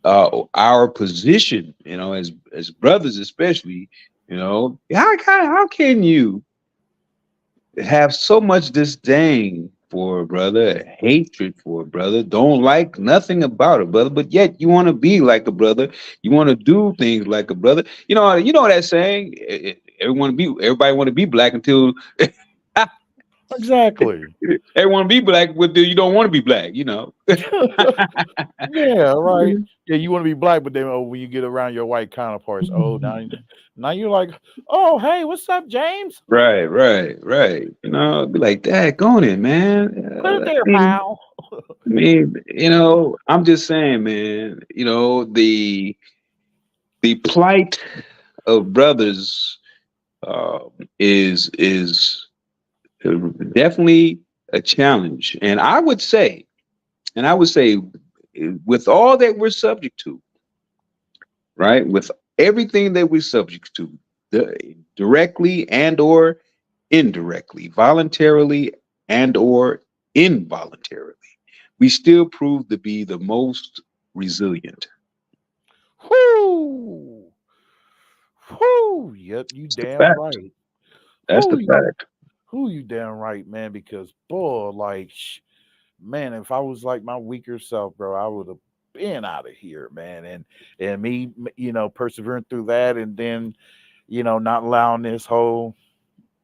our position, as brothers, especially, how can you have so much disdain for a brother, hatred for a brother, don't like nothing about a brother, but yet you want to be like a brother, you want to do things like a brother. You know that saying, everybody want to be black until Exactly. everyone be black, but you don't want to be black. Yeah, right. Yeah, you want to be black, but then when you get around your white counterparts, now you're like, oh, hey, what's up, James? Right. Be like, Dad, go on it, man. Put it there, pal. I'm just saying, man. The plight of brothers uh, is definitely a challenge, and I would say, with all that we're subject to, right? With everything that we're subject to, directly and or indirectly, voluntarily and or involuntarily, we still prove to be the most resilient. Whoo, whoo. Yep, you That's the damn fact. right. That's the Who you, fact. who you damn right, man. Because boy, like, man, if I was like my weaker self, bro, I would have been out of here, man. And me, persevering through that, and then not allowing this whole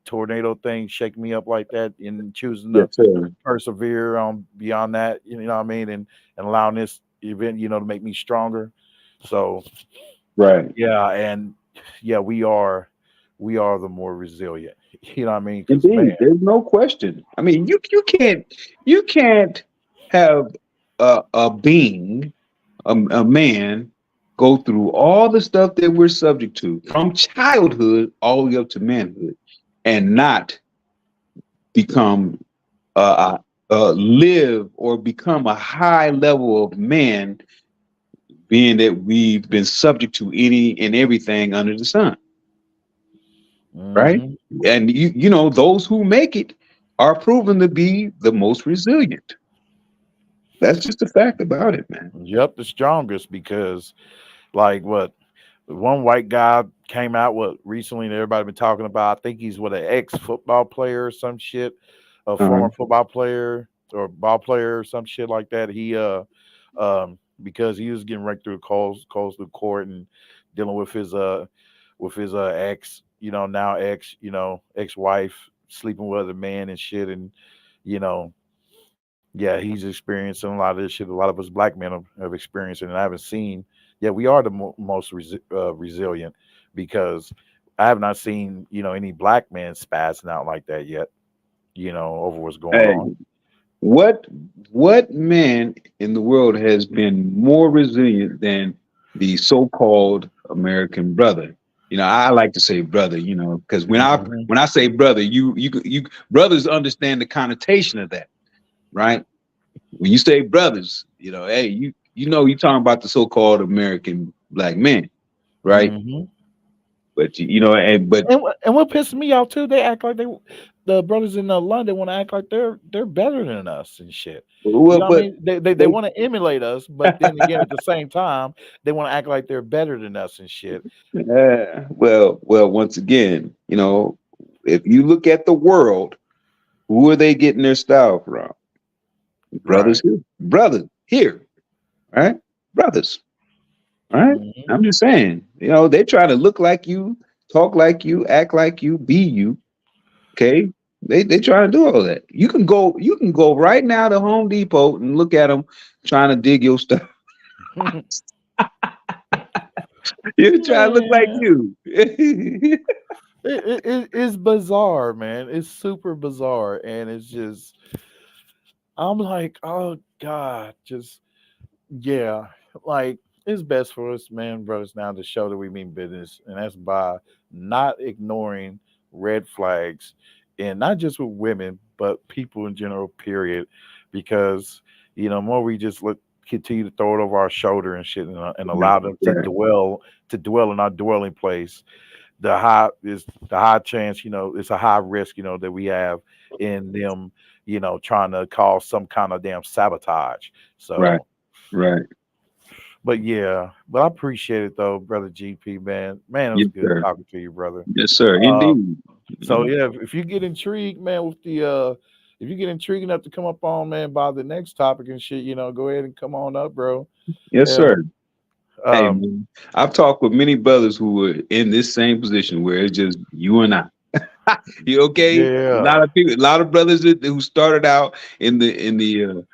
tornado thing shake me up like that, and choosing Yes, to sir. persevere on beyond that, you know what I mean, and allowing this event, to make me stronger. So Right. yeah, and yeah, we are the more resilient. You know what I mean? Because man, Indeed, there's no question. I mean, you can't have a being, a man, go through all the stuff that we're subject to from childhood all the way up to manhood, and not become live or become a high level of man, being that we've been subject to any and everything under the sun, right? hmm And those who make it are proven to be the most resilient. That's just a fact about it, man. yep, the strongest. Because like what one white guy came out what recently and everybody been talking about. I think he's what an ex football player or some shit, a Uh-huh. former football player or ball player or some shit like that. He because he was getting right through calls through court and dealing with his ex, now ex, ex wife sleeping with other man and shit, and you know yeah, he's experiencing a lot of this shit. A lot of us black men have experienced it, and I haven't seen. Yeah, we are the most resilient because I have not seen any black man spazzing out like that yet. Over what's going Hey, on. what what man in the world has been more resilient than the so-called American brother? I like to say brother, because when I hmm when I say brother, you brothers understand the connotation of that, right? When you say brothers, hey, you're talking about the so-called American black men, right? hmm But but And what pisses me off too, they act like the brothers in London want to act like they're better than us and shit. You well, know what I but mean? They they want to emulate us, but then again, at the same time, they want to act like they're better than us and shit. well, once again, if you look at the world, who are they getting their style from? Right. Brothers here, right? Brothers, right? hmm I'm just saying, they try to look like you, talk like you, act like you, be you. Okay, they try to do all that. You can go right now to Home Depot and look at them trying to dig your stuff. You try to look like Man, you. it's bizarre, man. It's super bizarre, and it's just I'm like, oh god, just yeah, like it's best for us, man, brothers, now to show that we mean business, and that's by not ignoring red flags, and not just with women, but people in general. Period, because more we just continue to throw it over our shoulder and shit, and allow them Right, to dwell in our dwelling place. The high chance, it's a high risk, that we have in them, trying to cause some kind of damn sabotage. right, So right. But yeah, but I appreciate it though, brother GP, man. Man, it was Yes, good sir. talking to you, brother. Yes, sir. Um, Indeed. so yeah, if you get intrigued, man, with the if you get intrigued enough to come up on, man, by the next topic and shit, go ahead and come on up, bro. Yes, Hell, sir. Hey, um, man, I've talked with many brothers who were in this same position where it's just you and I. You okay? A yeah, lot of people, a lot of brothers who started out in the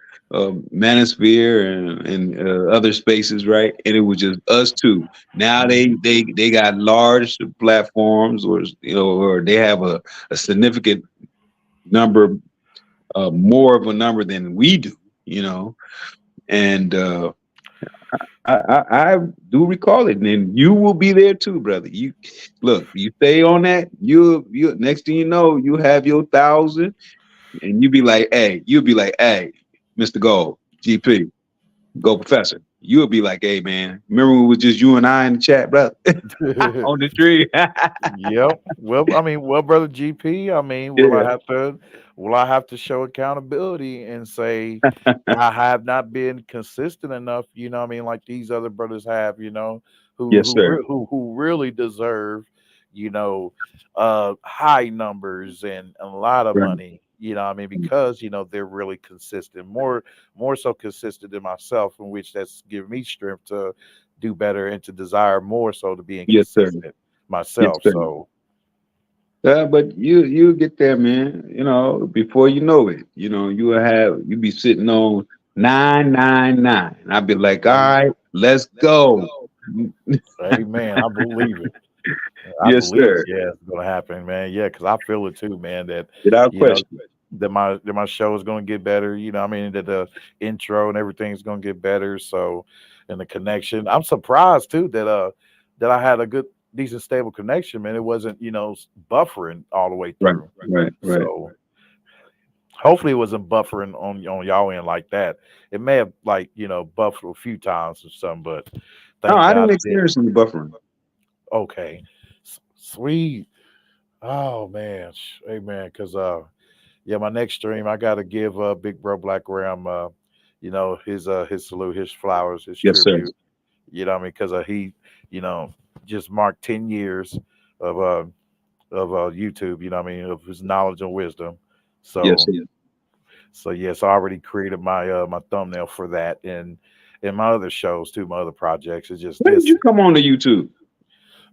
manosphere and other spaces, right? And it was just us two. Now mhm, they got large platforms, or or they have a significant number, more of a number than we do. You know, and I do recall it, and then you will be there too, brother. You look, you stay on that. You next thing you know, you have your 1,000, and you'll be like, hey, Mister Gold, GP, Go Professor. You'll be like, hey, man, remember when it was just you and I in the chat, brother, on the tree? yep. Well, I mean, well, brother GP, I mean, Yeah, will I have to show accountability and say I have not been consistent enough? I mean, like these other brothers have, yes, sir. who really deserve, you know, high numbers and a lot of Right. money. I mean, because they're really consistent, more so consistent than myself, in which that's given me strength to do better and to desire more so to being Yes, sir. consistent Yes, myself. sir. So But you get there, man. Before you know it, you be sitting on 999. I'd be like, all hey, right, let's go. hey man, I believe it. I Yes, believe sir. yeah, it's gonna happen, man. Yeah, because I feel it too, man. That Without you know question. that my show is gonna get better. I mean that the intro and everything's gonna get better. So, and the connection, I'm surprised too that I had a good, decent, stable connection, man. It wasn't buffering all the way Right, through. right, right. So hopefully it wasn't buffering on y'all end like that. It may have like buffered a few times or something, but No, thank I God didn't it didn't. experience any buffering. Okay, sweet. Oh man, hey man, because yeah, my next stream I gotta give Big Bro Black Ram his salute, his flowers, his Yes, sir. tribute. What I mean? Because he you know just marked 10 years of uh YouTube. What I mean, of his knowledge and wisdom. Yes, So sir. so yes, I already created my thumbnail for that and my other shows too, my other projects. It's just When did this. you come on to YouTube?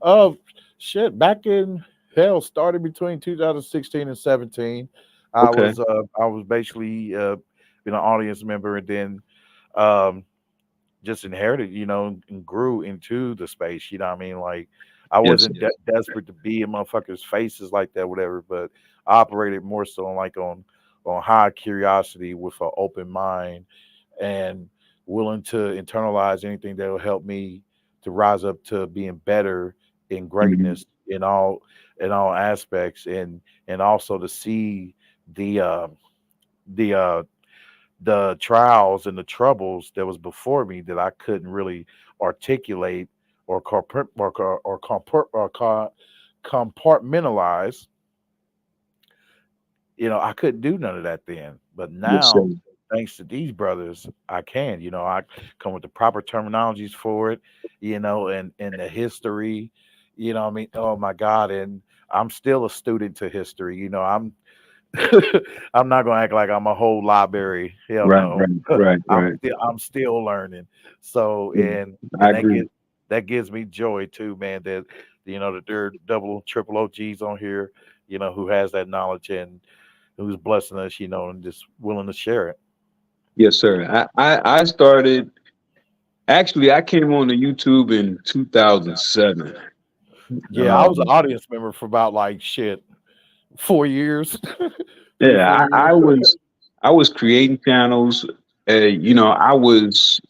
Uh, shit. Back in hell, started between 2016 and 17. Okay. I was basically an audience member, and then um just inherited, and grew into the space. You know what I mean? Like I Yes, wasn't sir. desperate to be in motherfuckers' faces like that, whatever. But I operated more so on high curiosity with an open mind and willing to internalize anything that will help me to rise up to being better in Mhm. greatness in all aspects and also to see the the uh the trials and the troubles that was before me that I couldn't really articulate or compartmentalize. I couldn't do none of that then. But Yes, sir. now, thanks to these brothers, I can. I come with the proper terminologies for it, and the history, what I mean, oh my God. And I'm still a student to history. I'm not gonna act like I'm a whole library. Hell Right, no. right, right, I'm right. still I'm still learning. So Mm, I and agree. that gives me joy too, man. That there are double triple OGs on here, who has that knowledge and who's blessing us, and just willing to share it. Yes, sir. I started actually. I came on to YouTube in 2007. Yeah, I was an Um, audience member for about like shit 4 years, three yeah, four I years. was creating channels. I was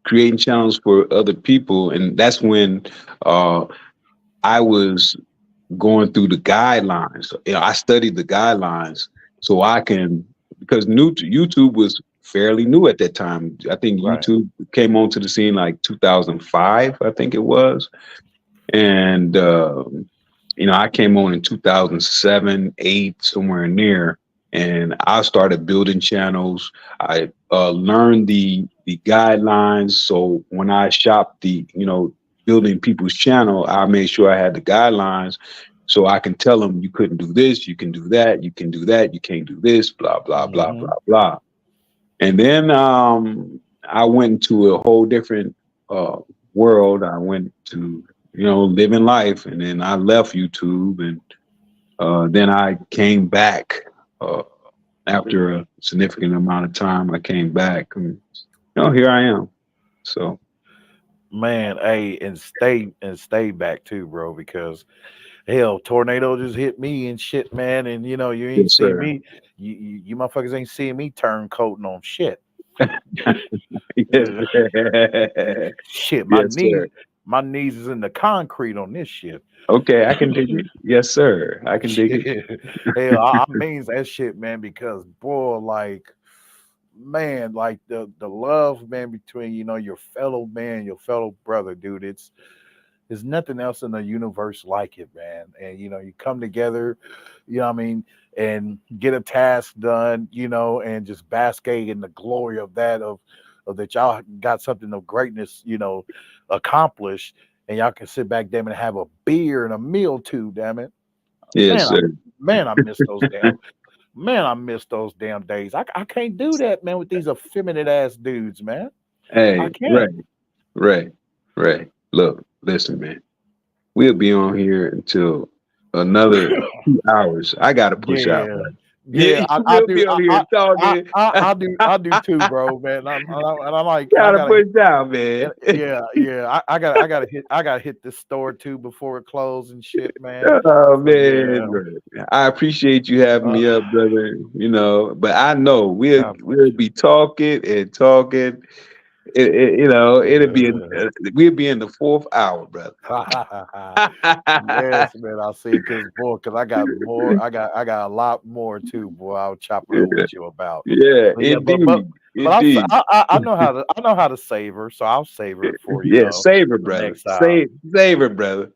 creating channels for other people, and that's when uh, I was going through the guidelines. I studied the guidelines so I can, because YouTube was fairly new at that time. I think Right. YouTube came onto the scene like 2005, I think it was, and I came on in 2007, eight, somewhere in there, and I started building channels. I learned the guidelines. So when I shopped building people's channel, I made sure I had the guidelines so I can tell them you couldn't do this, you can do that, you can do that, you can't do this, blah blah blah Mm-hmm. blah blah. And then I went into a whole different uh, world. I went to living life, and then I left YouTube, and then I came back. After a significant amount of time, I came back, and here I am. So Man, hey, and stay back too, bro, because hell, tornado just hit me and shit, man, and you ain't yes, see sir. me. You motherfuckers ain't seeing me turn coating on shit. Yes, Uh, sir. shit, my Yes, knees, sir. my knees is in the concrete on this shit. Okay, I can dig it. Yes, sir. I can dig it. Shit. Hell, I means that shit, man, because boy, like, man, like the love, man, between your fellow man, your fellow brother, dude. There's nothing else in the universe like it, man. And you come together, what I mean, and get a task done, and just bask in the glory of that of that y'all got something of greatness, accomplished, and y'all can sit back, damn it, and have a beer and a meal too, damn it. Yes, Man, sir. I miss those damn days. I can't do that, man, with these effeminate ass dudes, man. I Hey, can't. Ray, Ray, Ray. Look, listen, man. We'll be on here until another 2 hours. I gotta push out, Yeah, bro. yeah, Yeah, I we'll do, be on here talking. I do too, bro, man. And I'm like, I Gotta gotta, push out, man. yeah, yeah, I gotta hit this store too before it closes and shit, man. Oh So yeah, man, bro. I appreciate you having uh, me up, brother. But I know we'll God bless we'll be talking and talking. It'll be you. we'll be in the fourth hour, brother. Yes, man, I see. Cause I got more. I got a lot more too, boy. I'll chop it up Yeah, with you about. yeah, But yeah, indeed, but indeed. I know how to savor, so I'll savor it for Yeah, savor, the brother. next time. Savor, brother.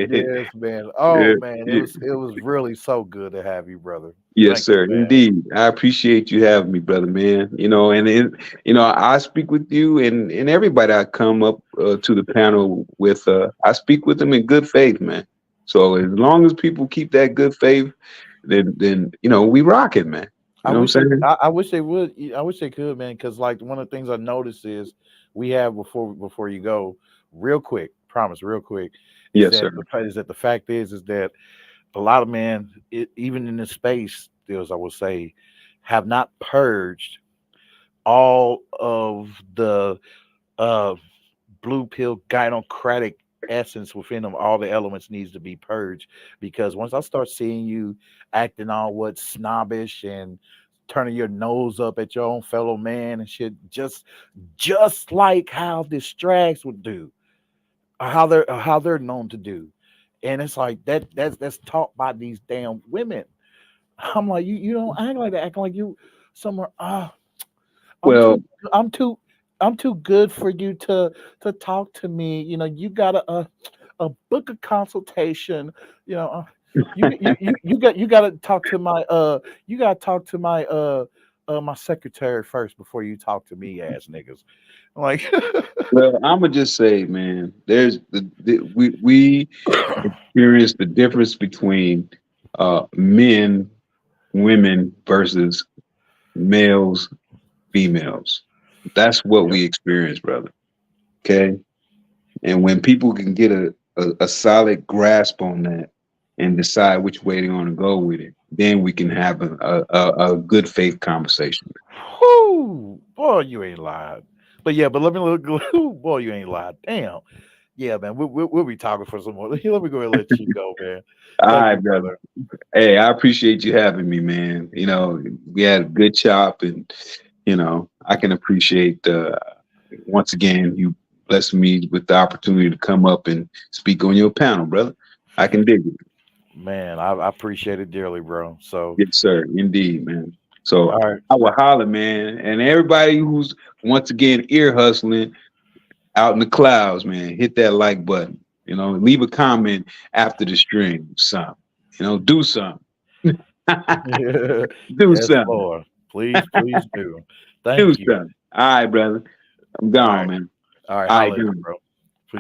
Yes, man. Yeah, Oh man, it yeah. was really so good to have you, brother. Yes, Thank you, sir. man. Indeed. I appreciate you having me, brother, man. I speak with you and everybody I come up to the panel with, I speak with them in good faith, man. So as long as people keep that good faith, then we rock it, man. You know what I'm saying? I wish they would. I wish they could, man. Because like one of the things I noticed is we have before you go, real quick. Promise, real quick. Is Yes, that sir. the fact is that a lot of men, even in this space, as I would say, have not purged all of the uh, blue pill gynocratic essence within them. All the elements needs to be purged because once I start seeing you acting all what snobbish and turning your nose up at your own fellow man and shit, just like how distracts would do, or how they're known to do. And it's like that's taught by these damn women. I'm like, you don't act like that. Act like you somewhere. I'm Well, too I'm too I'm too good for you to talk to me. You got a book a consultation. You know, you got to talk to my secretary first before you talk to me, ass niggas. I'm like, well, I'm gonna just say, man, there's we experience the difference between men, women versus males, females. That's what yep. we experience, brother. Okay. And when people can get a solid grasp on that and decide which way they want to go with it, then we can have a good faith conversation. Whoo, boy, you ain't lied. But yeah, but let me look. Boy, you ain't lied. Damn. Yeah, man. We'll be talking for some more. Let me go ahead and let you go, man. All Thank right, you, brother. brother. Hey, I appreciate you having me, man. We had a good chop, and I can appreciate once again you blessed me with the opportunity to come up and speak on your panel, brother. I can dig it. Man, I appreciate it dearly, bro. So, Yes, sir. Indeed, man. So all right. I will holler, man. And everybody who's once again ear hustling out in the clouds, man, hit that like button. Leave a comment after the stream, something. Do something. Do Yes, something. Lord. Please do. Do Thank you. something. All right, brother. I'm All gone, right. man. All right. All right, Holla at you, gone. bro.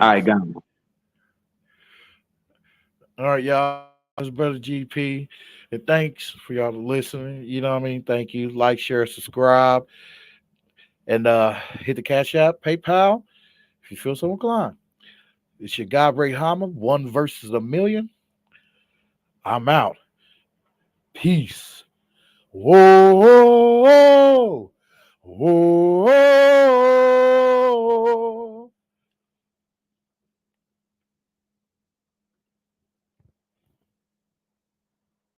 All right, Peace. gone. All right, y'all. It's Brother GP. And thanks for y'all listening. You know what I mean? Thank you. Like, share, subscribe, and hit the Cash App, PayPal if you feel so inclined. It's your guy, Ray Hanma, one versus a million. I'm out. Peace. Whoa, whoa, whoa, whoa.